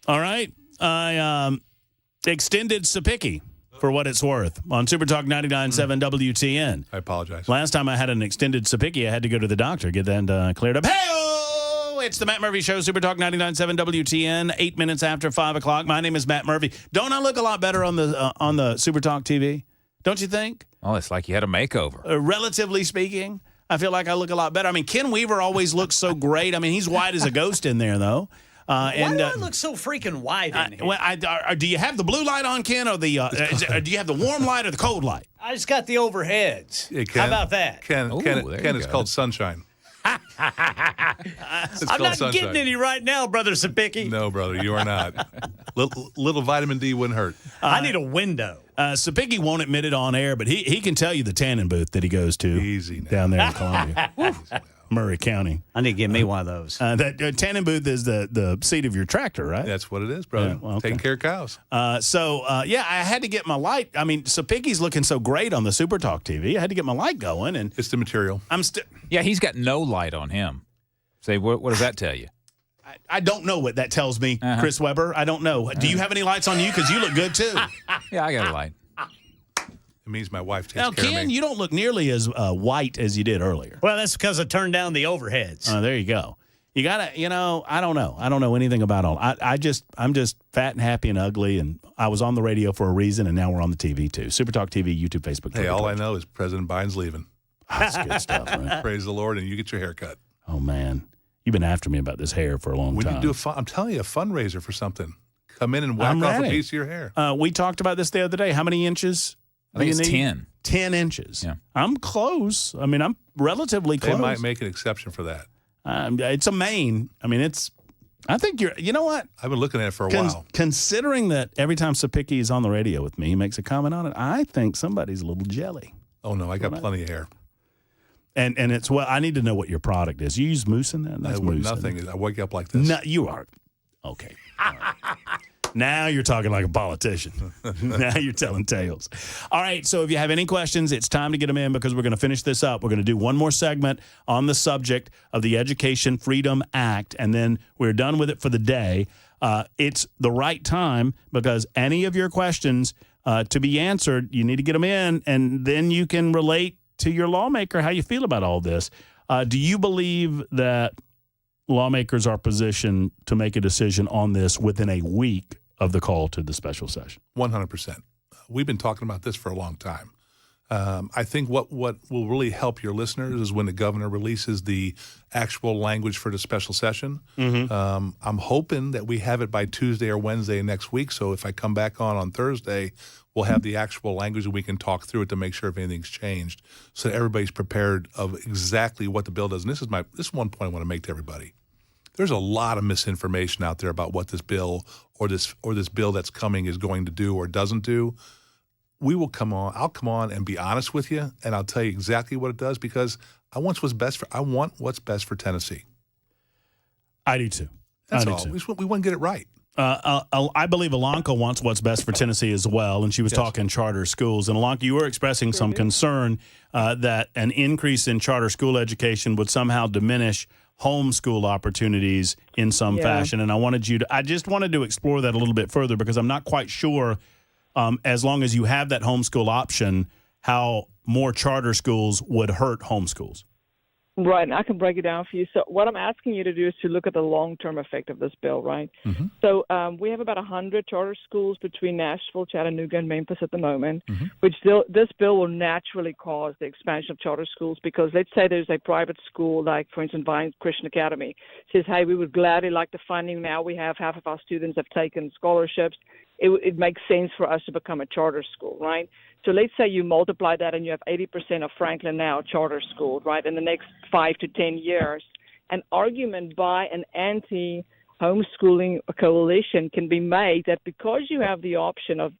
All right. I extended Sapicki for what it's worth on Super Talk 99.7 WTN. I apologize. Last time I had an extended Sapicki, I had to go to the doctor, get that cleared up. Hey-oh! It's the Matt Murphy Show, Super Talk 99.7 WTN, 8 minutes after 5 o'clock. My name is Matt Murphy. Don't I look a lot better on the Super Talk TV? Don't you think? Oh, it's like you had a makeover. Relatively speaking, I feel like I look a lot better. I mean, Ken Weaver always looks so great. I mean, he's white as a ghost in there, though. Why do I look so freaking white in here? Do you have the blue light on, Ken, or do you have the warm light or the cold light? I just got the overheads. Yeah, Ken, How about that? Ken, it's called sunshine. I'm not getting any right now, Brother Sapicki. No, brother, you are not. Little vitamin D wouldn't hurt. I need a window. Sapicki won't admit it on air, but he can tell you the tanning booth that he goes to. Easy now. Down there in Columbia. Murray County. I need to give me one of those. That tanning booth is the seat of your tractor, right? That's what it is, brother. Yeah, okay. Taking care of cows. I had to get my light. I mean, Sapicki's looking so great on the Super Talk TV. I had to get my light going, and it's the material. Yeah, he's got no light on him. Say, what does that tell you? I don't know what that tells me, Chris Webber. I don't know. Do you have any lights on you? Because you look good, too. Yeah, I got a light. It means my wife takes Now, care of Ken, me. you don't look nearly as white as you did earlier. Well, that's because I turned down the overheads. There you go. You gotta, I don't know. I don't know anything about all. I'm just fat and happy and ugly, and I was on the radio for a reason, and now we're on the TV too. Super Talk TV, YouTube, Facebook. Hey, all I know is President Biden's leaving. That's good stuff, right? Praise the Lord, and you get your hair cut. Oh man, you've been after me about this hair for a long We time. need to do I'm telling you, a fundraiser for something. Come in and whack off a piece of your hair. We talked about this the other day. How many inches? I think do it's you need? 10. 10 inches. Yeah. I'm close. I mean, I'm relatively close. They might make an exception for that. It's a main. I mean, I think you know what? I've been looking at it for a while. Considering that every time Sapicki is on the radio with me, he makes a comment on it, I think somebody's a little jelly. Oh, no, I got plenty of hair. And it's, I need to know what your product is. You use mousse in that? That's mousse. Nothing. I wake up like this. No, you are. Okay. All right. Now you're talking like a politician. Now you're telling tales. All right, so if you have any questions, it's time to get them in because we're going to finish this up. We're going to do one more segment on the subject of the Education Freedom Act, and then we're done with it for the day. It's the right time because any of your questions to be answered, you need to get them in, and then you can relate to your lawmaker how you feel about all this. Do you believe that lawmakers are positioned to make a decision on this within a week of the call to the special session? 100%. We've been talking about this for a long time. I think what will really help your listeners is when the governor releases the actual language for the special session. Mm-hmm. I'm hoping that we have it by Tuesday or Wednesday next week. So if I come back on Thursday, we'll have the actual language and we can talk through it to make sure if anything's changed so that everybody's prepared of exactly what the bill does. And this is one point I want to make to everybody. There's a lot of misinformation out there about what this bill or this bill that's coming is going to do or doesn't do. I'll come on and be honest with you, and I'll tell you exactly what it does because I want what's best for Tennessee. I do too. That's I do all. too. We want to get it right. I believe Ilanka wants what's best for Tennessee as well, and she was talking charter schools. And Ilanka, you were expressing some concern that an increase in charter school education would somehow diminish homeschool opportunities in some fashion. And I just wanted to explore that a little bit further because I'm not quite sure, as long as you have that homeschool option, how more charter schools would hurt homeschools. Right, and I can break it down for you. So what I'm asking you to do is to look at the long-term effect of this bill, right? Mm-hmm. So we have about 100 charter schools between Nashville, Chattanooga, and Memphis at the moment, Mm-hmm. which this bill will naturally cause the expansion of charter schools because let's say there's a private school, like, for instance, Vine Christian Academy, says, hey, we would gladly like the funding. Now we have half of our students have taken scholarships. It makes sense for us to become a charter school, right? So let's say you multiply that and you have 80% of Franklin now charter school, right, in the next 5 to 10 years. An argument by an anti-homeschooling coalition can be made that because you have the option of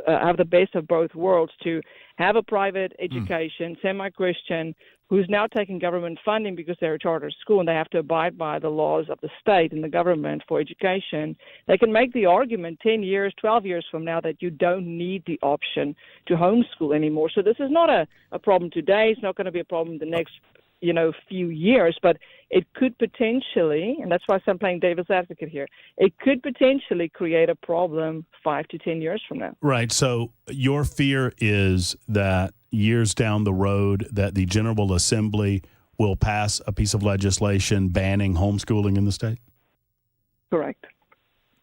have the best of both worlds to have a private education, semi-Christian, who's now taking government funding because they're a charter school and they have to abide by the laws of the state and the government for education, they can make the argument 10 years, 12 years from now that you don't need the option to homeschool anymore. So this is not a problem today. It's not going to be a problem the next few years, but it could potentially, and that's why I'm playing devil's advocate here, it could potentially create a problem 5 to 10 years from now. Right. So your fear is that years down the road that the General Assembly will pass a piece of legislation banning homeschooling in the state? Correct.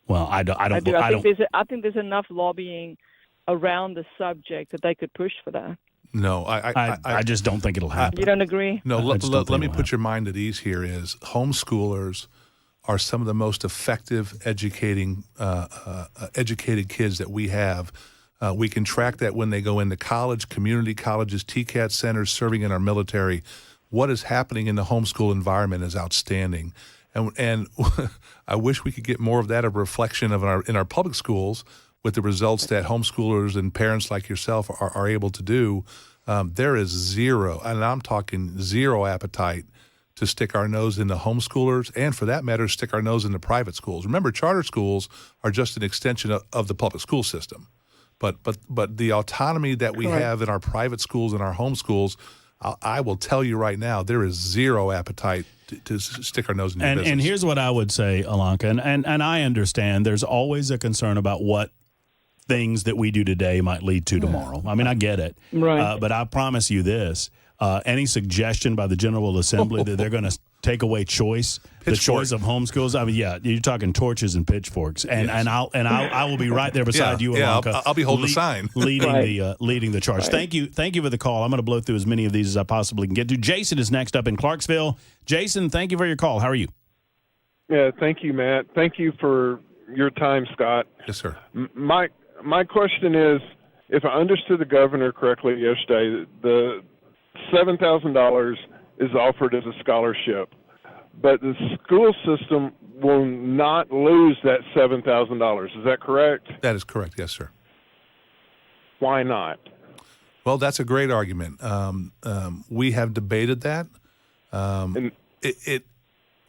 Well, I think there's enough lobbying around the subject that they could push for that. No, I just don't think it'll happen. You don't agree? No, let me put your mind at ease here is homeschoolers are some of the most effective educated kids that we have. We can track that when they go into college, community colleges, TCAT centers, serving in our military. What is happening in the homeschool environment is outstanding. And I wish we could get more of that, a reflection of in our public schools with the results that homeschoolers and parents like yourself are able to do. There is zero, and I'm talking zero appetite to stick our nose into homeschoolers and, for that matter, stick our nose into private schools. Remember, charter schools are just an extension of the public school system. But the autonomy that we have in our private schools and our homeschools, I will tell you right now, there is zero appetite to stick our nose in your business. And here's what I would say, Alanka, and I understand there's always a concern about what things that we do today might lead to tomorrow. I mean, I get it. Right. But I promise you this, any suggestion by the General Assembly that they're going to take away the choice of homeschools. I mean, yeah, you're talking torches and pitchforks, and I will be right there beside you, Alanka. I'll be holding the sign, leading the charge. Thank you for the call. I'm going to blow through as many of these as I possibly can get to. Jason is next up in Clarksville. Jason, thank you for your call. How are you? Yeah, thank you, Matt. Thank you for your time, Scott. Yes, sir. My question is, if I understood the governor correctly yesterday, the $7,000 is offered as a scholarship, but the school system will not lose that $7,000. Is that correct? That is correct, yes, sir. Why not? Well, that's a great argument. We have debated that.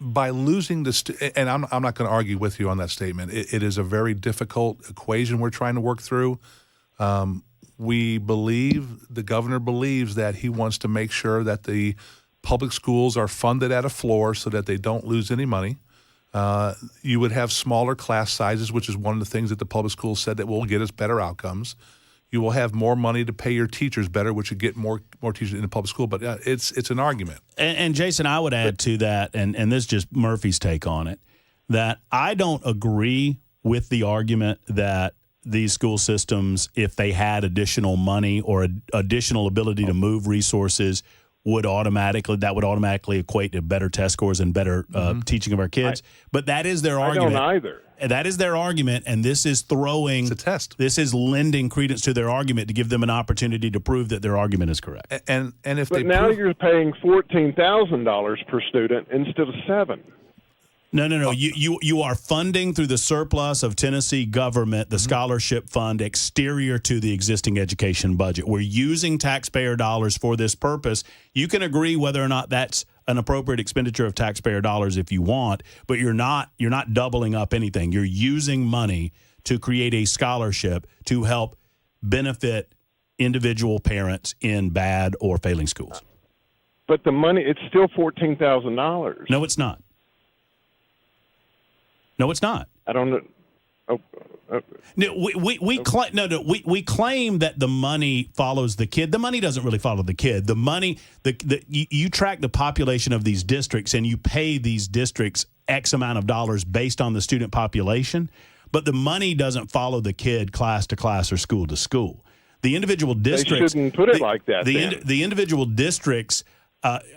By losing and I'm not going to argue with you on that statement. It is a very difficult equation we're trying to work through. The governor believes that he wants to make sure that the public schools are funded at a floor so that they don't lose any money. You would have smaller class sizes, which is one of the things that the public schools said that will get us better outcomes. You will have more money to pay your teachers better, which would get more teachers in the public school. But it's an argument. And Jason, I would add to that, and this is just Murphy's take on it, that I don't agree with the argument that these school systems, if they had additional money or additional ability to move resources, would automatically equate to better test scores and better teaching of our kids. But that is their argument. I don't either. That is their argument, and this is throwing it's a test. This is lending credence to their argument to give them an opportunity to prove that their argument is correct. And if but now you're paying $14,000 per student instead of $7,000. No. You are funding through the surplus of Tennessee government, the scholarship fund exterior to the existing education budget. We're using taxpayer dollars for this purpose. You can agree whether or not that's an appropriate expenditure of taxpayer dollars if you want, but you're not doubling up anything. You're using money to create a scholarship to help benefit individual parents in bad or failing schools. But the money, it's still $14,000. No, it's not. No, it's not. I don't know. No, we claim that the money follows the kid. The money doesn't really follow the kid. The money, you track the population of these districts and you pay these districts X amount of dollars based on the student population, but the money doesn't follow the kid class to class or school to school. The individual districts they shouldn't put it like that. The individual districts.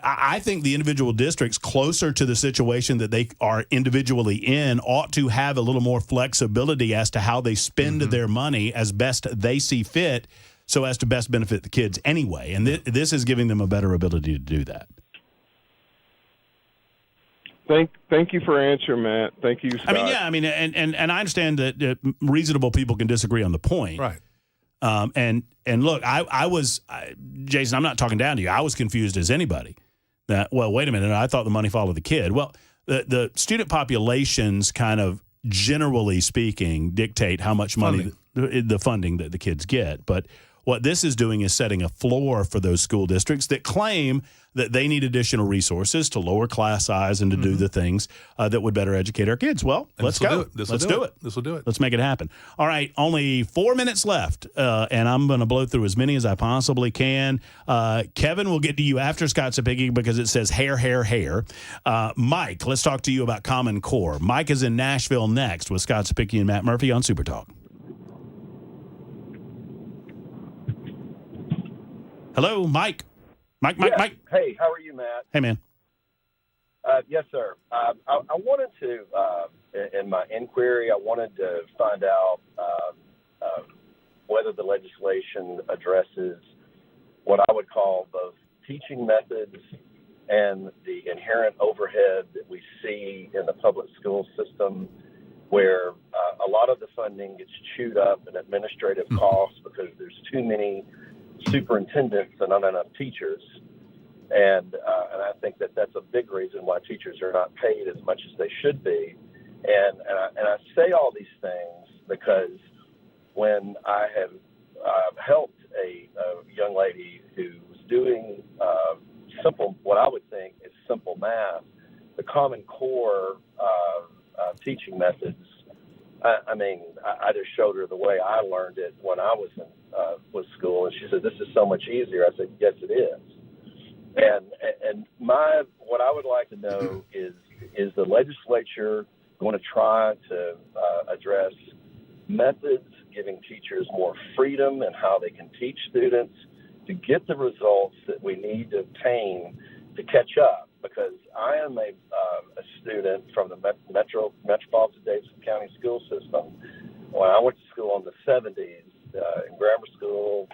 I think the individual districts closer to the situation that they are individually in ought to have a little more flexibility as to how they spend their money as best they see fit so as to best benefit the kids anyway. And this is giving them a better ability to do that. Thank you for answering, Matt. Thank you, Scott. And I understand that reasonable people can disagree on the point. Right. And look, I was Jason, I'm not talking down to you. I was confused as anybody. That, well, wait a minute. I thought the money followed the kid. Well, the student populations kind of generally speaking dictate how much money the funding that the kids get. But what this is doing is setting a floor for those school districts that claim that they need additional resources to lower class size and to do the things that would better educate our kids. Well, let's go. Let's do it. This will do it. Let's make it happen. All right, only 4 minutes left, and I'm going to blow through as many as I possibly can. Kevin, we'll get to you after Scott Sapicki because it says hair. Mike, let's talk to you about Common Core. Mike is in Nashville next with Scott Sapicki and Matt Murphy on Super Talk. Hello, Mike. Mike. Hey, how are you, Matt? Hey, man. Yes, sir. I wanted to, in my inquiry, I wanted to find out whether the legislation addresses what I would call both teaching methods and the inherent overhead that we see in the public school system, where a lot of the funding gets chewed up in administrative costs because there's too many superintendents and not enough teachers. And I think that that's a big reason why teachers are not paid as much as they should be. And I say all these things because when I have helped a young lady who was doing simple, what I would think is simple math, the Common Core teaching methods, I just showed her the way I learned it when I was in with school, and she said, "This is so much easier." I said, "Yes, it is." And what I would like to know is the legislature going to try to address methods giving teachers more freedom in how they can teach students to get the results that we need to obtain to catch up? Because I am a student from the Metropolitan Davidson County school system. When I went to school in the 70s, in grammar school,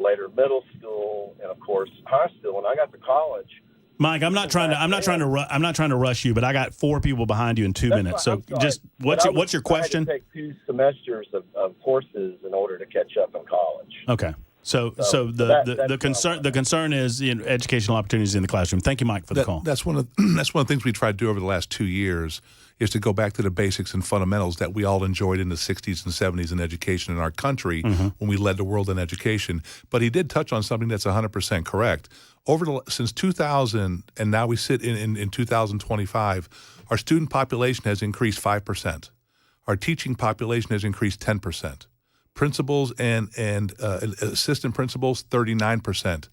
later middle school, and of course high school. When I got to college, Mike, I'm not trying to rush you, but I got 4 people behind you in 2 minutes. So just what's your question? I had to take 2 semesters of courses in order to catch up in college. Okay. So the concern is educational opportunities in the classroom. Thank you, Mike, for the call. That's one of the things we tried to do over the last 2 years, is to go back to the basics and fundamentals that we all enjoyed in the 60s and 70s in education in our country when we led the world in education. But he did touch on something that's 100% correct. Since 2000, and now we sit in 2025, our student population has increased 5%. Our teaching population has increased 10%. Principals and assistant principals, 39%.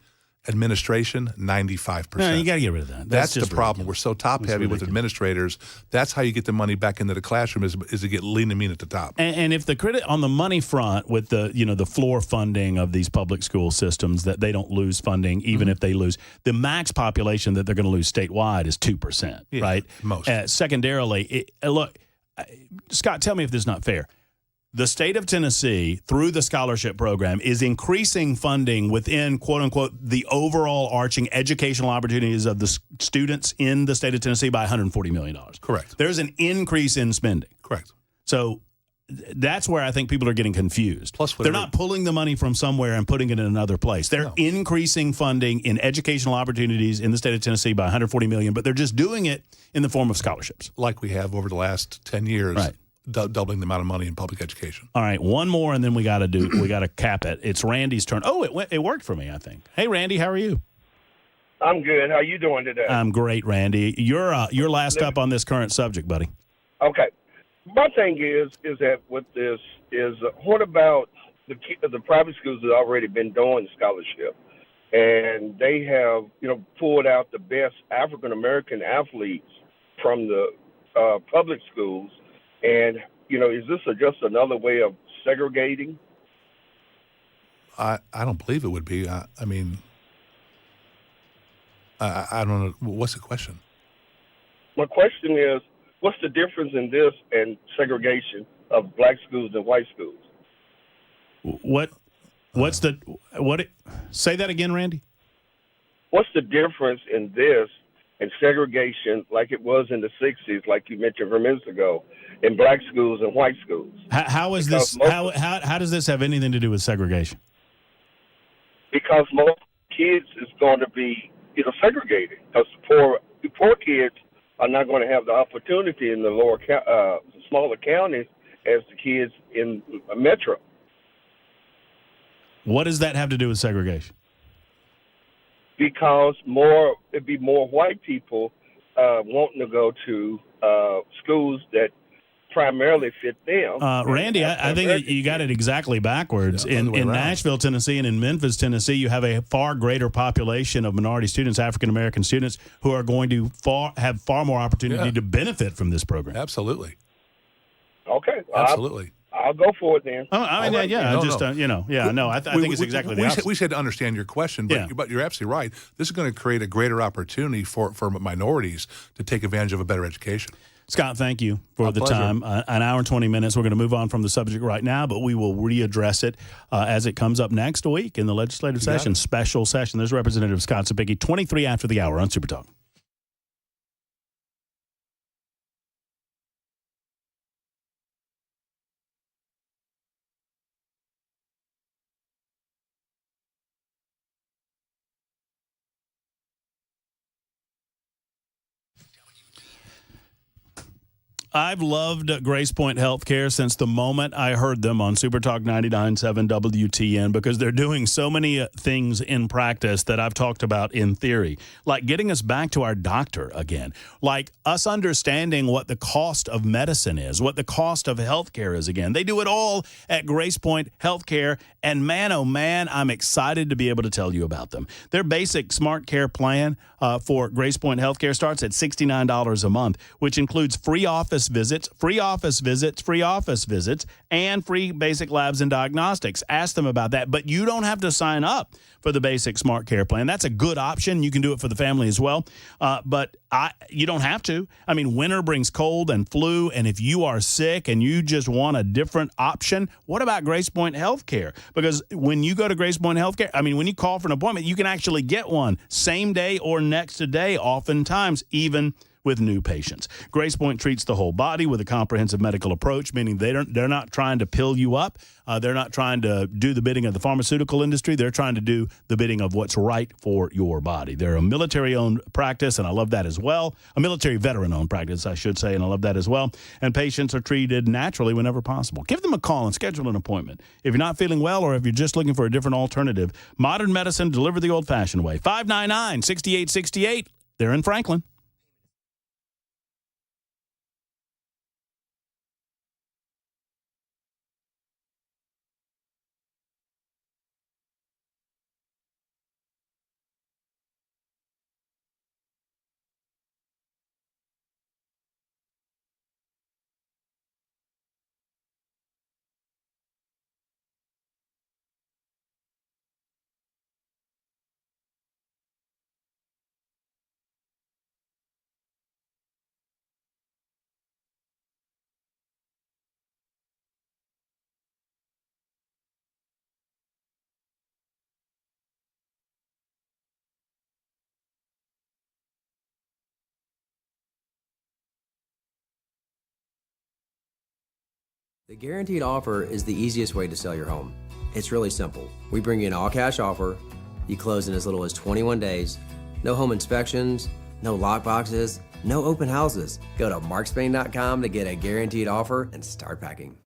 Administration, 95%. No, you got to get rid of that. That's the problem. We're so top-heavy with administrators. That's how you get the money back into the classroom is to get lean and mean at the top. And if the credit on the money front with the floor funding of these public school systems, that they don't lose funding even if they lose, the max population that they're going to lose statewide is 2%, right? Most. Secondarily, look, Scott, tell me if this is not fair. The state of Tennessee, through the scholarship program, is increasing funding within, quote unquote, the overall arching educational opportunities of the students in the state of Tennessee by $140 million. Correct. There's an increase in spending. Correct. So that's where I think people are getting confused. Plus, they're not pulling the money from somewhere and putting it in another place. They're increasing funding in educational opportunities in the state of Tennessee by $140 million, but they're just doing it in the form of scholarships. Like we have over the last 10 years. Right. Doubling the amount of money in public education. All right, one more, and then we got to cap it. It's Randy's turn. Oh, it worked for me, I think. Hey, Randy, how are you? I'm good. How you doing today? I'm great, Randy. You're last up on this current subject, buddy. Okay. My thing is that with this is what about the private schools that have already been doing scholarship, and they have pulled out the best African American athletes from the public schools. And, is this just another way of segregating? I don't believe it would be. I mean, I don't know. What's the question? My question is, what's the difference in this and segregation of black schools and white schools? Say that again, Randy? What's the difference in this and segregation like it was in the 60s, like you mentioned a few minutes ago, in black schools and white schools? How does this have anything to do with segregation? Because most kids is going to be segregated, because the poor kids are not going to have the opportunity in the smaller counties as the kids in Metro. What does that have to do with segregation? Because it'd be more white people wanting to go to schools that primarily fit them. Randy, I think you got it exactly backwards. In Nashville, Tennessee, and in Memphis, Tennessee, you have a far greater population of minority students, African American students, who are going to have far more opportunity to benefit from this program. Absolutely. Okay. Absolutely. I'll go for it then. Oh, I mean, All right. yeah, No, just no. I think it's exactly the opposite. We said to understand your question, but, Yeah. but you're absolutely right. This is going to create a greater opportunity for minorities to take advantage of a better education. Scott, thank you for My the pleasure. time. An hour and 20 minutes. We're going to move on from the subject right now, but we will readdress it as it comes up next week in the legislative session, special session. There's Representative Scott Cepicky, 23 after the hour on Super Talk. I've loved Grace Point Healthcare since the moment I heard them on Super Talk 99.7 WTN because they're doing so many things in practice that I've talked about in theory, like getting us back to our doctor again, like us understanding what the cost of medicine is, what the cost of healthcare is again. They do it all at Grace Point Healthcare, and man, oh man, I'm excited to be able to tell you about them. Their basic Smart Care plan for Grace Point Healthcare starts at $69 a month, which includes free office visits, and free basic labs and diagnostics. Ask them about that. But you don't have to sign up for the basic Smart Care plan. That's a good option. You can do it for the family as well. But you don't have to. I mean, winter brings cold and flu. And if you are sick and you just want a different option, what about Grace Point Healthcare? Because when you go to Grace Point Healthcare, I mean, when you call for an appointment, you can actually get one same day or next day, oftentimes, even with new patients. Grace Point treats the whole body with a comprehensive medical approach, meaning they're not trying to pill you up. They're not trying to do the bidding of the pharmaceutical industry. They're trying to do the bidding of what's right for your body. They're a military-owned practice, and I love that as well. A military veteran-owned practice, I should say, and I love that as well. And patients are treated naturally whenever possible. Give them a call and schedule an appointment. If you're not feeling well or if you're just looking for a different alternative, modern medicine delivered the old-fashioned way. 599-6868. They're in Franklin. The guaranteed offer is the easiest way to sell your home. It's really simple. We bring you an all-cash offer. You close in as little as 21 days. No home inspections, no lock boxes, no open houses. Go to markspain.com to get a guaranteed offer and start packing.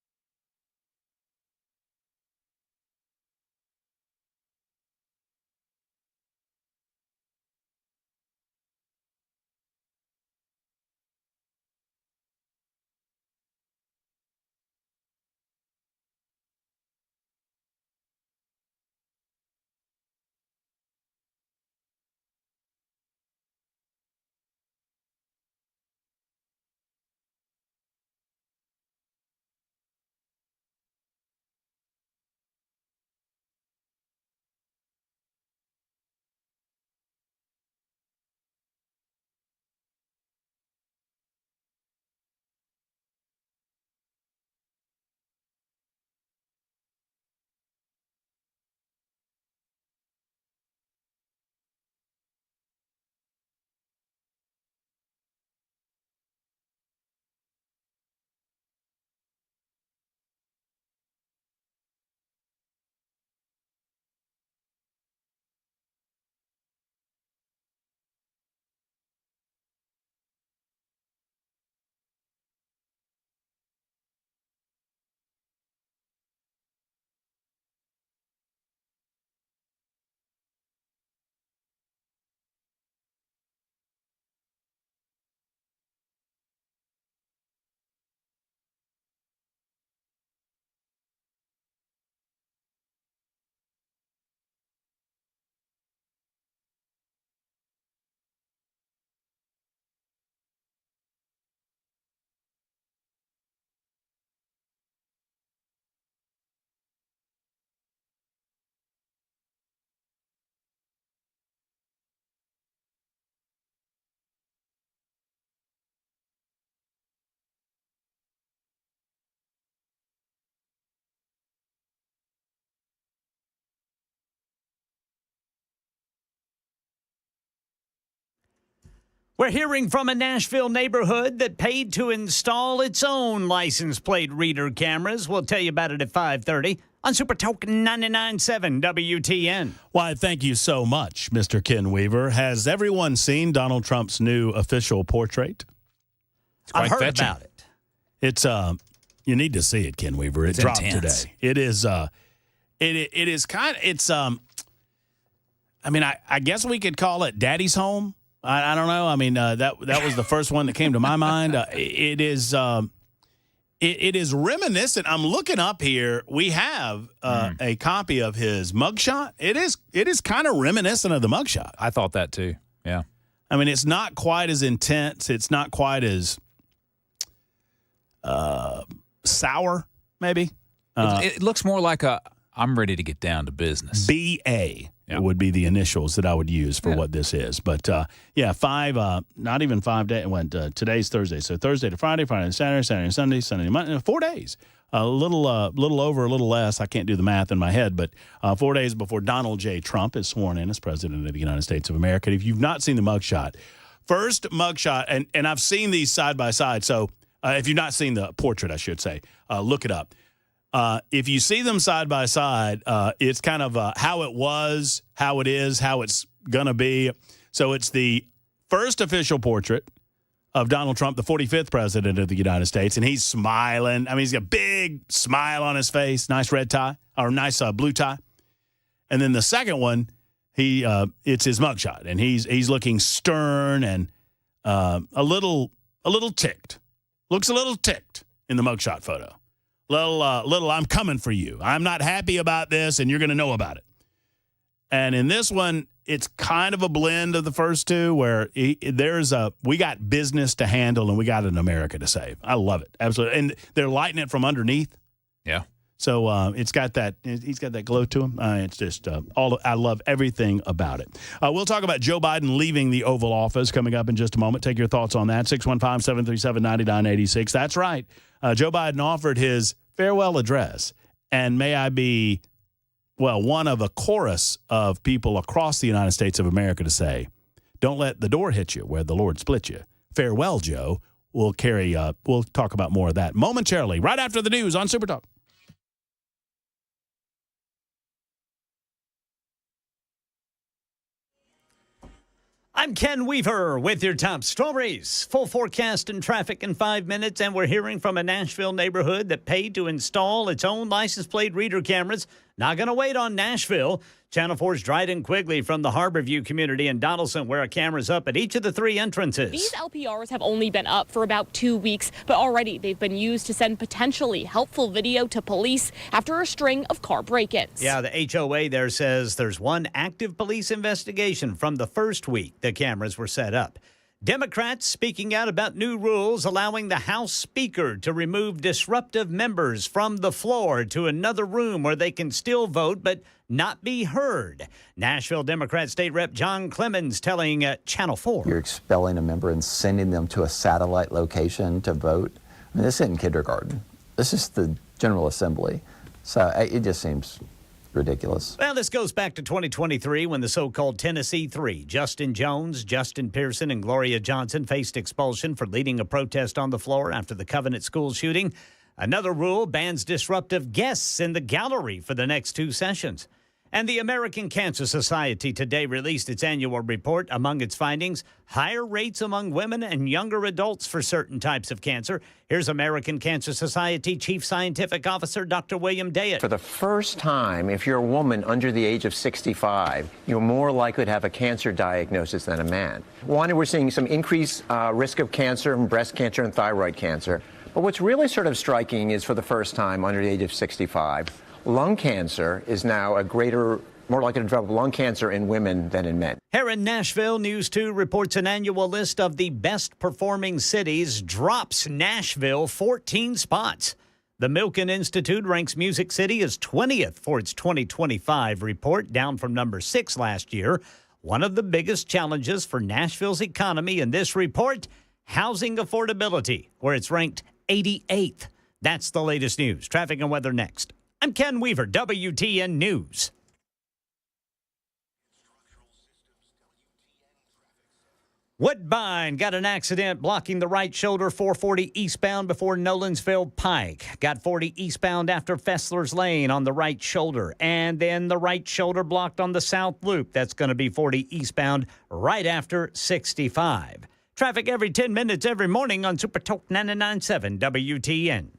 We're hearing from a Nashville neighborhood that paid to install its own license plate reader cameras. We'll tell you about it at 5:30 on Super Talk 99.7 WTN. Why, thank you so much, Mr. Ken Weaver. Has everyone seen Donald Trump's new official portrait? I've heard about it. It's you need to see it, Ken Weaver. It dropped intense. today. It is it is kind of it's I mean, I guess we could call it Daddy's Home. I don't know. I mean, that was the first one that came to my mind. It is reminiscent. I'm looking up here. We have a copy of his mugshot. It is kind of reminiscent of the mugshot. I thought that too. Yeah. I mean, it's not quite as intense. It's not quite as sour, maybe. It looks more like I'm ready to get down to business. BA would be the initials that I would use for what this is. But, not even 5 days. It went today's Thursday. So Thursday to Friday, Friday to Saturday, Saturday to Sunday, Sunday to Monday. 4 days. A little over, a little less. I can't do the math in my head, but 4 days before Donald J. Trump is sworn in as president of the United States of America. If you've not seen the mugshot, first mugshot, and I've seen these side by side. So if you've not seen the portrait, I should say, look it up. If you see them side by side, it's kind of how it was, how it is, how it's going to be. So it's the first official portrait of Donald Trump, the 45th president of the United States, and he's smiling. I mean, he's got a big smile on his face, nice red tie, or nice blue tie. And then the second one, it's his mugshot, and he's looking stern and a little ticked. Looks a little ticked in the mugshot photo. Little, I'm coming for you. I'm not happy about this, and you're going to know about it. And in this one, it's kind of a blend of the first two where we got business to handle and we got an America to save. I love it. Absolutely. And they're lighting it from underneath. Yeah. So he's got that glow to him. It's just I love everything about it. We'll talk about Joe Biden leaving the Oval Office coming up in just a moment. Take your thoughts on that. 615-737-9986. That's right. Joe Biden offered his farewell address. And may I be, one of a chorus of people across the United States of America to say, don't let the door hit you where the Lord split you. Farewell, Joe. We'll talk about more of that momentarily, right after the news on Super Talk. I'm Ken Weaver with your top stories. Full forecast and traffic in 5 minutes, and we're hearing from a Nashville neighborhood that paid to install its own license plate reader cameras. Not going to wait on Nashville. Channel 4's Dryden Quigley from the Harborview community in Donaldson, where a camera's up at each of the 3 entrances. These LPRs have only been up for about 2 weeks, but already they've been used to send potentially helpful video to police after a string of car break-ins. Yeah, the HOA there says there's one active police investigation from the first week the cameras were set up. Democrats speaking out about new rules allowing the House Speaker to remove disruptive members from the floor to another room where they can still vote but not be heard. Nashville Democrat State Rep John Clemens telling Channel 4. You're expelling a member and sending them to a satellite location to vote. I mean, this isn't kindergarten. This is the General Assembly. So it just seems ridiculous. Well, this goes back to 2023 when the so-called Tennessee Three, Justin Jones, Justin Pearson, and Gloria Johnson, faced expulsion for leading a protest on the floor after the Covenant School shooting. Another rule bans disruptive guests in the gallery for the next 2 sessions. And the American Cancer Society today released its annual report. Among its findings, higher rates among women and younger adults for certain types of cancer. Here's American Cancer Society Chief Scientific Officer Dr. William Dayett. For the first time, if you're a woman under the age of 65, you're more likely to have a cancer diagnosis than a man. One, we're seeing some increased risk of cancer and breast cancer and thyroid cancer. But what's really sort of striking is for the first time under the age of 65, lung cancer is now more likely to develop lung cancer in women than in men. Here in Nashville, News 2 reports an annual list of the best performing cities drops Nashville 14 spots. The Milken Institute ranks Music City as 20th for its 2025 report, down from number 6 last year. One of the biggest challenges for Nashville's economy in this report, housing affordability, where it's ranked 88th. That's the latest news. Traffic and weather next. I'm Ken Weaver, WTN News. Woodbine got an accident blocking the right shoulder 440 eastbound before Nolensville Pike. Got 40 eastbound after Fessler's Lane on the right shoulder. And then the right shoulder blocked on the south loop. That's going to be 40 eastbound right after 65. Traffic every 10 minutes every morning on Super Talk 99.7 WTN.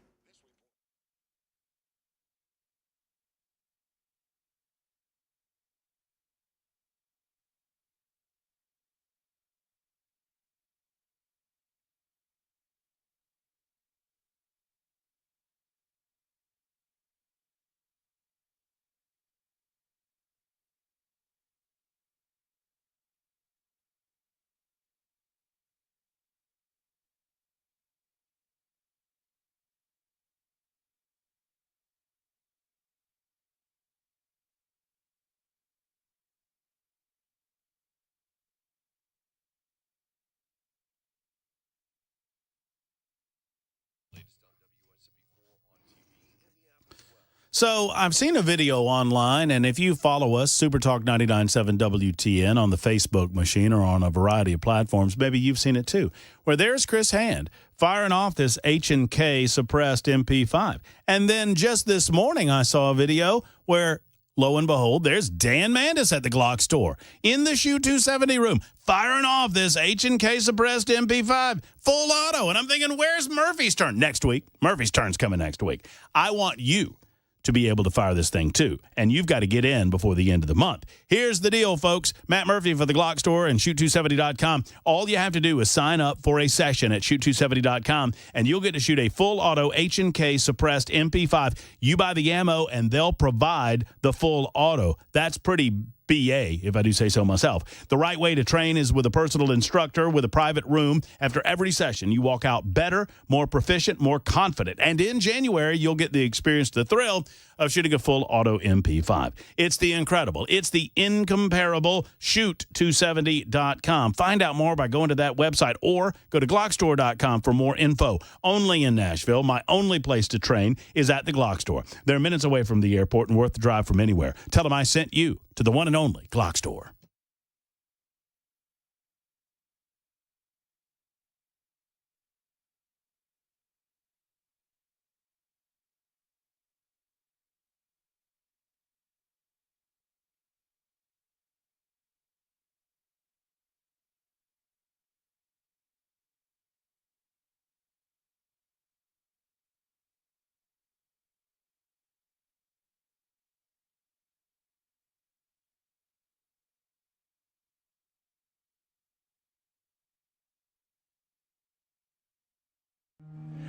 So I've seen a video online, and if you follow us, Supertalk 99.7 WTN on the Facebook machine or on a variety of platforms, maybe you've seen it too, where there's Chris Hand firing off this H&K suppressed MP5. And then just this morning, I saw a video where, lo and behold, there's Dan Mandis at the Glock store in the Shoe 270 room firing off this H&K suppressed MP5 full auto. And I'm thinking, where's Murphy's turn? Next week. Murphy's turn's coming next week. I want you to be able to fire this thing too. And you've got to get in before the end of the month. Here's the deal, folks. Matt Murphy for the Glock store and shoot270.com. All you have to do is sign up for a session at shoot270.com and you'll get to shoot a full auto H&K suppressed MP5. You buy the ammo and they'll provide the full auto. That's pretty BA, if I do say so myself. The right way to train is with a personal instructor with a private room. After every session, you walk out better, more proficient, more confident. And in January, you'll get the experience, the thrill of shooting a full auto MP5. It's the incredible, it's the incomparable shoot270.com. Find out more by going to that website or go to glockstore.com for more info. Only in Nashville, my only place to train is at the Glock store. They're minutes away from the airport and worth the drive from anywhere. Tell them I sent you to the one and only Glock store.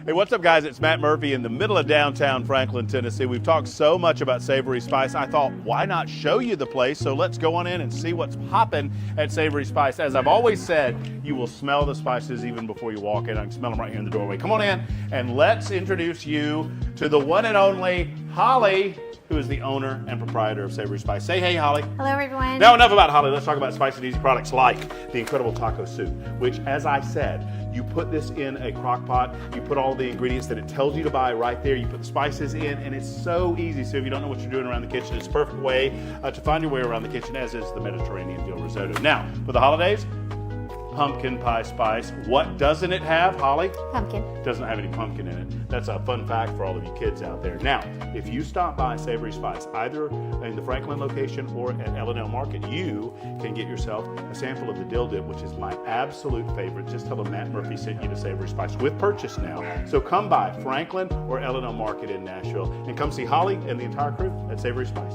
Hey, what's up, guys? It's Matt Murphy in the middle of downtown Franklin, Tennessee. We've talked so much about Savory Spice. I thought, why not show you the place? So let's go on in and see what's popping at Savory Spice. As I've always said, you will smell the spices even before you walk in. I can smell them right here in the doorway. Come on in and let's introduce you to the one and only Holly, who is the owner and proprietor of Savory Spice. Say hey, Holly. Hello, everyone. Now, enough about Holly. Let's talk about spicy and easy products like the incredible taco soup, which, as I said, you put this in a crock pot, you put all the ingredients that it tells you to buy right there, you put the spices in, and it's so easy. So if you don't know what you're doing around the kitchen, it's a perfect way to find your way around the kitchen, as is the Mediterranean dill risotto. Now, for the holidays, pumpkin pie spice. What doesn't it have, Holly? Pumpkin. Doesn't have any pumpkin in it. That's a fun fact for all of you kids out there. Now, if you stop by Savory Spice, either in the Franklin location or at L&L Market, you can get yourself a sample of the dill dip, which is my absolute favorite. Just tell them Matt Murphy sent you to Savory Spice with purchase now. So come by Franklin or L&L Market in Nashville and come see Holly and the entire crew at Savory Spice.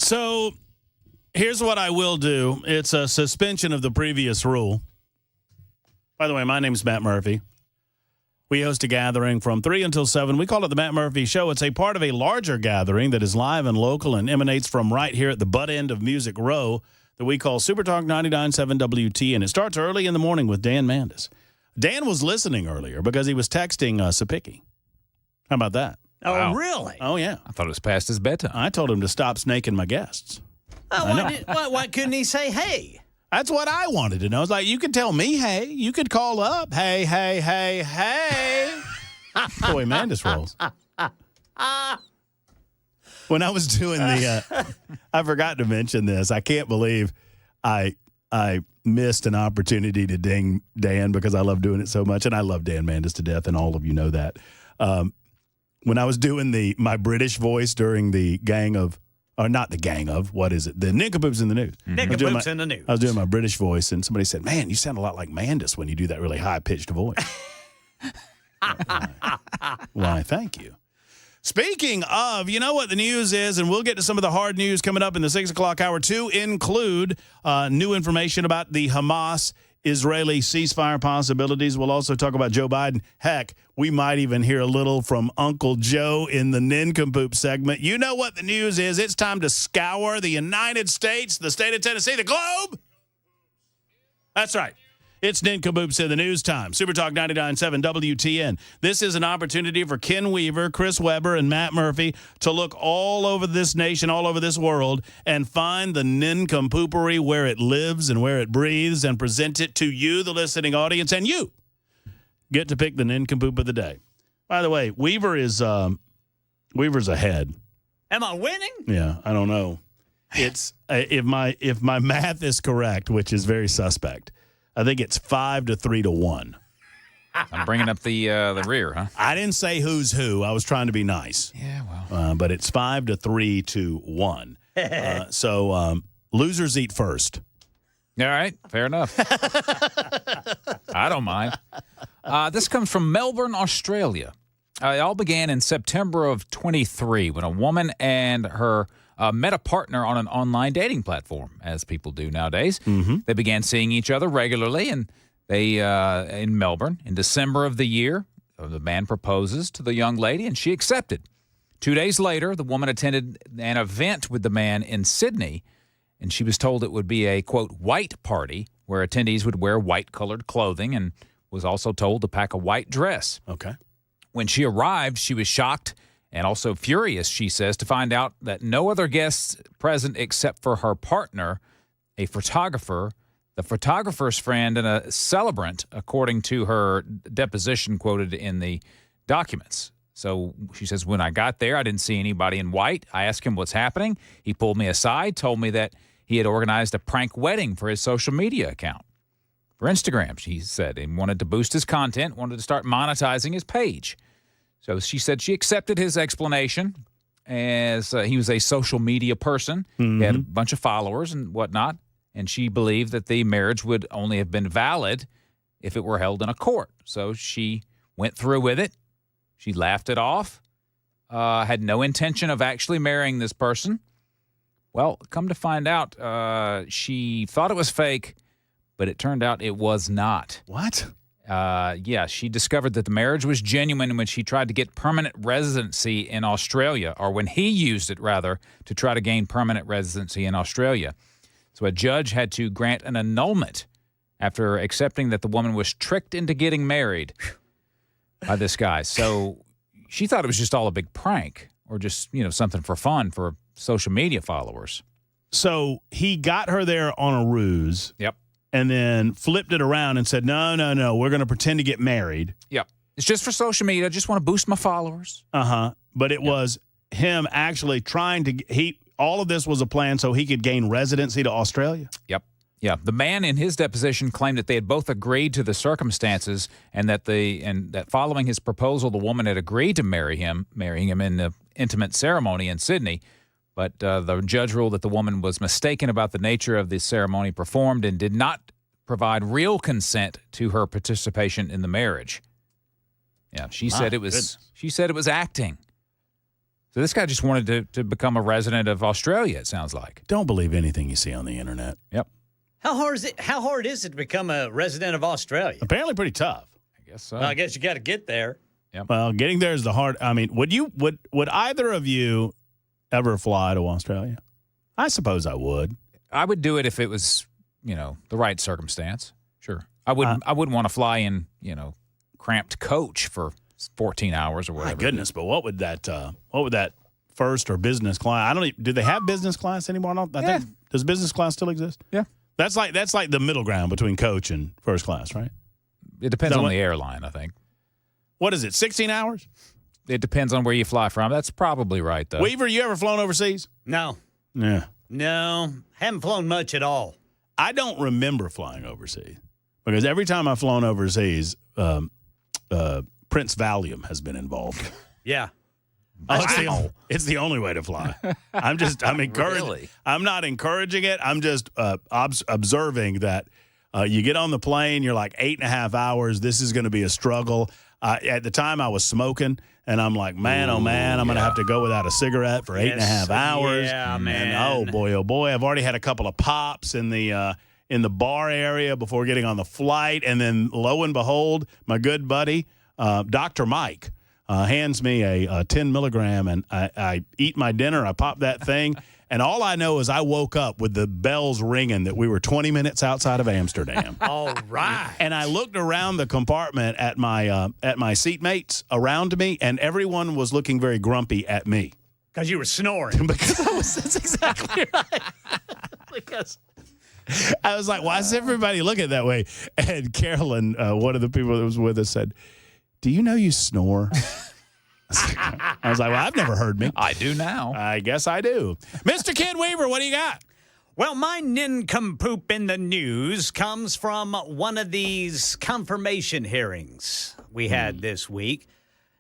So here's what I will do. It's a suspension of the previous rule. By the way, my name's Matt Murphy. We host a gathering from 3 until 7. We call it the Matt Murphy Show. It's a part of a larger gathering that is live and local and emanates from right here at the butt end of Music Row that we call Super Talk 99.7 WT. And it starts early in the morning with Dan Mandis. Dan was listening earlier because he was texting Sapicki. How about that? Oh, Wow. really? Oh, yeah. I thought it was past his bedtime. I told him to stop snaking my guests. Why couldn't he say hey? That's what I wanted to know. It's like, you could tell me, hey. You could call up, hey, hey, hey, hey. Boy, Mandis rolls. When I was doing the, I forgot to mention this. I can't believe I missed an opportunity to ding Dan because I love doing it so much. And I love Dan Mandis to death, and all of you know that. When I was doing my British voice during the gang of, or not the gang of, what is it? The Nincompoops in the News. Nincompoops in the News. I was doing my British voice, and somebody said, man, you sound a lot like Mandis when you do that really high-pitched voice. Why, thank you. Speaking of, you know what the news is, and we'll get to some of the hard news coming up in the 6 o'clock hour, to include new information about the Hamas-Israeli ceasefire possibilities. We'll also talk about Joe Biden. Heck, we might even hear a little from Uncle Joe in the Nincompoop segment. You know what the news is. It's time to scour the United States, the state of Tennessee, the globe. That's right. It's Nincompoops in the News Time. Super Talk 99.7 WTN. This is an opportunity for Ken Weaver, Chris Webber, and Matt Murphy to look all over this nation, all over this world, and find the nincompoopery where it lives and where it breathes, and present it to you, the listening audience, and you get to pick the nincompoop of the day. By the way, Weaver's ahead. Am I winning? Yeah, I don't know. It's if my math is correct, which is very suspect, I think it's 5 to 3 to 1. I'm bringing up the rear, huh? I didn't say who's who. I was trying to be nice. Yeah, well. But it's 5 to 3 to 1. So losers eat first. All right, fair enough. I don't mind. This comes from Melbourne, Australia. It all began in September of 23 when a woman and her met a partner on an online dating platform, as people do nowadays. Mm-hmm. They began seeing each other regularly, and they in Melbourne in December of the year, the man proposes to the young lady, and she accepted. 2 days later, the woman attended an event with the man in Sydney, and she was told it would be a, quote, white party where attendees would wear white-colored clothing, and was also told to pack a white dress. Okay. When she arrived, she was shocked and also furious, she says, to find out that no other guests present except for her partner, a photographer, the photographer's friend, and a celebrant, according to her deposition quoted in the documents. So she says, when I got there, I didn't see anybody in white. I asked him what's happening. He pulled me aside, told me that he had organized a prank wedding for his social media account. For Instagram, she said, and wanted to boost his content, wanted to start monetizing his page. So she said she accepted his explanation as he was a social media person. Mm-hmm. He had a bunch of followers and whatnot, and she believed that the marriage would only have been valid if it were held in a court. So she went through with it. She laughed it off, had no intention of actually marrying this person. Well, come to find out, she thought it was fake, but it turned out it was not. What? Yeah, she discovered that the marriage was genuine when she tried to get permanent residency in Australia, or when he used it, rather, to try to gain permanent residency in Australia. So a judge had to grant an annulment after accepting that the woman was tricked into getting married by this guy. So she thought it was just all a big prank, or just, something for fun for social media followers. So he got her there on a ruse. Yep. And then flipped it around and said, no, we're going to pretend to get married. Yep. It's just for social media. I just want to boost my followers. Uh-huh. But it was him actually trying to, all of this was a plan so he could gain residency to Australia? Yep. Yeah. The man in his deposition claimed that they had both agreed to the circumstances, and that following his proposal, the woman had agreed to marrying him in the intimate ceremony in Sydney. But the judge ruled that the woman was mistaken about the nature of the ceremony performed and did not provide real consent to her participation in the marriage. Yeah, she said it was acting. So this guy just wanted to become a resident of Australia, it sounds like. Don't believe anything you see on the internet. Yep. How hard is it to become a resident of Australia? Apparently pretty tough. I guess so. Well, I guess you got to get there. Yep. Well, getting there is the hard. I mean, would either of you ever fly to Australia? I suppose I would. I would do it if it was, the right circumstance. Sure. I wouldn't want to fly in, cramped coach for 14 hours or whatever. My goodness, but what would that first or business class? Do they have business class anymore? I think, does business class still exist? Yeah. That's like the middle ground between coach and first class, right? It depends on the airline, I think. What is it, 16 hours? It depends on where you fly from. That's probably right, though. Weaver, you ever flown overseas? No. Yeah. No, haven't flown much at all. I don't remember flying overseas because every time I've flown overseas, Prince Valium has been involved. Yeah. It's the only way to fly. I'm encouraging. Really? I'm not encouraging it. I'm just observing that you get on the plane, you're like 8.5 hours. This is going to be a struggle. At the time, I was smoking, and I'm like, man, oh, man, I'm going to have to go without a cigarette for 8.5 hours. Yeah, man. And, oh, boy. I've already had a couple of pops in the bar area before getting on the flight. And then, lo and behold, my good buddy, Dr. Mike, hands me a 10 milligram, and I eat my dinner. I pop that thing, and all I know is I woke up with the bells ringing that we were 20 minutes outside of Amsterdam. All right. And I looked around the compartment at my seatmates around me, and everyone was looking very grumpy at me. Because you were snoring. That's exactly right. Because I was like, why does everybody look at it that way? And Carolyn, one of the people that was with us, said, do you know you snore? I was like, well, I've never heard me. I do now. I guess I do. Mr. Ken Weaver, what do you got? Well, my nincompoop in the news comes from one of these confirmation hearings we had this week.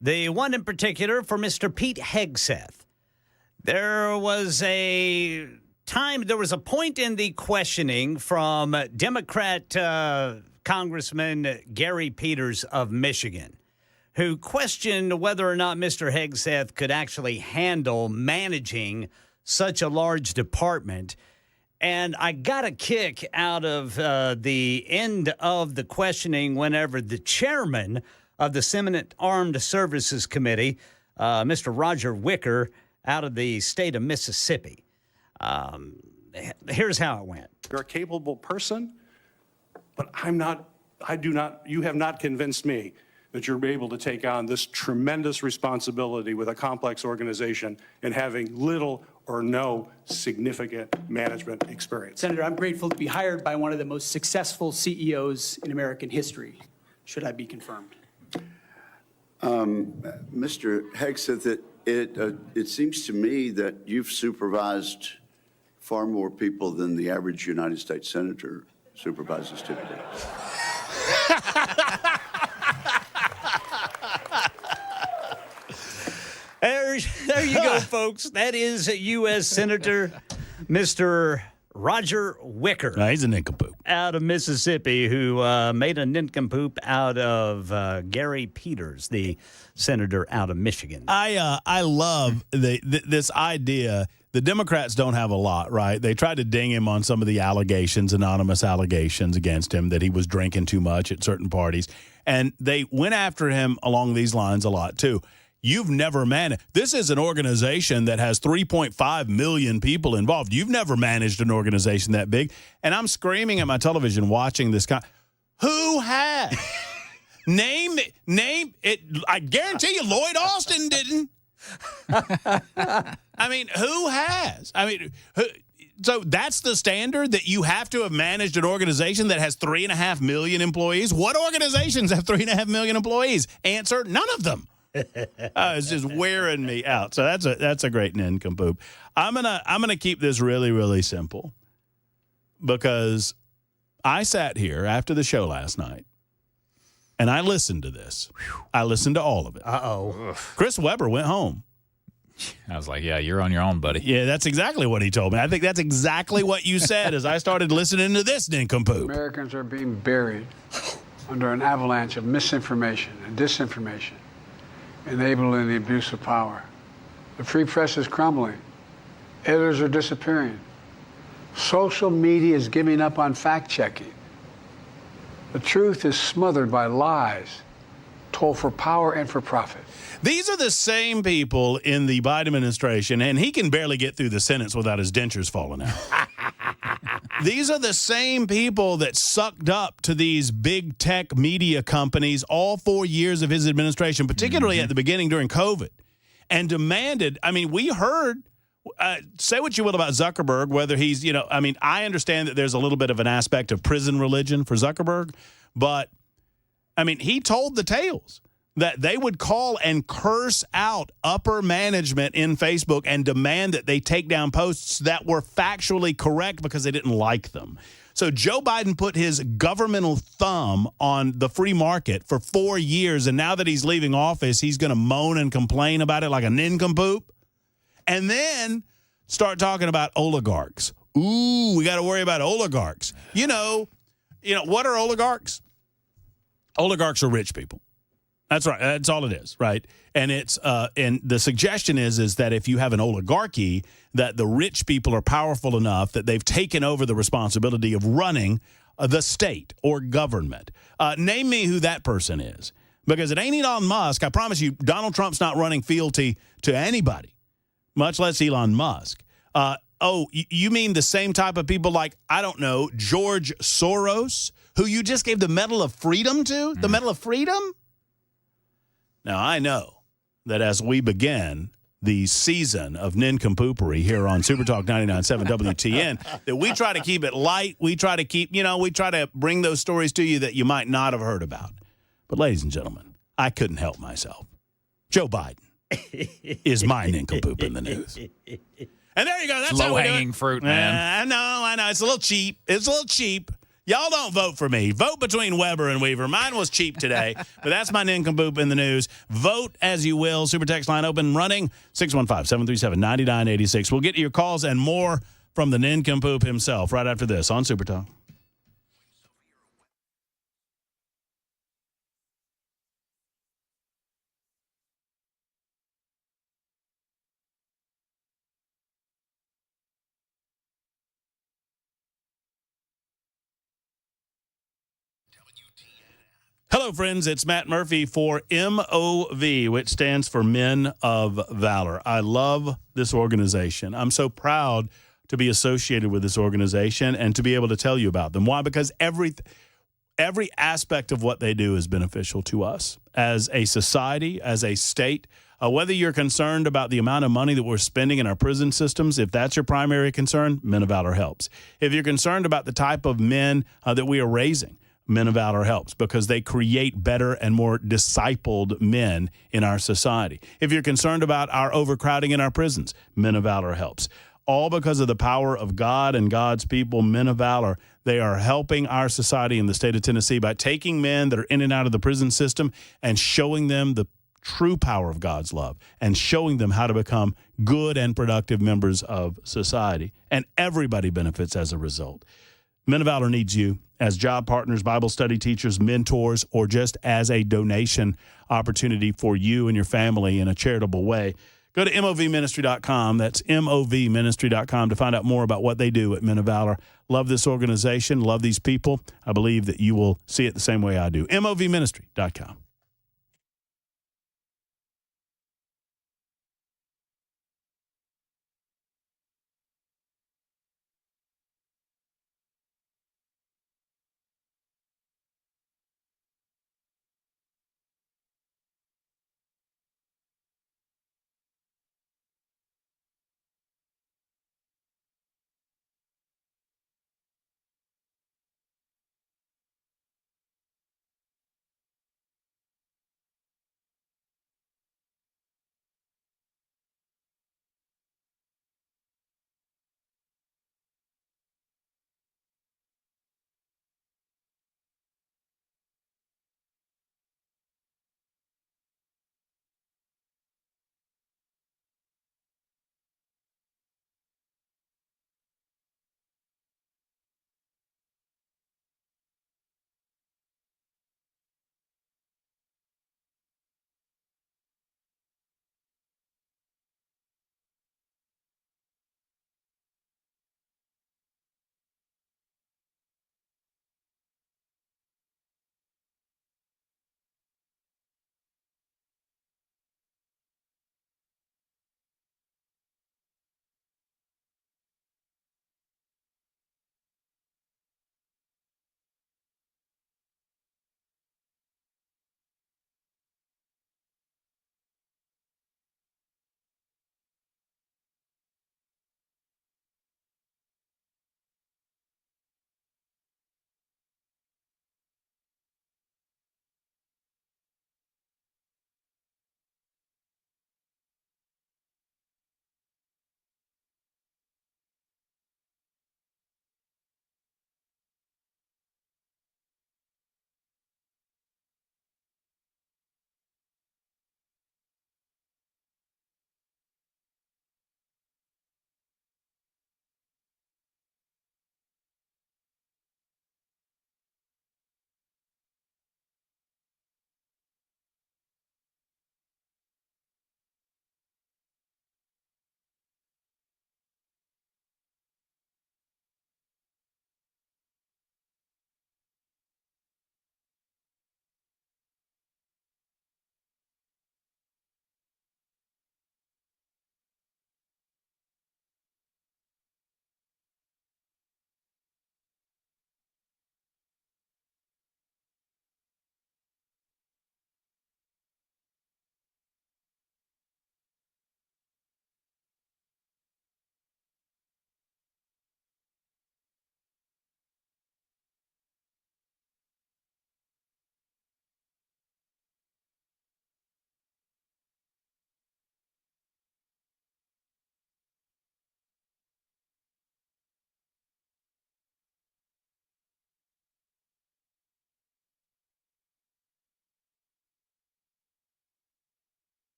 The one in particular for Mr. Pete Hegseth. There was a point in the questioning from Democrat Congressman Gary Peters of Michigan, who questioned whether or not Mr. Hegseth could actually handle managing such a large department. And I got a kick out of the end of the questioning whenever the chairman of the Senate Armed Services Committee, Mr. Roger Wicker, out of the state of Mississippi. Here's how it went. You're a capable person, but you have not convinced me that you're able to take on this tremendous responsibility with a complex organization and having little or no significant management experience. Senator, I'm grateful to be hired by one of the most successful CEOs in American history, should I be confirmed. Mr. Hegseth, it seems to me that you've supervised far more people than the average United States senator supervises typically. There you go, folks. That is U.S. Senator Mr. Roger Wicker. He's a nincompoop. Out of Mississippi, who made a nincompoop out of Gary Peters, the senator out of Michigan. I love this idea. The Democrats don't have a lot, right? They tried to ding him on some of the anonymous allegations against him that he was drinking too much at certain parties. And they went after him along these lines a lot, too. You've never managed. This is an organization that has 3.5 million people involved. You've never managed an organization that big. And I'm screaming at my television watching this guy. Who has? Name it. I guarantee you Lloyd Austin didn't. I mean, who has? I mean, so that's the standard, that you have to have managed an organization that has 3.5 million employees? What organizations have 3.5 million employees? Answer, none of them. It's just wearing me out. So that's a great nincompoop. I'm gonna keep this really, really simple, because I sat here after the show last night and I listened to this. I listened to all of it. Chris Webber went home. I was like, yeah, you're on your own, buddy. Yeah, that's exactly what he told me. I think that's exactly what you said as I started listening to this nincompoop. Americans are being buried under an avalanche of misinformation and disinformation, enabling the abuse of power. The free press is crumbling. Editors are disappearing. Social media is giving up on fact-checking. The truth is smothered by lies, told for power and for profit. These are the same people in the Biden administration, and he can barely get through the sentence without his dentures falling out. These are the same people that sucked up to these big tech media companies all 4 years of his administration, particularly at the beginning during COVID, and demanded, I mean, we heard, say what you will about Zuckerberg, whether he's, I understand that there's a little bit of an aspect of prison religion for Zuckerberg, but, he told the tales that they would call and curse out upper management in Facebook and demand that they take down posts that were factually correct because they didn't like them. So Joe Biden put his governmental thumb on the free market for 4 years, and now that he's leaving office, he's going to moan and complain about it like a nincompoop, and then start talking about oligarchs. Ooh, we got to worry about oligarchs. You know, what are oligarchs? Oligarchs are rich people. That's right. That's all it is, right? And it's and the suggestion is that if you have an oligarchy, that the rich people are powerful enough that they've taken over the responsibility of running the state or government. Name me who that person is, because it ain't Elon Musk. I promise you, Donald Trump's not running fealty to anybody, much less Elon Musk. You mean the same type of people like, I don't know, George Soros, who you just gave the Medal of Freedom to? The Medal of Freedom? Now, I know that as we begin the season of nincompoopery here on Super Talk 99.7 WTN, that we try to keep it light. We try to keep, we try to bring those stories to you that you might not have heard about. But ladies and gentlemen, I couldn't help myself. Joe Biden is my nincompoop in the news. And there you go. That's how we do it. Low-hanging fruit, man. I know. It's a little cheap. Y'all don't vote for me. Vote between Weber and Weaver. Mine was cheap today, but that's my nincompoop in the news. Vote as you will. Super text line open, running 615-737-9986. We'll get to your calls and more from the nincompoop himself right after this on Super Talk. Hello, friends. It's Matt Murphy for MOV, which stands for Men of Valor. I love this organization. I'm so proud to be associated with this organization and to be able to tell you about them. Why? Because every aspect of what they do is beneficial to us as a society, as a state. Whether you're concerned about the amount of money that we're spending in our prison systems, if that's your primary concern, Men of Valor helps. If you're concerned about the type of men that we are raising, Men of Valor helps because they create better and more discipled men in our society. If you're concerned about our overcrowding in our prisons, Men of Valor helps. All because of the power of God and God's people, Men of Valor, they are helping our society in the state of Tennessee by taking men that are in and out of the prison system and showing them the true power of God's love and showing them how to become good and productive members of society. And everybody benefits as a result. Men of Valor needs you as job partners, Bible study teachers, mentors, or just as a donation opportunity for you and your family in a charitable way. Go to movministry.com. That's movministry.com to find out more about what they do at Men of Valor. Love this organization. Love these people. I believe that you will see it the same way I do. movministry.com.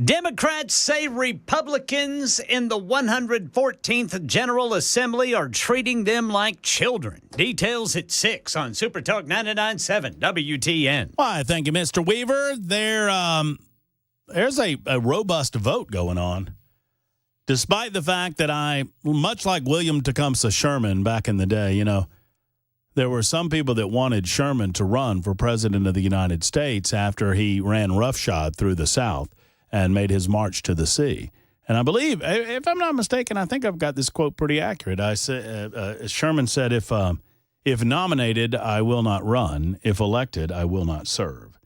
Democrats say Republicans in the 114th General Assembly are treating them like children. Details at 6 on Super Talk 99.7 WTN. Why, thank you, Mr. Weaver. There's a robust vote going on, despite the fact that much like William Tecumseh Sherman back in the day, there were some people that wanted Sherman to run for president of the United States after he ran roughshod through the South and made his march to the sea. And I believe, if I'm not mistaken, I think I've got this quote pretty accurate. Sherman said, if nominated, I will not run. If elected, I will not serve.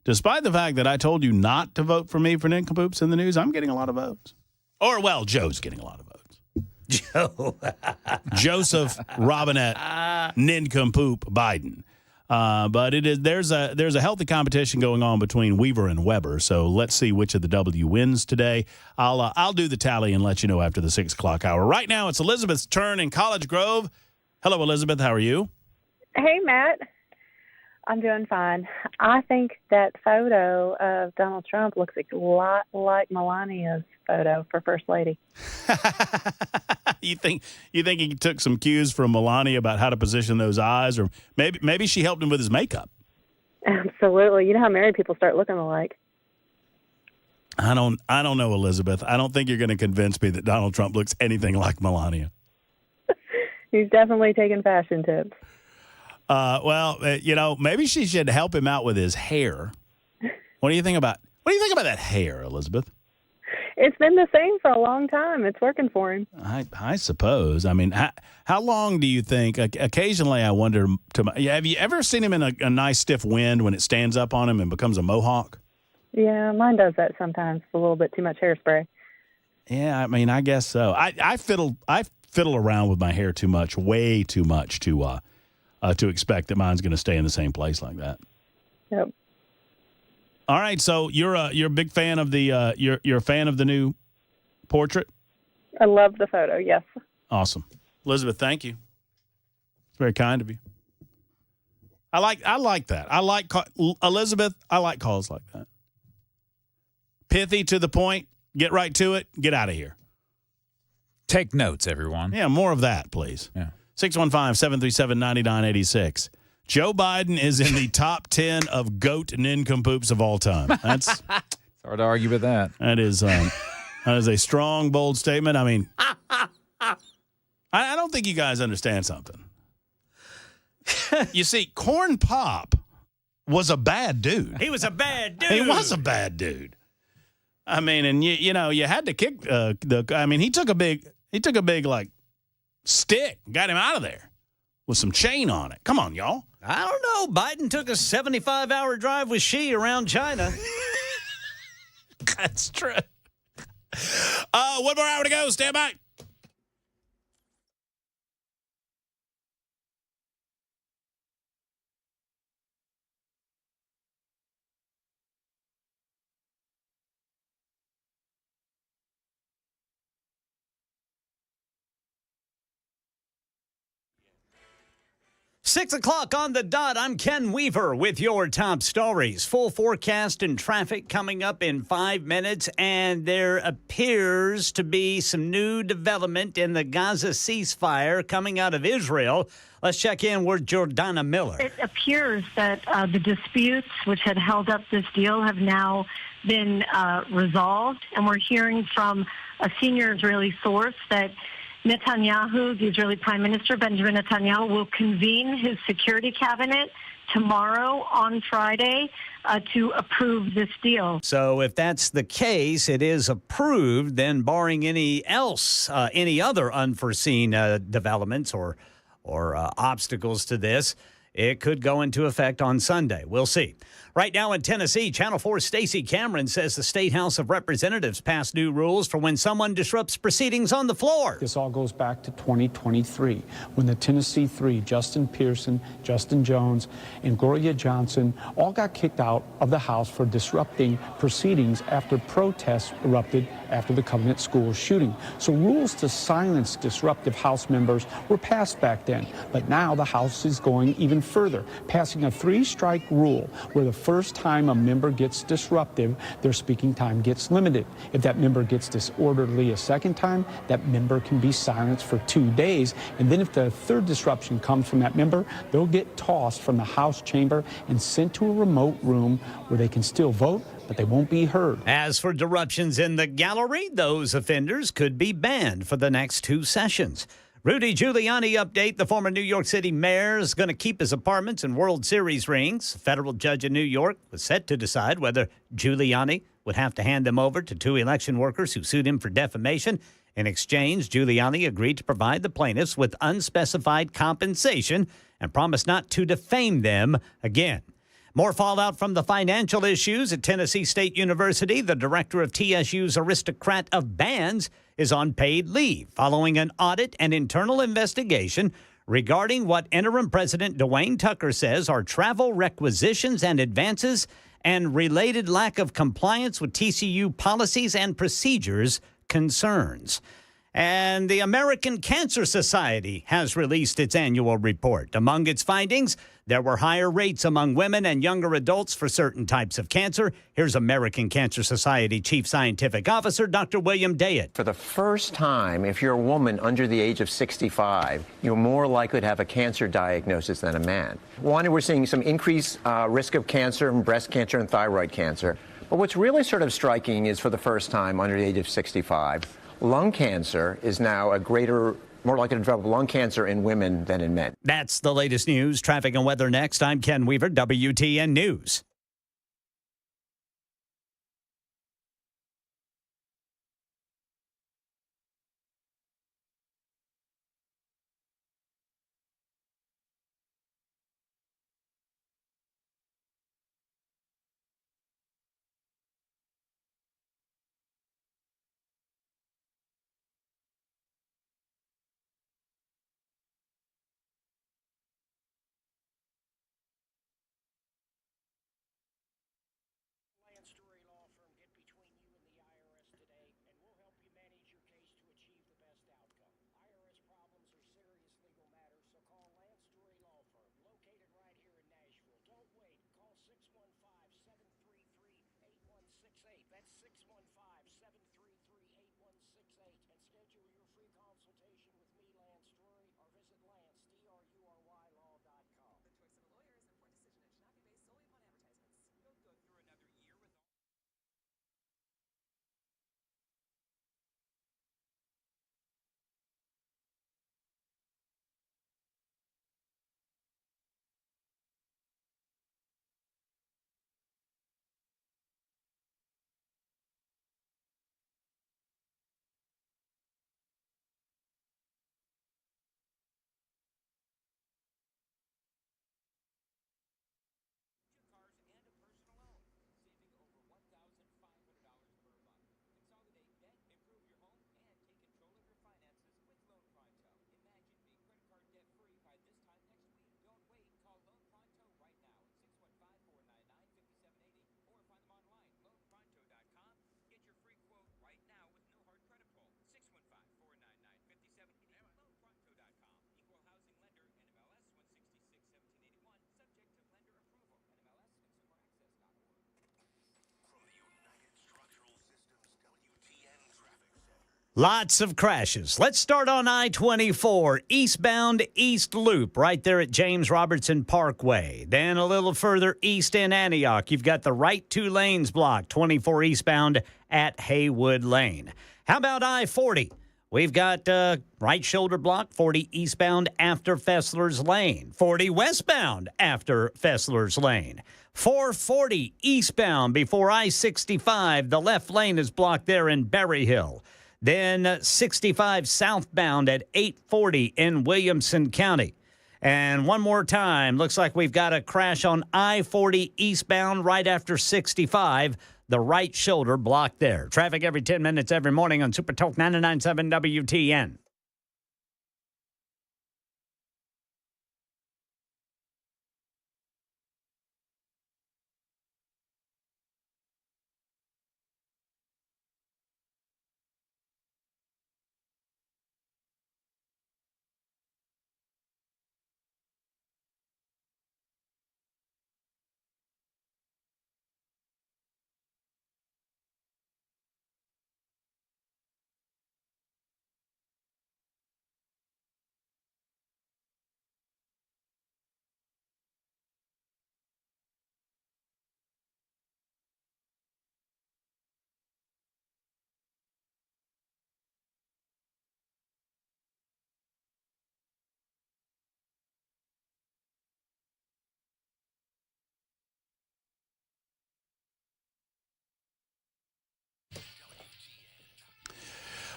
Despite the fact that I told you not to vote for me for nincompoops in the news, I'm getting a lot of votes. Or, well, Joe's getting a lot of votes. Joe. Joseph Robinette Nincompoop Biden. But there's a healthy competition going on between Weaver and Weber. So let's see which of the W wins today. I'll do the tally and let you know after the 6 o'clock hour. Right now, it's Elizabeth's turn in College Grove. Hello, Elizabeth. How are you? Hey, Matt. I'm doing fine. I think that photo of Donald Trump looks a lot like Melania's photo for First Lady. You think he took some cues from Melania about how to position those eyes, or maybe she helped him with his makeup? Absolutely. You know how married people start looking alike. I don't know, Elizabeth. I don't think you're going to convince me that Donald Trump looks anything like Melania. He's definitely taking fashion tips. Maybe she should help him out with his hair. What do you think about that hair, Elizabeth? It's been the same for a long time. It's working for him. I suppose. I mean, how long do you think? Occasionally, I wonder. Have you ever seen him in a nice stiff wind when it stands up on him and becomes a mohawk? Yeah, mine does that sometimes. A little bit too much hairspray. Yeah, I mean, I guess so. I fiddle around with my hair too much, way too much to expect that mine's going to stay in the same place like that. Yep. All right, so you're a big fan of the you're a fan of the new portrait? I love the photo. Yes. Awesome, Elizabeth. Thank you. It's very kind of you. I like that. Elizabeth. I like calls like that. Pithy, to the point. Get right to it. Get out of here. Take notes, everyone. Yeah, more of that, please. Yeah. 615-737-9986. Joe Biden is in the top 10 of GOAT nincompoops of all time. That's it's hard to argue with that. That is a strong, bold statement. I mean, I don't think you guys understand something. You see, Corn Pop was a bad dude. He was a bad dude. He was a bad dude. I mean, and you had to kick he took a big like stick, got him out of there with some chain on it. Come on, y'all. I don't know. Biden took a 75-hour drive with Xi around China. That's true. One more hour to go. Stand by. Six o'clock on the dot. I'm Ken Weaver with your top stories. Full forecast and traffic coming up in 5 minutes, and there appears to be some new development in the Gaza ceasefire coming out of Israel. Let's check in with Jordana Miller. It appears that the disputes which had held up this deal have now been resolved, and we're hearing from a senior Israeli source that Netanyahu, the Israeli Prime Minister, Benjamin Netanyahu, will convene his security cabinet tomorrow on Friday to approve this deal. So if that's the case, it is approved, then barring any other unforeseen developments or obstacles to this, it could go into effect on Sunday. We'll see. Right now in Tennessee, Channel 4's Stacey Cameron says the State House of Representatives passed new rules for when someone disrupts proceedings on the floor. This all goes back to 2023, when the Tennessee Three, Justin Pearson, Justin Jones, and Gloria Johnson, all got kicked out of the House for disrupting proceedings after protests erupted after the Covenant School shooting. So rules to silence disruptive House members were passed back then, but now the House is going even further, passing a 3-strike rule where the first time a member gets disruptive, their speaking time gets limited. If that member gets disorderly a second time, that member can be silenced for 2 days. And then if the third disruption comes from that member, they'll get tossed from the House chamber and sent to a remote room where they can still vote, but they won't be heard. As for disruptions in the gallery, those offenders could be banned for the next 2 sessions. Rudy Giuliani update. The former New York City mayor is going to keep his apartments and World Series rings. A federal judge in New York was set to decide whether Giuliani would have to hand them over to 2 election workers who sued him for defamation. In exchange, Giuliani agreed to provide the plaintiffs with unspecified compensation and promised not to defame them again. More fallout from the financial issues at Tennessee State University. The director of TSU's Aristocrat of Bands is on paid leave following an audit and internal investigation regarding what interim president Dwayne Tucker says are travel requisitions and advances and related lack of compliance with TCU policies and procedures concerns. And the American Cancer Society has released its annual report. Among its findings, there were higher rates among women and younger adults for certain types of cancer. Here's American Cancer Society Chief Scientific Officer Dr. William Dayett. For the first time, if you're a woman under the age of 65, you're more likely to have a cancer diagnosis than a man. One, we're seeing some increased risk of cancer, and breast cancer and thyroid cancer. But what's really sort of striking is for the first time under the age of 65, lung cancer is now more likely to develop lung cancer in women than in men. That's the latest news. Traffic and weather next. I'm Ken Weaver, WTN News. Lots of crashes. Let's start on I-24, eastbound East Loop, right there at James Robertson Parkway. Then a little further east in Antioch, you've got the right 2 lanes blocked, 24 eastbound at Haywood Lane. How about I-40? We've got right shoulder block, 40 eastbound after Fessler's Lane, 40 westbound after Fessler's Lane, 440 eastbound before I-65. The left lane is blocked there in Berry Hill. Then 65 southbound at 840 in Williamson County. And one more time, looks like we've got a crash on I-40 eastbound right after 65. The right shoulder blocked there. Traffic every 10 minutes every morning on Super Talk 99.7 WTN.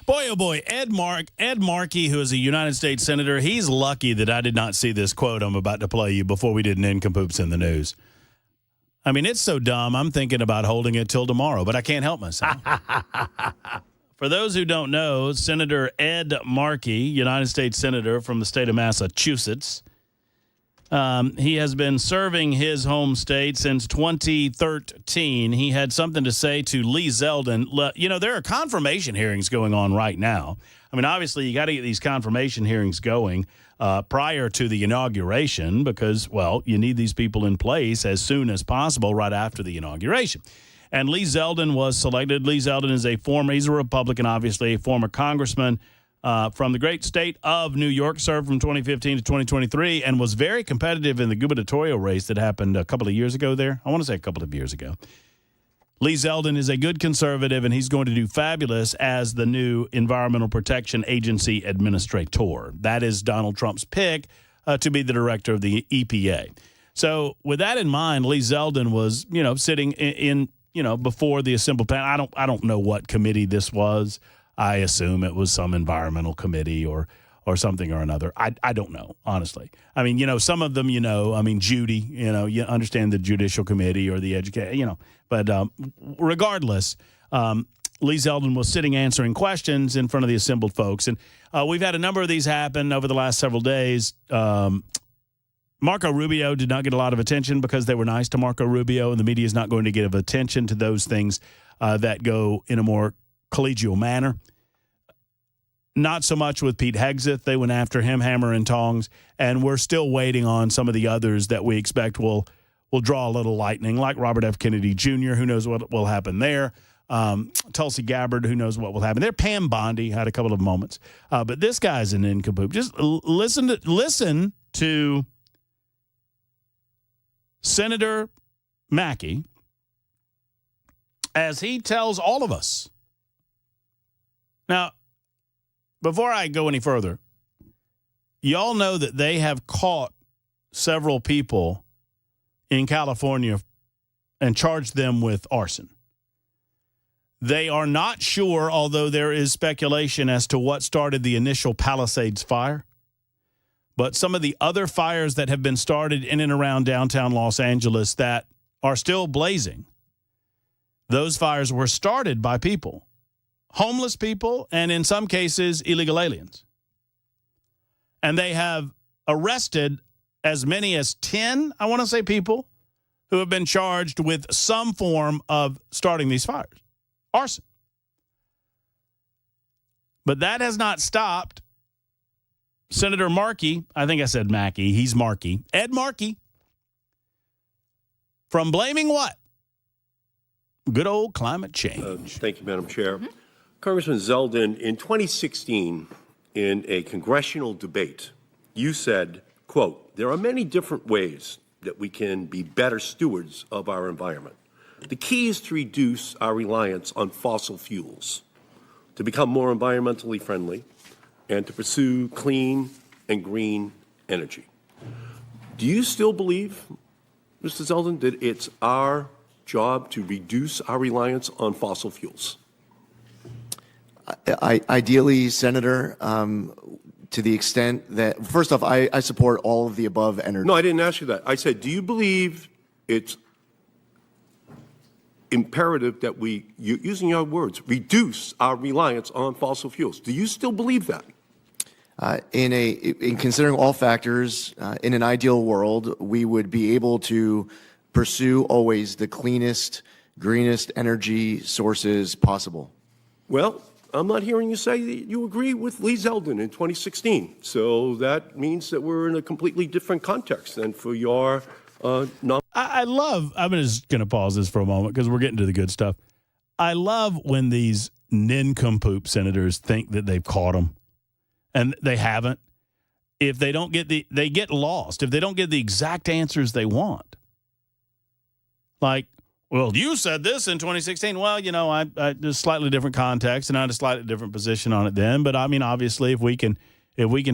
Boy, oh boy, Ed Markey, who is a United States Senator, he's lucky that I did not see this quote I'm about to play you before we did Nincompoops in the News. I mean, it's so dumb, I'm thinking about holding it till tomorrow, but I can't help myself. For those who don't know, Senator Ed Markey, United States Senator from the state of Massachusetts, he has been serving his home state since 2013. He had something to say to Lee Zeldin. You know, there are confirmation hearings going on right now. I mean, obviously, you got to get these confirmation hearings going prior to the inauguration because, well, you need these people in place as soon as possible right after the inauguration. And Lee Zeldin was selected. Lee Zeldin is he's a Republican, obviously, a former congressman from the great state of New York, served from 2015 to 2023, and was very competitive in the gubernatorial race that happened a couple of years ago there. I want to say a couple of years ago. Lee Zeldin is a good conservative, and he's going to do fabulous as the new Environmental Protection Agency administrator. That is Donald Trump's pick to be the director of the EPA. So with that in mind, Lee Zeldin was, sitting in before the assembled panel. I don't know what committee this was. I assume it was some environmental committee or something or another. I don't know, honestly. I mean, some of them, Judy, you understand the Judicial Committee or the Education, But regardless, Lee Zeldin was sitting answering questions in front of the assembled folks. And we've had a number of these happen over the last several days. Marco Rubio did not get a lot of attention because they were nice to Marco Rubio, and the media is not going to give attention to those things that go in a more collegial manner. Not so much with Pete Hegseth. They went after him hammer and tongs, and we're still waiting on some of the others that we expect will draw a little lightning, like Robert F. Kennedy Jr., who knows what will happen there. Tulsi Gabbard, who knows what will happen there. Pam Bondi had a couple of moments. But this guy's an nincompoop. Just listen to Senator Mackey as he tells all of us. Now, before I go any further, y'all know that they have caught several people in California and charged them with arson. They are not sure, although there is speculation as to what started the initial Palisades fire. But some of the other fires that have been started in and around downtown Los Angeles that are still blazing, those fires were started by people, homeless people, and in some cases, illegal aliens. And they have arrested as many as 10, I want to say, people who have been charged with some form of starting these fires. Arson. But that has not stopped Senator Markey, I think I said Mackey, he's Markey, Ed Markey, from blaming what? Good old climate change. Thank you, Madam Chair. Congressman Zeldin, in 2016, in a congressional debate, you said, quote, "There are many different ways that we can be better stewards of our environment. The key is to reduce our reliance on fossil fuels, to become more environmentally friendly, and to pursue clean and green energy." Do you still believe, Mr. Zeldin, that it's our job to reduce our reliance on fossil fuels? Ideally, Senator, to the extent that, first off, I support all of the above energy. No, I didn't ask you that. I said, do you believe it's imperative that we, using your words, reduce our reliance on fossil fuels? Do you still believe that? In considering all factors, in an ideal world, we would be able to pursue always the cleanest, greenest energy sources possible. Well, I'm not hearing you say that you agree with Lee Zeldin in 2016. So that means that we're in a completely different context than for your I love, I'm just going to pause this for a moment because we're getting to the good stuff. I love when these nincompoop senators think that they've caught them, and they haven't. If they don't get they get lost. If they don't get the exact answers they want. Like, well, you said this in 2016. Well, I just slightly different context, and I had a slightly different position on it then. But I mean, obviously, if we can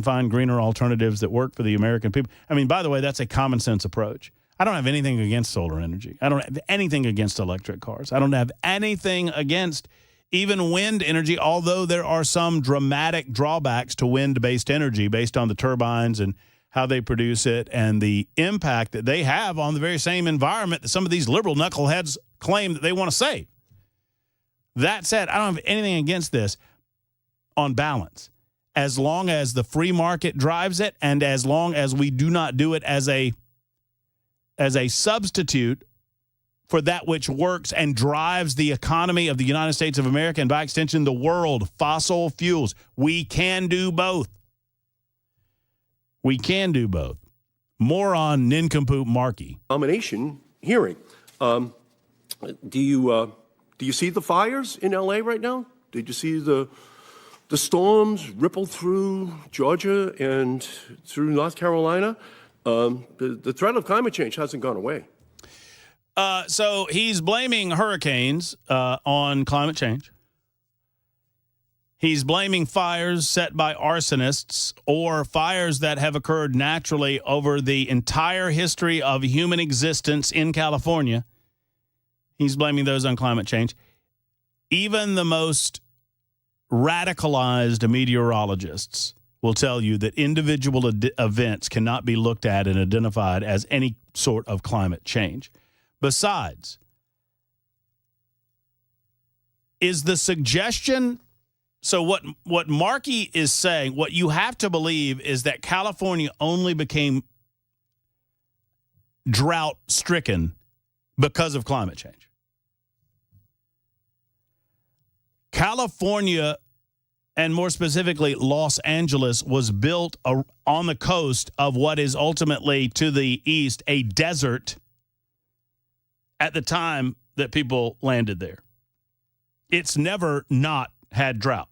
find greener alternatives that work for the American people. I mean, by the way, that's a common sense approach. I don't have anything against solar energy. I don't have anything against electric cars. I don't have anything against even wind energy, although there are some dramatic drawbacks to wind-based energy based on the turbines and how they produce it and the impact that they have on the very same environment that some of these liberal knuckleheads claim that they want to save. That said, I don't have anything against this on balance, as long as the free market drives it and as long as we do not do it as a substitute for that which works and drives the economy of the United States of America and, by extension, the world, fossil fuels. We can do both. We can do both. More on nincompoop Markey. Nomination hearing. Do you see the fires in L.A. right now? Did you see the storms ripple through Georgia and through North Carolina? The threat of climate change hasn't gone away. So he's blaming hurricanes on climate change. He's blaming fires set by arsonists or fires that have occurred naturally over the entire history of human existence in California. He's blaming those on climate change. Even the most radicalized meteorologists will tell you that individual events cannot be looked at and identified as any sort of climate change. Besides, is the suggestion... So what Markey is saying, what you have to believe is that California only became drought-stricken because of climate change. California, and more specifically Los Angeles, was built on the coast of what is ultimately to the east a desert at the time that people landed there. It's never not had drought.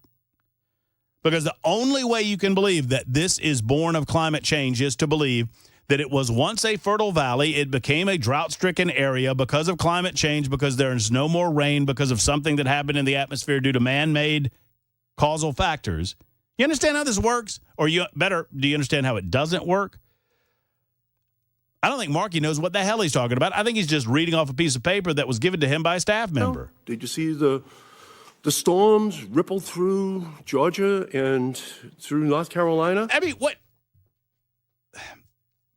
Because the only way you can believe that this is born of climate change is to believe that it was once a fertile valley, it became a drought-stricken area because of climate change, because there's no more rain, because of something that happened in the atmosphere due to man-made causal factors. You understand how this works? Or do you understand how it doesn't work? I don't think Markey knows what the hell he's talking about. I think he's just reading off a piece of paper that was given to him by a staff member. Did you see the storms ripple through Georgia and through North Carolina? I mean, what?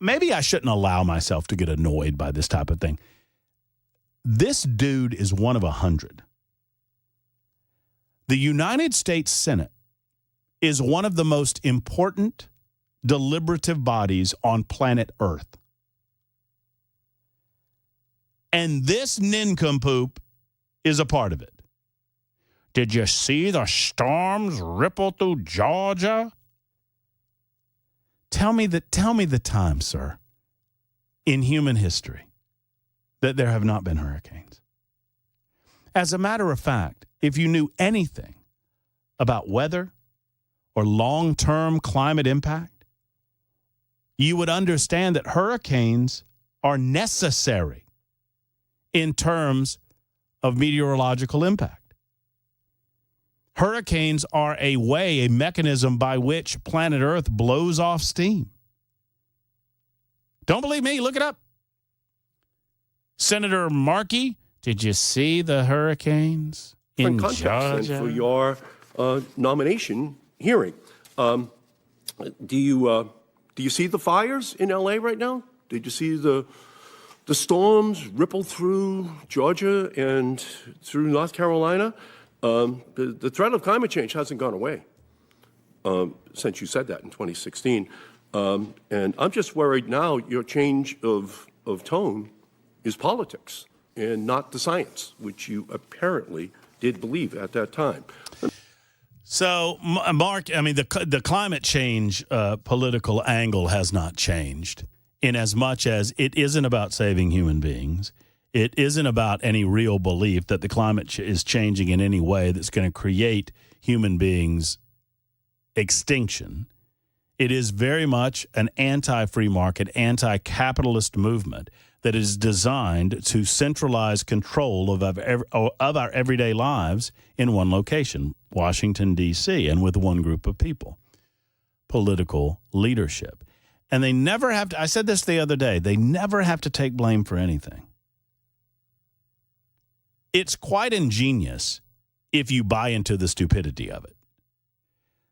Maybe I shouldn't allow myself to get annoyed by this type of thing. This dude is one of 100. The United States Senate is one of the most important deliberative bodies on planet Earth. And this nincompoop is a part of it. Did you see the storms ripple through Georgia? Tell me the time, sir, in human history that there have not been hurricanes. As a matter of fact, if you knew anything about weather or long-term climate impact, you would understand that hurricanes are necessary in terms of meteorological impact. Hurricanes are a mechanism by which planet Earth blows off steam. Don't believe me? Look it up. Senator Markey, did you see the hurricanes in Georgia? For your nomination hearing, do you see the fires in L.A. right now? Did you see the storms ripple through Georgia and through North Carolina? The threat of climate change hasn't gone away since you said that in 2016. And I'm just worried now your change of tone is politics and not the science, which you apparently did believe at that time. So, Mark, I mean, the climate change political angle has not changed in as much as it isn't about saving human beings. It isn't about any real belief that the climate is changing in any way that's going to create human beings' extinction. It is very much an anti-free market, anti-capitalist movement that is designed to centralize control of our everyday lives in one location, Washington, D.C., and with one group of people, political leadership. And they never have to, I said this the other day, they never have to take blame for anything. It's quite ingenious if you buy into the stupidity of it.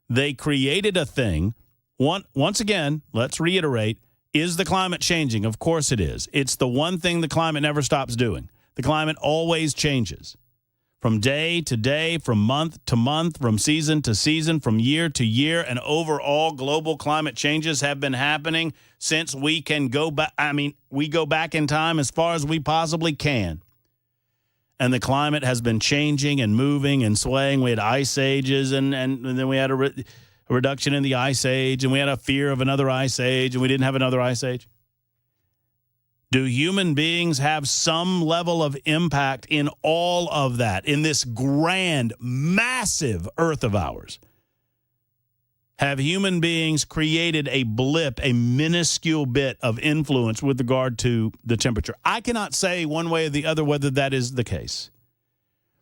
They created a thing. Once again, let's reiterate, is the climate changing? Of course it is. It's the one thing the climate never stops doing. The climate always changes. From day to day, from month to month, from season to season, from year to year, and overall global climate changes have been happening since we can go back. I mean, we go back in time as far as we possibly can. And the climate has been changing and moving and swaying. We had ice ages, and then we had a reduction in the ice age, and we had a fear of another ice age, and we didn't have another ice age. Do human beings have some level of impact in all of that, in this grand, massive Earth of ours? Have human beings created a blip, a minuscule bit of influence with regard to the temperature? I cannot say one way or the other whether that is the case.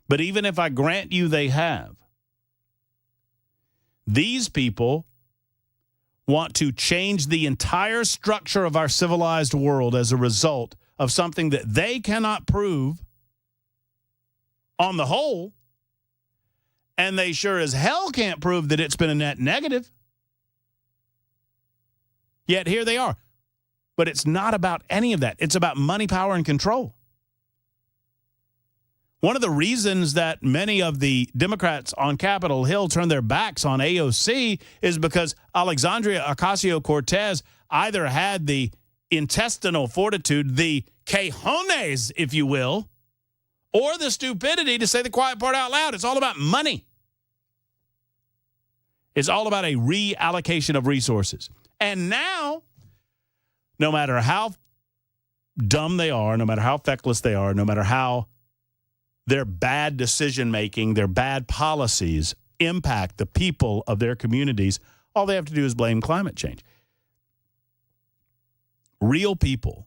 But even if I grant you they have, these people want to change the entire structure of our civilized world as a result of something that they cannot prove on the whole, and they sure as hell can't prove that it's been a net negative. Yet here they are. But it's not about any of that. It's about money, power, and control. One of the reasons that many of the Democrats on Capitol Hill turned their backs on AOC is because Alexandria Ocasio-Cortez either had the intestinal fortitude, the cojones, if you will, or the stupidity to say the quiet part out loud. It's all about money. It's all about a reallocation of resources. And now, no matter how dumb they are, no matter how feckless they are, no matter how their bad decision-making, their bad policies impact the people of their communities, all they have to do is blame climate change. Real people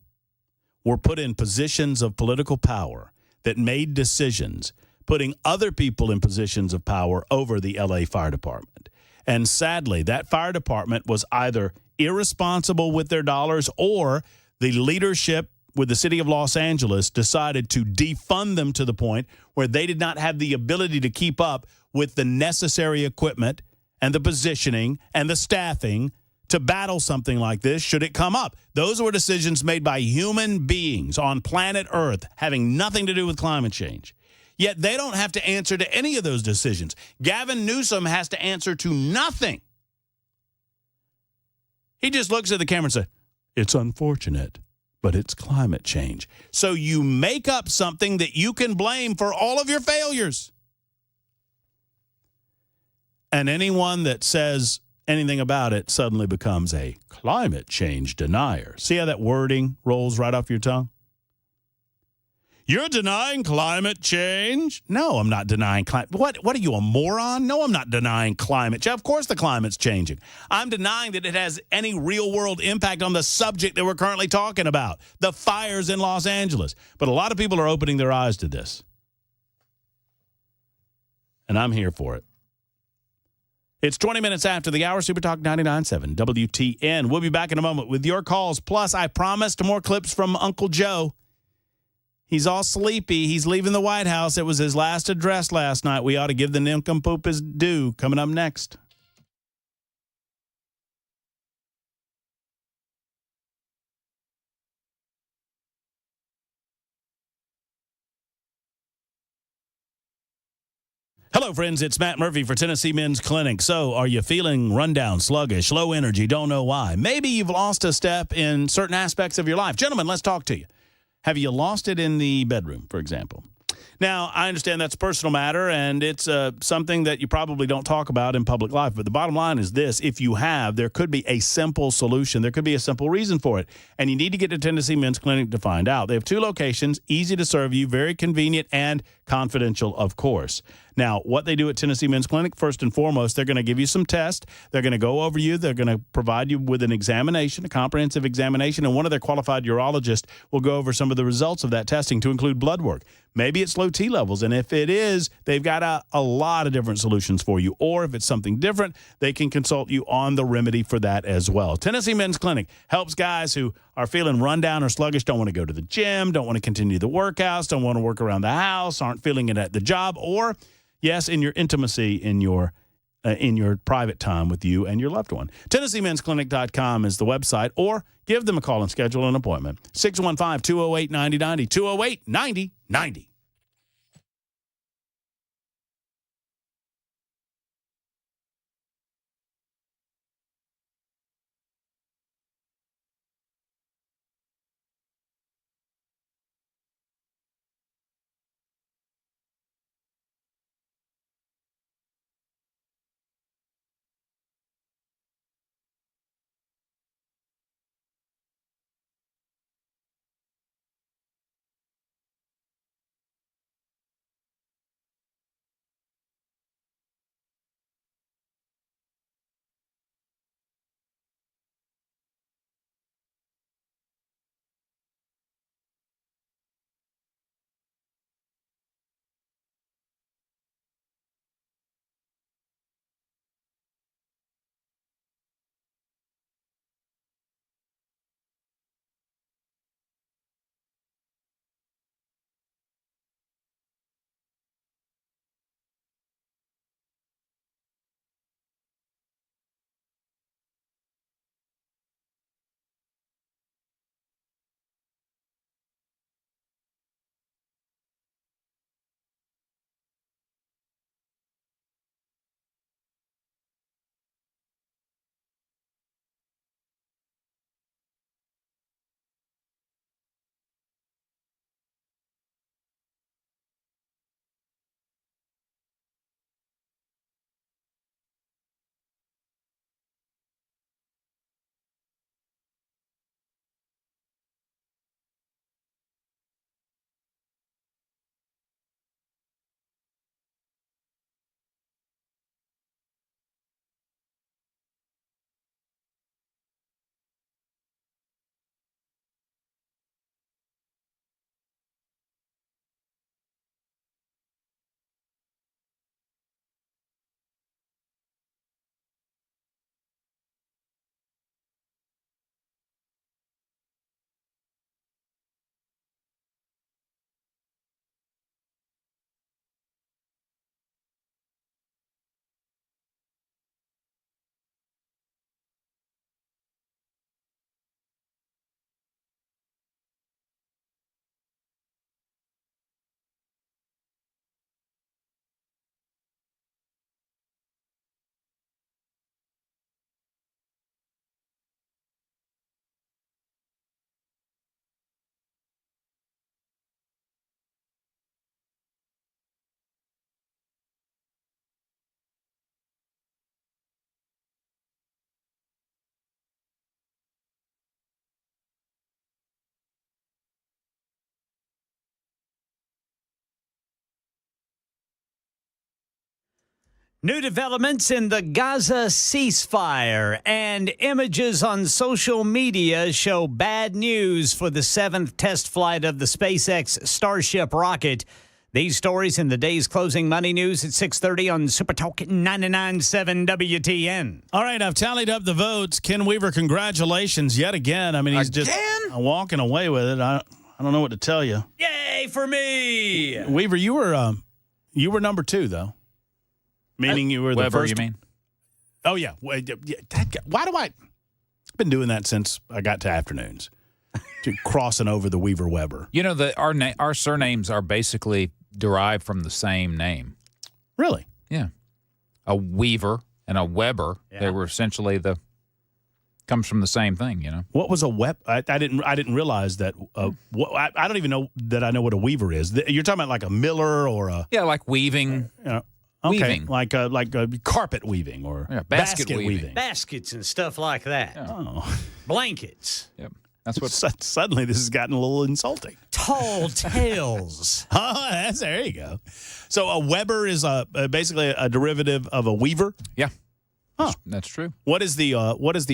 were put in positions of political power that made decisions, putting other people in positions of power over the LA Fire Department. And sadly, that fire department was either irresponsible with their dollars, or the leadership with the city of Los Angeles decided to defund them to the point where they did not have the ability to keep up with the necessary equipment and the positioning and the staffing to battle something like this should it come up. Those were decisions made by human beings on planet Earth having nothing to do with climate change. Yet they don't have to answer to any of those decisions. Gavin Newsom has to answer to nothing. He just looks at the camera and says, "It's unfortunate, but it's climate change." So you make up something that you can blame for all of your failures. And anyone that says anything about it suddenly becomes a climate change denier. See how that wording rolls right off your tongue? You're denying climate change? No, I'm not denying climate. What are you, a moron? No, I'm not denying climate change. Of course the climate's changing. I'm denying that it has any real-world impact on the subject that we're currently talking about, the fires in Los Angeles. But a lot of people are opening their eyes to this. And I'm here for it. It's 20 minutes after the hour, Super Talk 99.7 WTN. We'll be back in a moment with your calls. Plus, I promised more clips from Uncle Joe. He's all sleepy. He's leaving the White House. It was his last address last night. We ought to give the nincompoop his due. Coming up next. Hello, friends. It's Matt Murphy for Tennessee Men's Clinic. So, are you feeling run down, sluggish, low energy, don't know why? Maybe you've lost a step in certain aspects of your life. Gentlemen, let's talk to you. Have you lost it in the bedroom, for example? Now, I understand that's a personal matter, and it's something that you probably don't talk about in public life. But the bottom line is this. If you have, there could be a simple solution. There could be a simple reason for it. And you need to get to Tennessee Men's Clinic to find out. They have 2 locations, easy to serve you, very convenient, and confidential, of course. Now, what they do at Tennessee Men's Clinic, first and foremost, they're going to give you some tests. They're going to go over you. They're going to provide you with an examination, a comprehensive examination, and one of their qualified urologists will go over some of the results of that testing to include blood work. Maybe it's low T levels, and if it is, they've got a lot of different solutions for you. Or if it's something different, they can consult you on the remedy for that as well. Tennessee Men's Clinic helps guys who are feeling run down or sluggish, don't want to go to the gym, don't want to continue the workouts, don't want to work around the house, aren't feeling it at the job, or Yes, in your intimacy, in your private time with you and your loved one. TennesseeMen'sClinic.com is the website, or give them a call and schedule an appointment. 615-208-9090, 208-9090. New developments in the Gaza ceasefire, and images on social media show bad news for the 7th test flight of the SpaceX Starship rocket. These stories in the day's closing money news at 6:30 on Super Talk 99.7 WTN. All right, I've tallied up the votes. Ken Weaver, congratulations yet again. I mean, he's just walking away with it. I don't know what to tell you. Yay for me! Weaver, you were number 2 though. Meaning you were the Weber, first. you mean? Oh yeah. Why do I've been doing that since I got to afternoons, crossing over the Weaver Weber. You know, our surnames are basically derived from the same name. Really? Yeah. A Weaver and a Weber. Yeah. They were essentially comes from the same thing. You know. What was a Web? I didn't realize that. I don't even know that I know what a weaver is. You're talking about like a miller or a like weaving. Okay, weaving. like a carpet weaving or basket weaving. Baskets and stuff like that. Yeah. Oh. Blankets. Yep. That's what. Suddenly this has gotten a little insulting. Tall tales. There you go. So a Weber is basically a derivative of a weaver. Yeah. Huh. That's true. What is the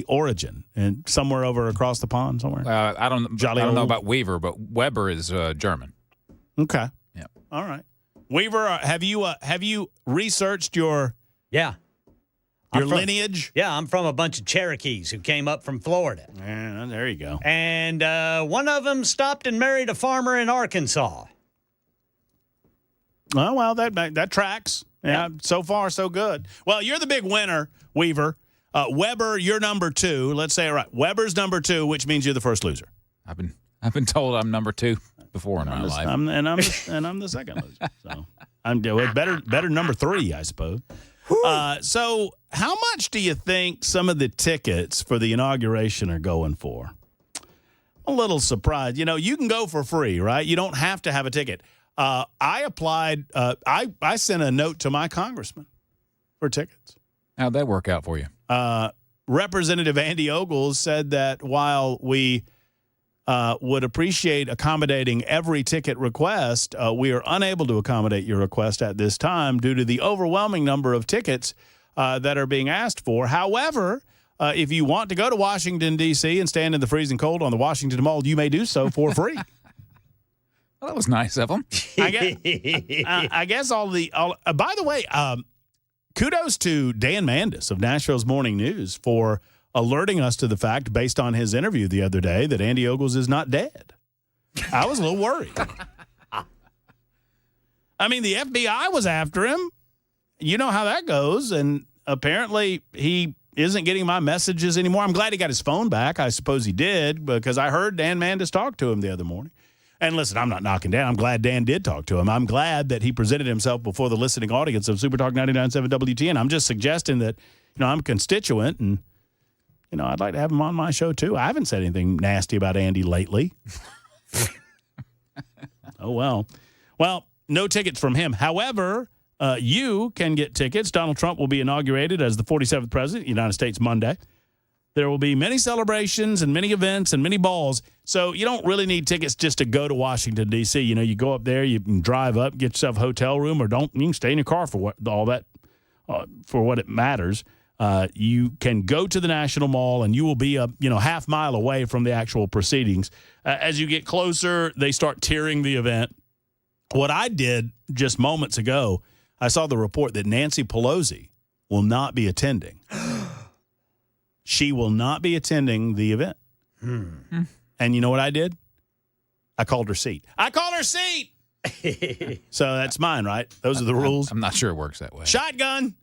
origin? And somewhere over across the pond somewhere? I don't know about Weaver, but Weber is German. Okay. Yeah. All right. Weaver, have you researched your lineage? Yeah, I'm from a bunch of Cherokees who came up from Florida. Yeah, there you go. And one of them stopped and married a farmer in Arkansas. Oh, well, that tracks. Yeah, so far so good. Well, you're the big winner, Weaver. Weber, you're number 2. Let's say it right. Weber's number 2, which means you're the first loser. I've been told I'm number 2 before in my life. I'm the second loser. So I'm better number 3, I suppose. So how much do you think some of the tickets for the inauguration are going for? A little surprised. You know, you can go for free, right? You don't have to have a ticket. I applied. I sent a note to my congressman for tickets. How'd that work out for you? Representative Andy Ogles said that while we would appreciate accommodating every ticket request, we are unable to accommodate your request at this time due to the overwhelming number of tickets that are being asked for. However, if you want to go to Washington, D.C. and stand in the freezing cold on the Washington Mall, you may do so for free. Well, that was nice of them. I guess all by the way, kudos to Dan Mandis of Nashville's Morning News for alerting us to the fact, based on his interview the other day, that Andy Ogles is not dead. I was a little worried. I mean, the FBI was after him. You know how that goes. And apparently he isn't getting my messages anymore. I'm glad he got his phone back. I suppose he did, because I heard Dan Mandis talk to him the other morning. And listen, I'm not knocking Dan. I'm glad Dan did talk to him. I'm glad that he presented himself before the listening audience of Super Talk 99.7 WTN. I'm just suggesting that, I'm a constituent, and, I'd like to have him on my show, too. I haven't said anything nasty about Andy lately. Oh, well. Well, no tickets from him. However, you can get tickets. Donald Trump will be inaugurated as the 47th president of the United States Monday. There will be many celebrations and many events and many balls. So you don't really need tickets just to go to Washington, D.C. You go up there, you can drive up, get yourself a hotel room, or you can stay in your car for for what it matters. You can go to the National Mall, and you will be a half mile away from the actual proceedings. As you get closer, they start tiering the event. What I did just moments ago, I saw the report that Nancy Pelosi will not be attending. She will not be attending the event. And you know what I did? I called her seat. So that's mine, right? Those are the rules. I'm not sure it works that way. Shotgun.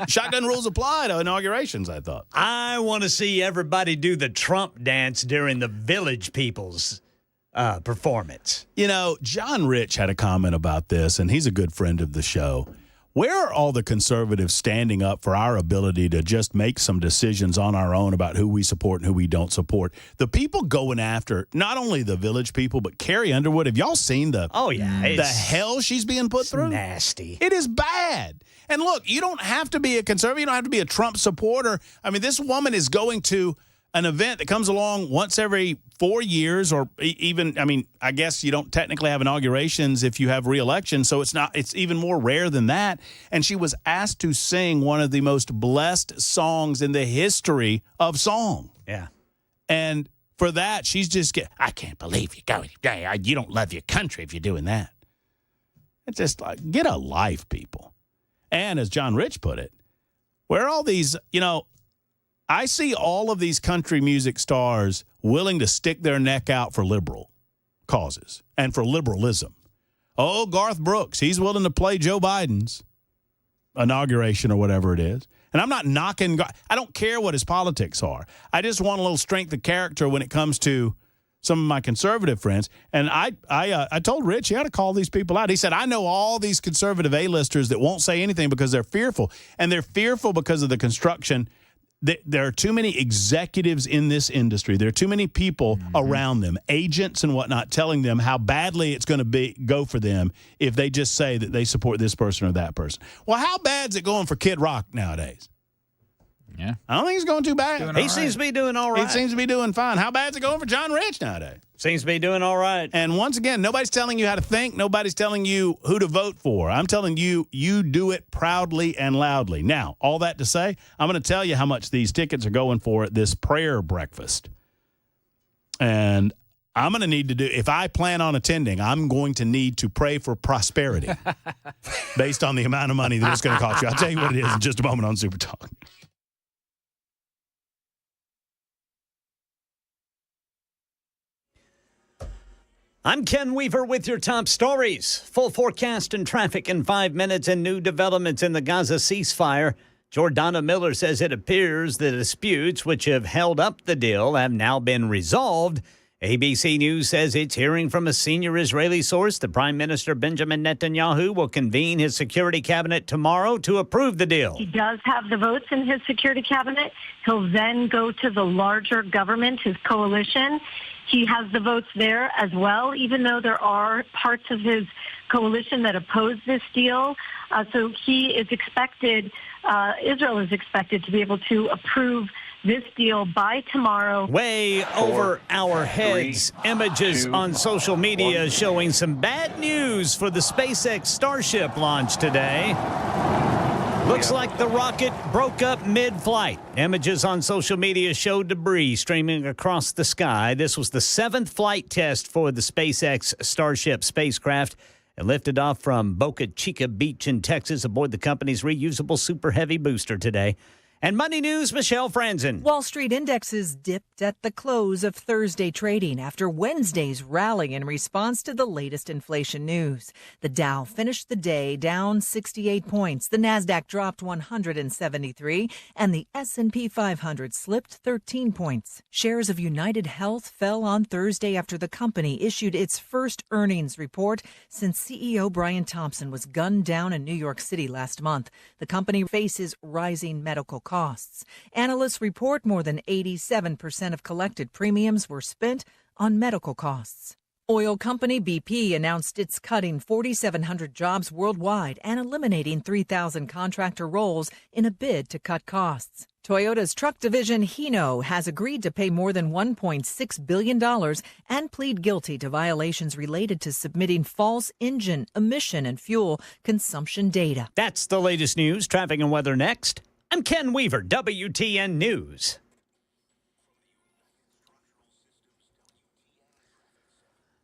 Shotgun rules apply to inaugurations, I thought. I want to see everybody do the Trump dance during the Village People's performance. John Rich had a comment about this, and he's a good friend of the show. Where are all the conservatives standing up for our ability to just make some decisions on our own about who we support and who we don't support? The people going after not only the Village people, but Carrie Underwood. Have y'all seen the hell she's being put through? Nasty. It is bad. And look, you don't have to be a conservative. You don't have to be a Trump supporter. I mean, this woman is going to an event that comes along once every 4 years, or even, I guess you don't technically have inaugurations if you have re-election, so it's even more rare than that. And she was asked to sing one of the most blessed songs in the history of song. Yeah. And for that, she's just I can't believe you don't love your country if you're doing that. It's just like, get a life, people. And as John Rich put it, where are all these, I see all of these country music stars willing to stick their neck out for liberal causes and for liberalism. Oh, Garth Brooks, he's willing to play Joe Biden's inauguration or whatever it is. And I'm not knocking, I don't care what his politics are. I just want a little strength of character when it comes to some of my conservative friends. And I told Rich, you got to call these people out. He said, I know all these conservative A-listers that won't say anything because they're fearful. And they're fearful because of the construction. There are too many executives in this industry. There are too many people around them, agents and whatnot, telling them how badly it's going to go for them if they just say that they support this person or that person. Well, how bad's it going for Kid Rock nowadays? Yeah. I don't think he's going too bad. He seems to be doing all right. He seems to be doing fine. How bad's it going for John Rich nowadays? Seems to be doing all right. And once again, nobody's telling you how to think. Nobody's telling you who to vote for. I'm telling you, you do it proudly and loudly. Now, all that to say, I'm going to tell you how much these tickets are going for at this prayer breakfast. And I'm going to need to do, if I plan on attending, I'm going to need to pray for prosperity based on the amount of money that it's going to cost you. I'll tell you what it is in just a moment on Super Talk. I'm Ken Weaver with your top stories. Full forecast and traffic in 5 minutes and new developments in the Gaza ceasefire. Jordana Miller says it appears the disputes which have held up the deal have now been resolved. ABC News says it's hearing from a senior Israeli source. The Prime Minister Benjamin Netanyahu will convene his security cabinet tomorrow to approve the deal. He does have the votes in his security cabinet. He'll then go to the larger government, his coalition. He has the votes there as well, even though there are parts of his coalition that oppose this deal. So he is expected, Israel is expected to be able to approve this deal by tomorrow. Way over our heads, images on social media showing some bad news for the SpaceX Starship launch today. Looks like the rocket broke up mid-flight. Images on social media show debris streaming across the sky. This was the 7th flight test for the SpaceX Starship spacecraft. It lifted off from Boca Chica Beach in Texas aboard the company's reusable Super Heavy booster today. And Money News, Michelle Franzen. Wall Street indexes dipped at the close of Thursday trading after Wednesday's rally in response to the latest inflation news. The Dow finished the day down 68 points. The Nasdaq dropped 173, and the S&P 500 slipped 13 points. Shares of United Health fell on Thursday after the company issued its first earnings report since CEO Brian Thompson was gunned down in New York City last month. The company faces rising medical costs. Analysts report more than 87% of collected premiums were spent on medical costs. Oil company BP announced it's cutting 4,700 jobs worldwide and eliminating 3,000 contractor roles in a bid to cut costs. Toyota's truck division Hino has agreed to pay more than $1.6 billion and plead guilty to violations related to submitting false engine, emission, and fuel consumption data. That's the latest news. Traffic and weather next. I'm Ken Weaver, WTN News.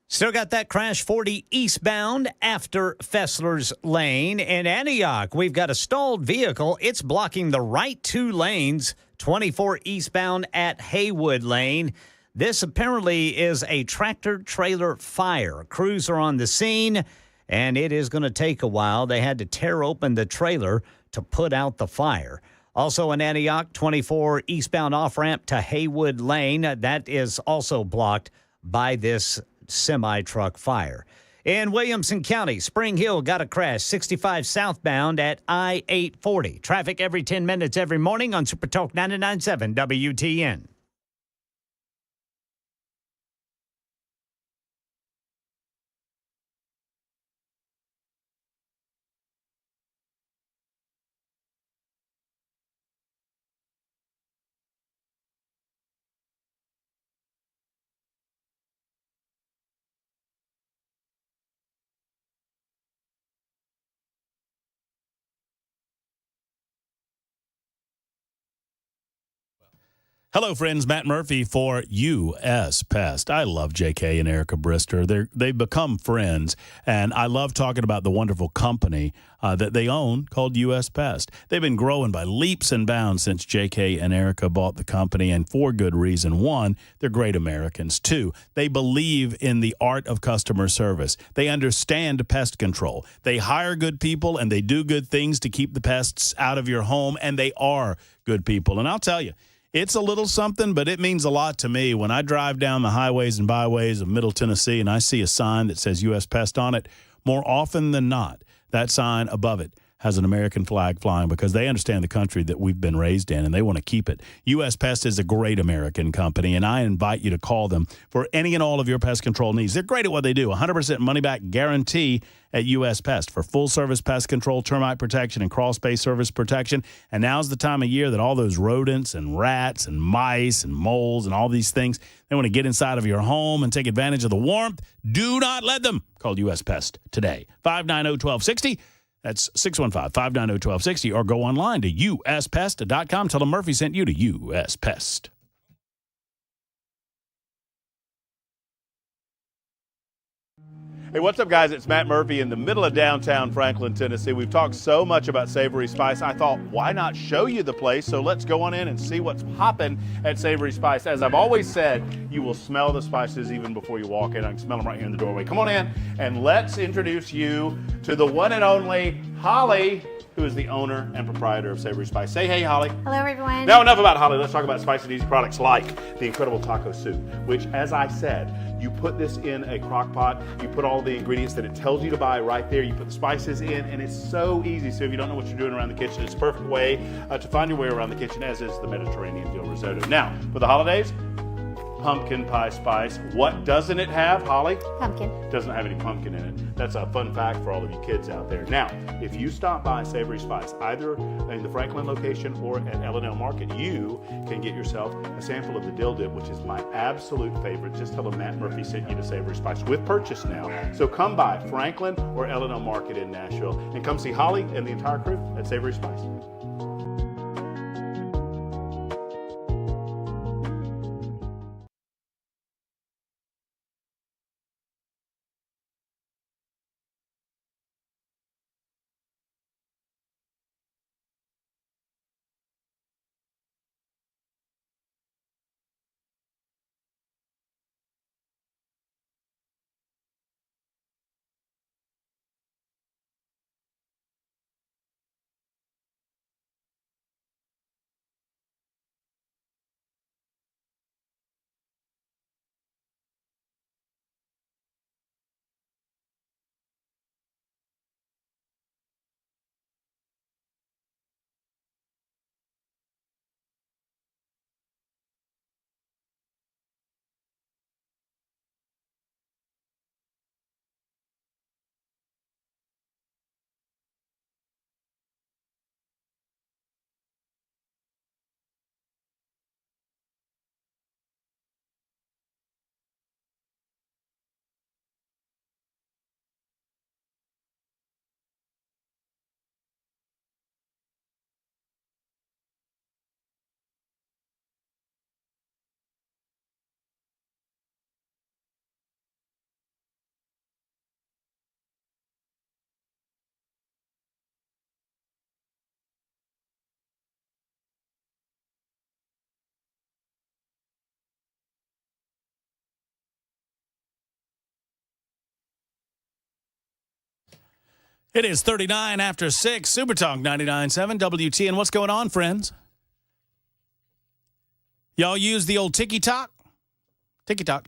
Still got that crash 40 eastbound after Fessler's Lane. In Antioch, we've got a stalled vehicle. It's blocking the right 2 lanes, 24 eastbound at Haywood Lane. This apparently is a tractor-trailer fire. Crews are on the scene, and it is going to take a while. They had to tear open the trailer to put out the fire. Also in Antioch, 24 eastbound off-ramp to Haywood Lane. That is also blocked by this semi-truck fire. In Williamson County, Spring Hill got a crash, 65 southbound at I-840. Traffic every 10 minutes every morning on Super Talk 99.7 WTN. Hello, friends. Matt Murphy for U.S. Pest. I love J.K. and Erica Brister. They've become friends, and I love talking about the wonderful company that they own called U.S. Pest. They've been growing by leaps and bounds since J.K. and Erica bought the company, and for good reason. One, they're great Americans. Two, they believe in the art of customer service. They understand pest control. They hire good people, and they do good things to keep the pests out of your home, and they are good people. And I'll tell you, it's a little something, but it means a lot to me. When I drive down the highways and byways of Middle Tennessee and I see a sign that says U.S. Pest on it, more often than not, that sign above it has an American flag flying because they understand the country that we've been raised in and they want to keep it. U.S. Pest is a great American company, and I invite you to call them for any and all of your pest control needs. They're great at what they do. 100% money-back guarantee at U.S. Pest for full-service pest control, termite protection, and crawl-space service protection. And now's the time of year that all those rodents and rats and mice and moles and all these things, they want to get inside of your home and take advantage of the warmth. Do not let them. Call U.S. Pest today. 590-1260. That's 615-590-1260, or go online to uspest.com. Tell them Murphy sent you to U.S. Pest. Hey, what's up, guys? It's Matt Murphy in the middle of downtown Franklin, Tennessee. We've talked so much about Savory Spice. I thought, why not show you the place? So let's go on in and see what's popping at Savory Spice. As I've always said, you will smell the spices even before you walk in. I can smell them right here in the doorway. Come on in, and let's introduce you to the one and only Holly, who is the owner and proprietor of Savory Spice. Say hey, Holly. Hello, everyone. Now, enough about Holly. Let's talk about spicy and easy products like the incredible taco soup, which, as I said, you put this in a crock pot, you put all the ingredients that it tells you to buy right there, you put the spices in, and it's so easy. So if you don't know what you're doing around the kitchen, it's a perfect way to find your way around the kitchen, as is the Mediterranean dill risotto. Now, for the holidays, pumpkin pie spice. What doesn't it have, Holly? Pumpkin. Doesn't have any pumpkin in it. That's a fun fact for all of you kids out there. Now, if you stop by Savory Spice, either in the Franklin location or at L&L Market, you can get yourself a sample of the dill dip, which is my absolute favorite. Just tell them Matt Murphy sent you to Savory Spice with purchase now. So come by Franklin or L&L Market in Nashville and come see Holly and the entire crew at Savory Spice. It is 39 after 6, Super Talk 99.7 WTN. What's going on, friends? Y'all use the old TikTok? TikTok.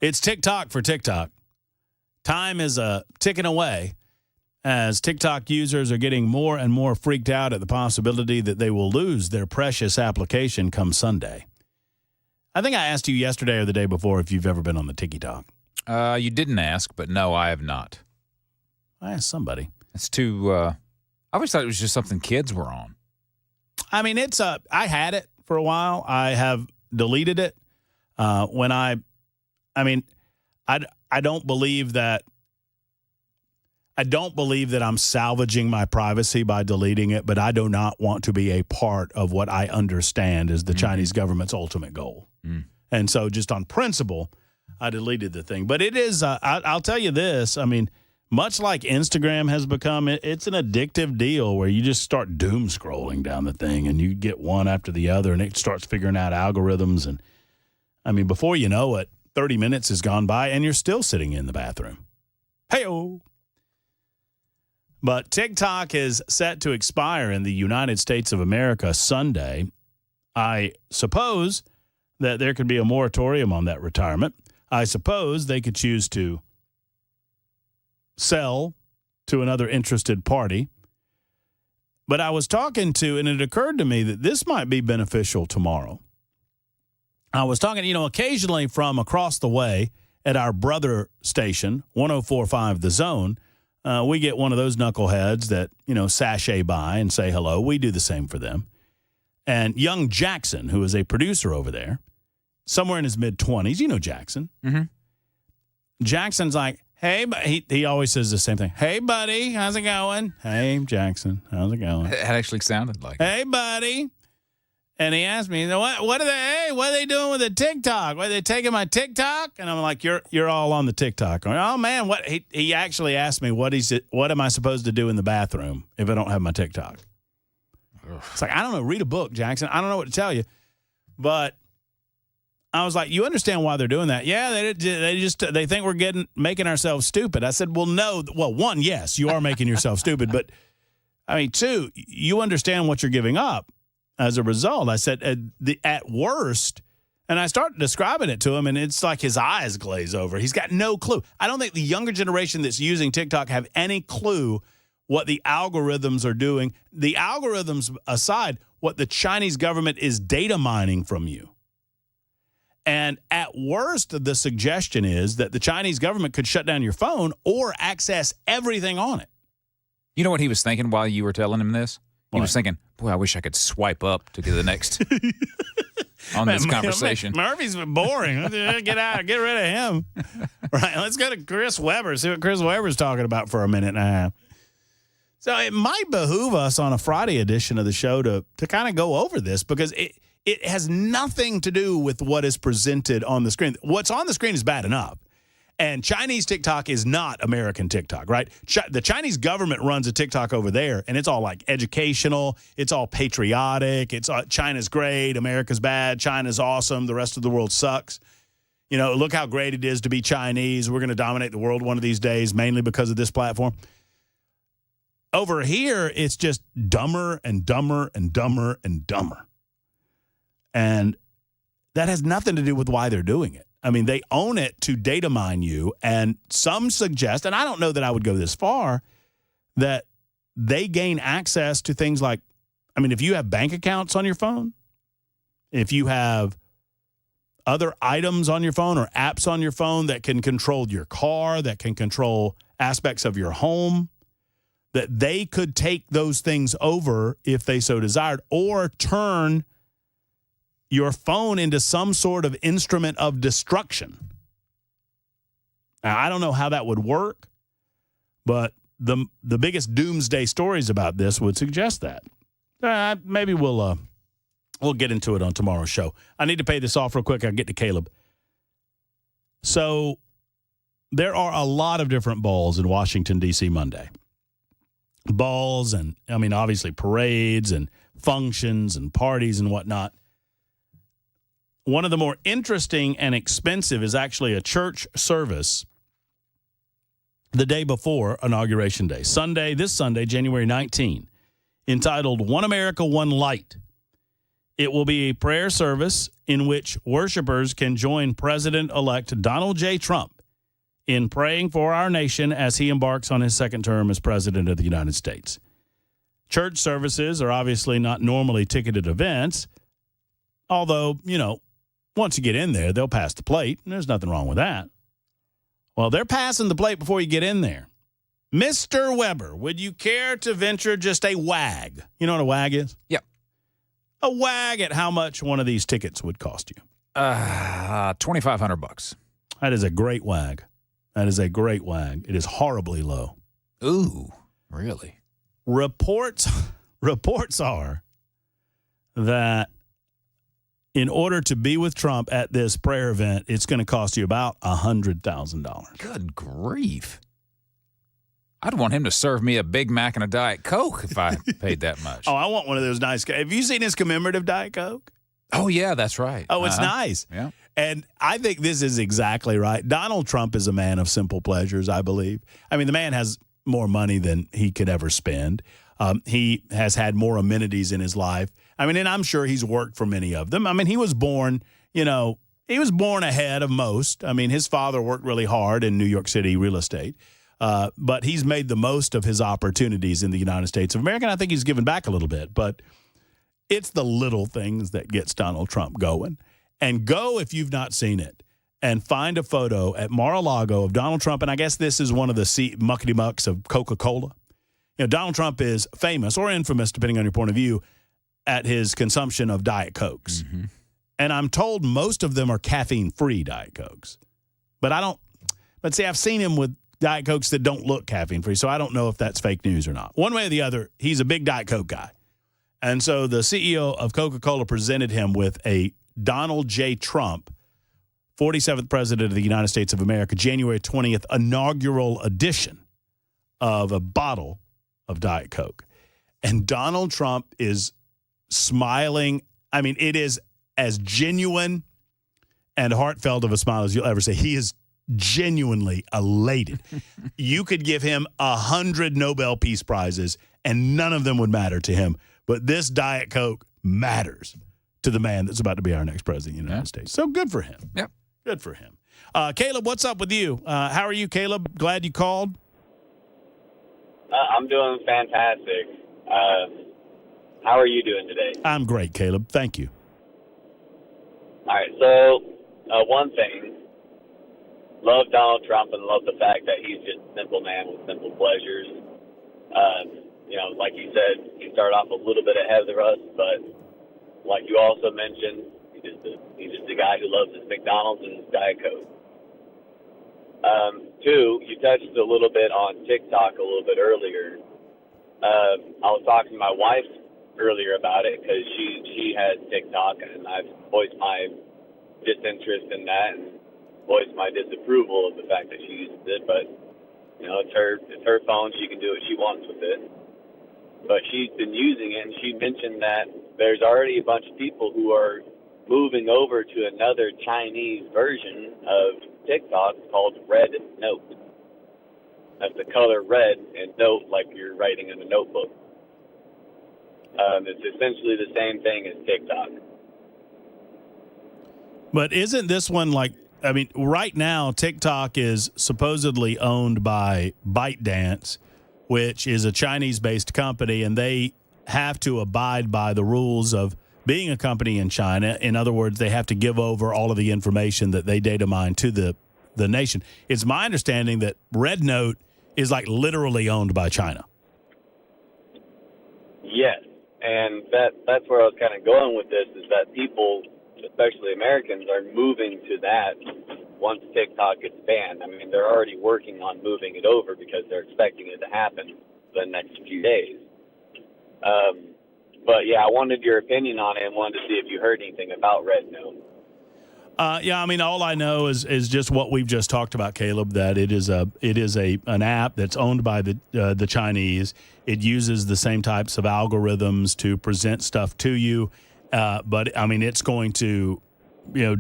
It's TikTok for TikTok. Time is ticking away as TikTok users are getting more and more freaked out at the possibility that they will lose their precious application come Sunday. I think I asked you yesterday or the day before if you've ever been on the TikTok. You didn't ask, but no, I have not. I asked somebody. It's too, I always thought it was just something kids were on. I mean, I had it for a while. I have deleted it. I don't believe that I'm salvaging my privacy by deleting it, but I do not want to be a part of what I understand is the Chinese government's ultimate goal. And so just on principle, I deleted the thing. But it is, I'll tell you this, I mean, much like Instagram has become, it's an addictive deal where you just start doom scrolling down the thing and you get one after the other and it starts figuring out algorithms. And I mean, before you know it, 30 minutes has gone by and you're still sitting in the bathroom. Hey-oh. But TikTok is set to expire in the United States of America Sunday. I suppose that there could be a moratorium on that retirement. I suppose they could choose to sell to another interested party. But I was talking to, and it occurred to me that this might be beneficial tomorrow. I was talking, occasionally from across the way at our brother station, 104.5 The Zone, we get one of those knuckleheads that, sashay by and say hello. We do the same for them. And young Jackson, who is a producer over there, somewhere in his mid-20s, Jackson. Mm-hmm. Jackson's like, hey, he always says the same thing. Hey, buddy, how's it going? Hey, Jackson, how's it going? It actually sounded like hey, buddy. And he asked me, what are they doing with the TikTok? Are they taking my TikTok? And I'm like, you're all on the TikTok. Oh man, what he actually asked me what am I supposed to do in the bathroom if I don't have my TikTok? It's like, I don't know, read a book, Jackson. I don't know what to tell you. But I was like, you understand why they're doing that? Yeah, they think we're making ourselves stupid. I said, well, no. Well, one, yes, you are making yourself stupid, but I mean, two, you understand what you're giving up. As a result, I said, at worst, and I started describing it to him, and it's like his eyes glaze over. He's got no clue. I don't think the younger generation that's using TikTok have any clue what the algorithms are doing. The algorithms aside, what the Chinese government is data mining from you. And at worst, the suggestion is that the Chinese government could shut down your phone or access everything on it. You know what he was thinking while you were telling him this? He was thinking, boy, I wish I could swipe up to get the next on this conversation. Murphy's boring. Get rid of him. Right, let's go to Chris Webber, see what Chris Webber's talking about for a minute and a half. So it might behoove us on a Friday edition of the show to kind of go over this because it has nothing to do with what is presented on the screen. What's on the screen is bad enough. And Chinese TikTok is not American TikTok, right? The Chinese government runs a TikTok over there, and it's all like educational. It's all patriotic. It's China's great, America's bad, China's awesome, the rest of the world sucks. You know, look how great it is to be Chinese. We're going to dominate the world one of these days, mainly because of this platform. Over here, it's just dumber and dumber and dumber and dumber. And that has nothing to do with why they're doing it. I mean, they own it to data mine you, and some suggest, and I don't know that I would go this far, that they gain access to things like, I mean, if you have bank accounts on your phone, if you have other items on your phone or apps on your phone that can control your car, that can control aspects of your home, that they could take those things over if they so desired, or turn your phone into some sort of instrument of destruction. Now, I don't know how that would work, but the biggest doomsday stories about this would suggest that. Maybe we'll get into it on tomorrow's show. I need to pay this off real quick. I'll get to Caleb. So there are a lot of different balls in Washington, D.C. Monday. Balls and, I mean, obviously parades and functions and parties and whatnot. One of the more interesting and expensive is actually a church service the day before Inauguration Day. This Sunday, January 19, entitled One America, One Light. It will be a prayer service in which worshipers can join President-elect Donald J. Trump in praying for our nation as he embarks on his second term as President of the United States. Church services are obviously not normally ticketed events, although, you know, once you get in there, they'll pass the plate, and there's nothing wrong with that. Well, they're passing the plate before you get in there. Mr. Weber, would you care to venture just a wag? You know what a wag is? Yep. A wag at how much one of these tickets would cost you? $2,500. That is a great wag. That is a great wag. It is horribly low. Ooh, really? Reports are that in order to be with Trump at this prayer event, it's going to cost you about $100,000. Good grief. I'd want him to serve me a Big Mac and a Diet Coke if I paid that much. Oh, I want one of those nice. Have you seen his commemorative Diet Coke? Oh, yeah, that's right. Oh, it's nice. Yeah. And I think this is exactly right. Donald Trump is a man of simple pleasures, I believe. I mean, the man has more money than he could ever spend. He has had more amenities in his life. I mean, and I'm sure he's worked for many of them. I mean, he was born ahead of most. I mean, his father worked really hard in New York City real estate. But he's made the most of his opportunities in the United States of America. And I think he's given back a little bit. But it's the little things that gets Donald Trump going. And go, if you've not seen it, and find a photo at Mar-a-Lago of Donald Trump. And I guess this is one of the muckety mucks of Coca-Cola. You know, Donald Trump is famous or infamous, depending on your point of view, at his consumption of Diet Cokes. Mm-hmm. And I'm told most of them are caffeine-free Diet Cokes. But I've seen him with Diet Cokes that don't look caffeine-free, so I don't know if that's fake news or not. One way or the other, he's a big Diet Coke guy. And so the CEO of Coca-Cola presented him with a Donald J. Trump, 47th President of the United States of America, January 20th, inaugural edition of a bottle of Diet Coke. And Donald Trump is smiling. I mean, it is as genuine and heartfelt of a smile as you'll ever see. He is genuinely elated. You could give him 100 Nobel Peace Prizes, and none of them would matter to him. But this Diet Coke matters to the man that's about to be our next president of the United States. So good for him. Yep. Good for him. Caleb, what's up with you? How are you, Caleb? Glad you called. I'm doing fantastic. How are you doing today? I'm great, Caleb. Thank you. All right, so one thing, love Donald Trump and love the fact that he's just a simple man with simple pleasures. Like you said, he started off a little bit ahead of us, but like you also mentioned, he's just a guy who loves his McDonald's and his Diet Coke. Two, you touched a little bit on TikTok a little bit earlier. I was talking to my wife earlier about it because she has TikTok, and I've voiced my disinterest in that and voiced my disapproval of the fact that she uses it. But it's her phone; she can do what she wants with it. But she's been using it, and she mentioned that there's already a bunch of people who are moving over to another Chinese version of TikTok called Red Note. That's the color red and note like you're writing in a notebook. It's essentially the same thing as TikTok. But isn't this one right now TikTok is supposedly owned by ByteDance, which is a Chinese-based company, and they have to abide by the rules of being a company in China. In other words, they have to give over all of the information that they data mine to the nation. It's my understanding that Red Note is literally owned by China. Yes, and that's where I was kind of going with this, is that people, especially Americans, are moving to that once TikTok gets banned. I mean, they're already working on moving it over because they're expecting it to happen the next few days. But yeah, I wanted your opinion on it and wanted to see if you heard anything about Red Note. All I know is just what we've just talked about, Caleb. That it is an app that's owned by the Chinese. It uses the same types of algorithms to present stuff to you, but it's going to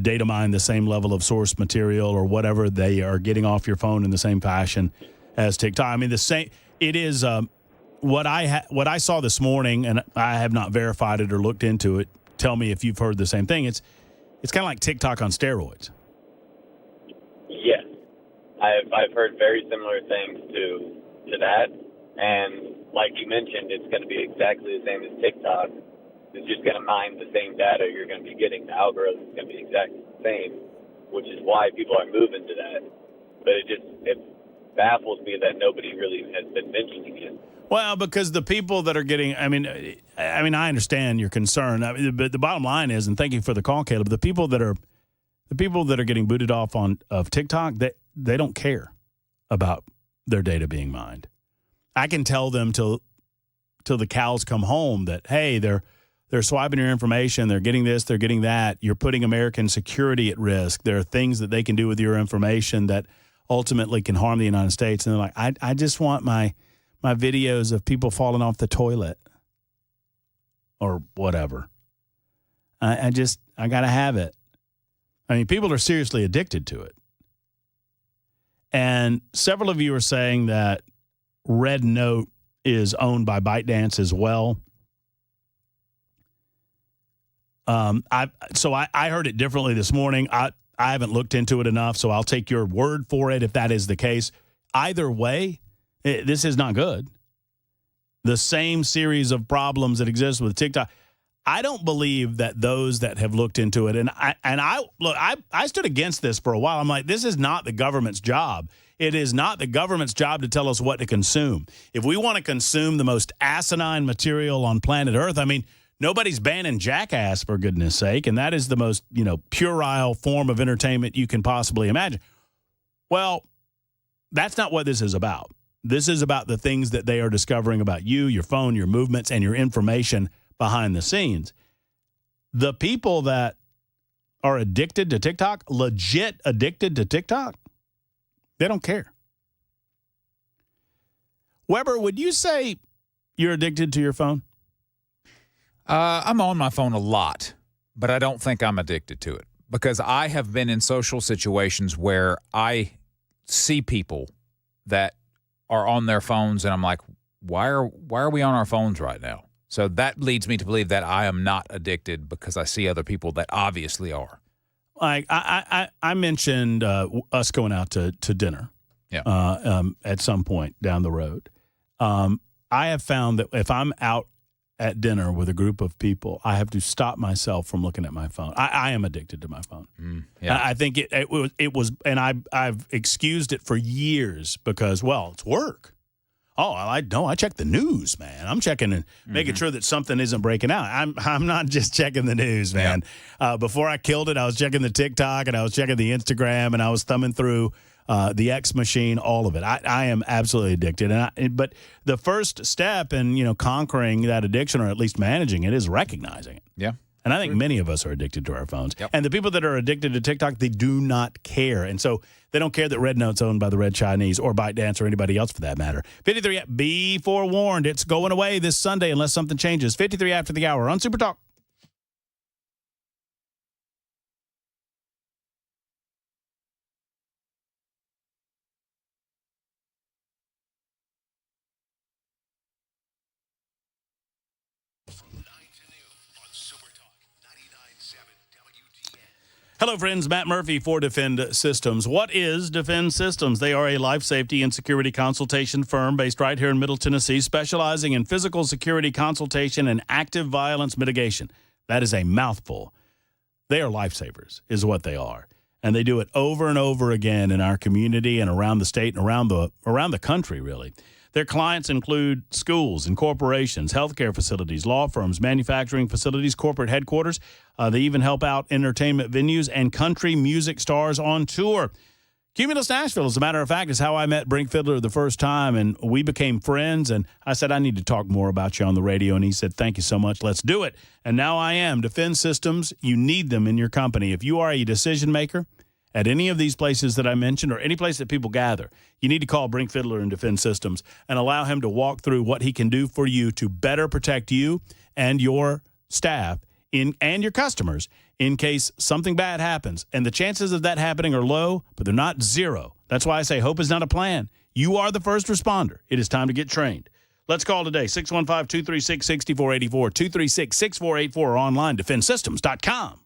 data mine the same level of source material or whatever they are getting off your phone in the same fashion as TikTok. I mean, the same. It is what I saw this morning, and I have not verified it or looked into it. Tell me if you've heard the same thing. It's kind of like TikTok on steroids. Yes, I've heard very similar things to that, and like you mentioned, it's going to be exactly the same as TikTok. It's just going to mine the same data you're going to be getting. The algorithm is going to be exactly the same, which is why people are moving to that. But it baffles me that nobody really has been mentioning it. Well, because the people that are getting, I I understand your concern, but the bottom line is, and thank you for the call, Caleb, the people that are getting booted off of TikTok, they don't care about their data being mined. I can tell them till the cows come home that, hey, they're swiping your information, they're getting this, they're getting that. You're putting American security at risk. There are things that they can do with your information that ultimately can harm the United States. And they're like, I just want my videos of people falling off the toilet or whatever. I got to have it. I mean, people are seriously addicted to it. And several of you are saying that Red Note is owned by ByteDance as well. I heard it differently this morning. I haven't looked into it enough, so I'll take your word for it if that is the case. Either way, this is not good. The same series of problems that exist with TikTok. I don't believe that those that have looked into it, and I stood against this for a while. I'm like, this is not the government's job. It is not the government's job to tell us what to consume. If we want to consume the most asinine material on planet Earth, I mean, nobody's banning Jackass, for goodness sake, and that is the most, puerile form of entertainment you can possibly imagine. Well, that's not what this is about. This is about the things that they are discovering about you, your phone, your movements, and your information behind the scenes. The people that are addicted to TikTok, legit addicted to TikTok, they don't care. Weber, would you say you're addicted to your phone? I'm on my phone a lot, but I don't think I'm addicted to it because I have been in social situations where I see people that are on their phones and I'm like, why are we on our phones right now? So that leads me to believe that I am not addicted because I see other people that obviously are. Like I mentioned us going out to dinner at some point down the road. I have found that if I'm out at dinner with a group of people, I have to stop myself from looking at my phone. I am addicted to my phone. I think it was, and I've excused it for years because, well, it's work. Oh, I check the news, man. I'm checking and making sure that something isn't breaking out. I'm not just checking the news, man. Before I killed it, I was checking the TikTok and I was checking the Instagram and I was thumbing through the X machine, all of it. I am absolutely addicted. But the first step in conquering that addiction, or at least managing it, is recognizing it. Yeah. And I think many of us are addicted to our phones. Yep. And the people that are addicted to TikTok, they do not care. And so they don't care that Red Note's owned by the Red Chinese or ByteDance or anybody else for that matter. 53, be forewarned, it's going away this Sunday unless something changes. 53 after the hour on Super Talk. Hello, friends. Matt Murphy for Defend Systems. What is Defend Systems? They are a life safety and security consultation firm based right here in Middle Tennessee, specializing in physical security consultation and active violence mitigation. That is a mouthful. They are lifesavers, is what they are. And they do it over and over again in our community and around the state and around the country, really. Their clients include schools and corporations, healthcare facilities, law firms, manufacturing facilities, corporate headquarters. They even help out entertainment venues and country music stars on tour. Cumulus Nashville, as a matter of fact, is how I met Brink Fiddler the first time, and we became friends. And I said, I need to talk more about you on the radio. And he said, thank you so much. Let's do it. And now I am. Defend Systems, you need them in your company. If you are a decision maker at any of these places that I mentioned or any place that people gather, you need to call Brink Fiddler and Defend Systems and allow him to walk through what he can do for you to better protect you and your staff and your customers in case something bad happens. And the chances of that happening are low, but they're not zero. That's why I say hope is not a plan. You are the first responder. It is time to get trained. Let's call today, 615-236-6484, 236-6484, or online, defendsystems.com.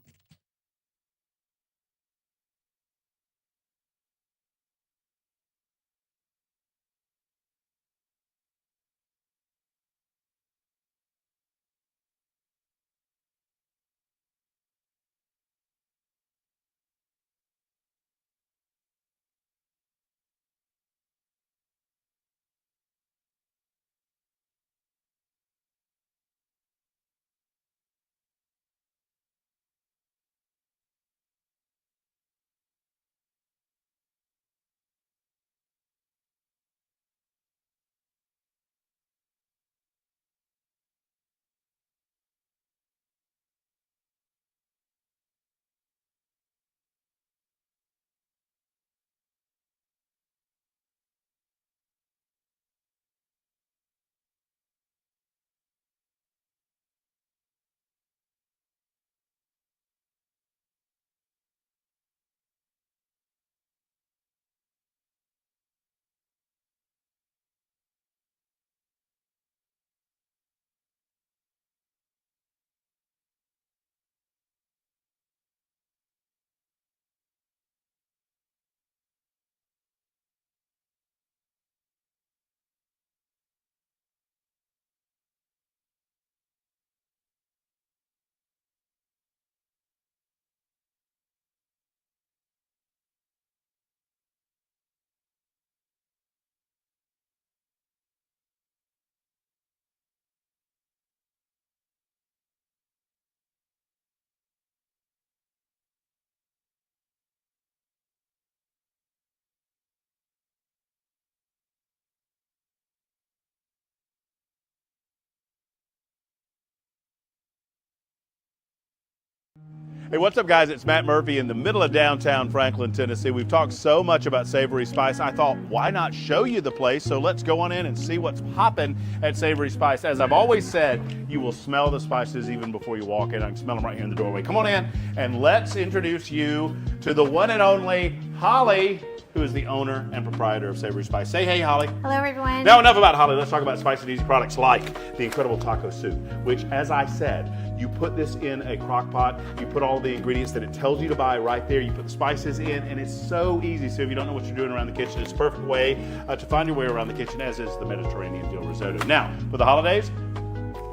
Hey, what's up, guys? It's Matt Murphy in the middle of downtown Franklin, Tennessee. We've talked so much about Savory Spice. I thought, why not show you the place? So let's go on in and see what's popping at Savory Spice. As I've always said, you will smell the spices even before you walk in. I can smell them right here in the doorway. Come on in, and let's introduce you to the one and only Holly, who is the owner and proprietor of Savory Spice. Say hey, Holly. Hello, everyone. Now, enough about Holly. Let's talk about spicy and easy products like the incredible taco soup, which, as I said, you put this in a crock pot, you put all the ingredients that it tells you to buy right there, you put the spices in, and it's so easy. So if you don't know what you're doing around the kitchen, it's a perfect way to find your way around the kitchen, as is the Mediterranean dill risotto. Now, for the holidays,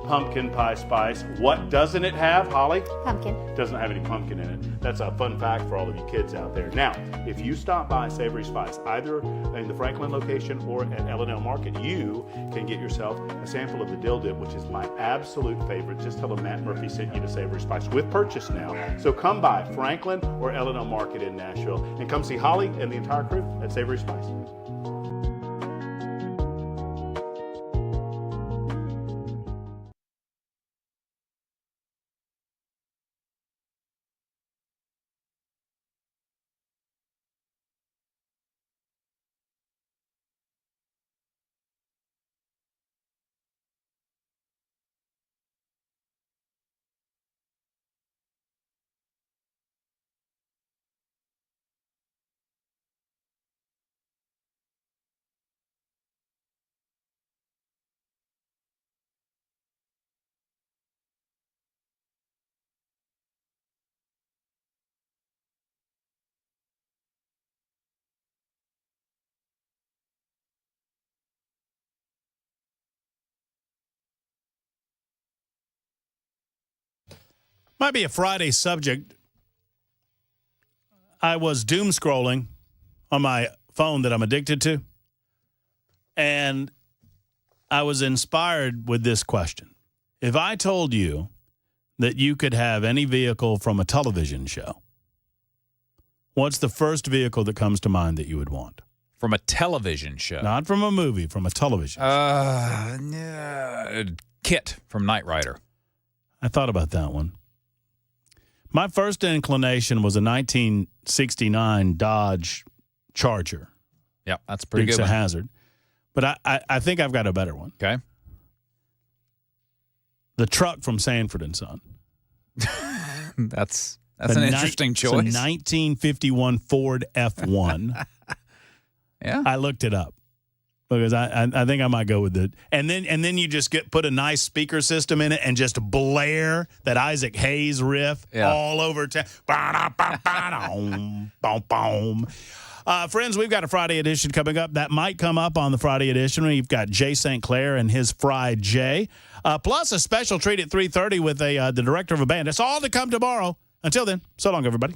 pumpkin pie spice. What doesn't it have, Holly? Pumpkin. Doesn't have any pumpkin in it. That's a fun fact for all of you kids out there. Now, if you stop by Savory Spice, either in the Franklin location or at L&L Market, you can get yourself a sample of the dill dip, which is my absolute favorite. Just tell them Matt Murphy sent you to Savory Spice with purchase now. So come by Franklin or L&L Market in Nashville and come see Holly and the entire crew at Savory Spice. Might be a Friday subject. I was doom scrolling on my phone that I'm addicted to, and I was inspired with this question. If I told you that you could have any vehicle from a television show, what's the first vehicle that comes to mind that you would want? From a television show? Not from a movie, from a television show. Kit from Knight Rider. I thought about that one. My first inclination was a 1969 Dodge Charger. Yeah, that's a pretty Dukes good of one. Hazzard. But I think I've got a better one. Okay. The truck from Sanford and Son. That's an interesting choice. It's a 1951 Ford F1. Yeah. I looked it up because I think I might go with it. And then you just put a nice speaker system in it and just blare that Isaac Hayes riff all over town. Friends, we've got a Friday edition coming up. That might come up on the Friday edition. We've got Jay St. Clair and his Fried Jay. Plus a special treat at 3:30 with the director of a band. It's all to come tomorrow. Until then, so long, everybody.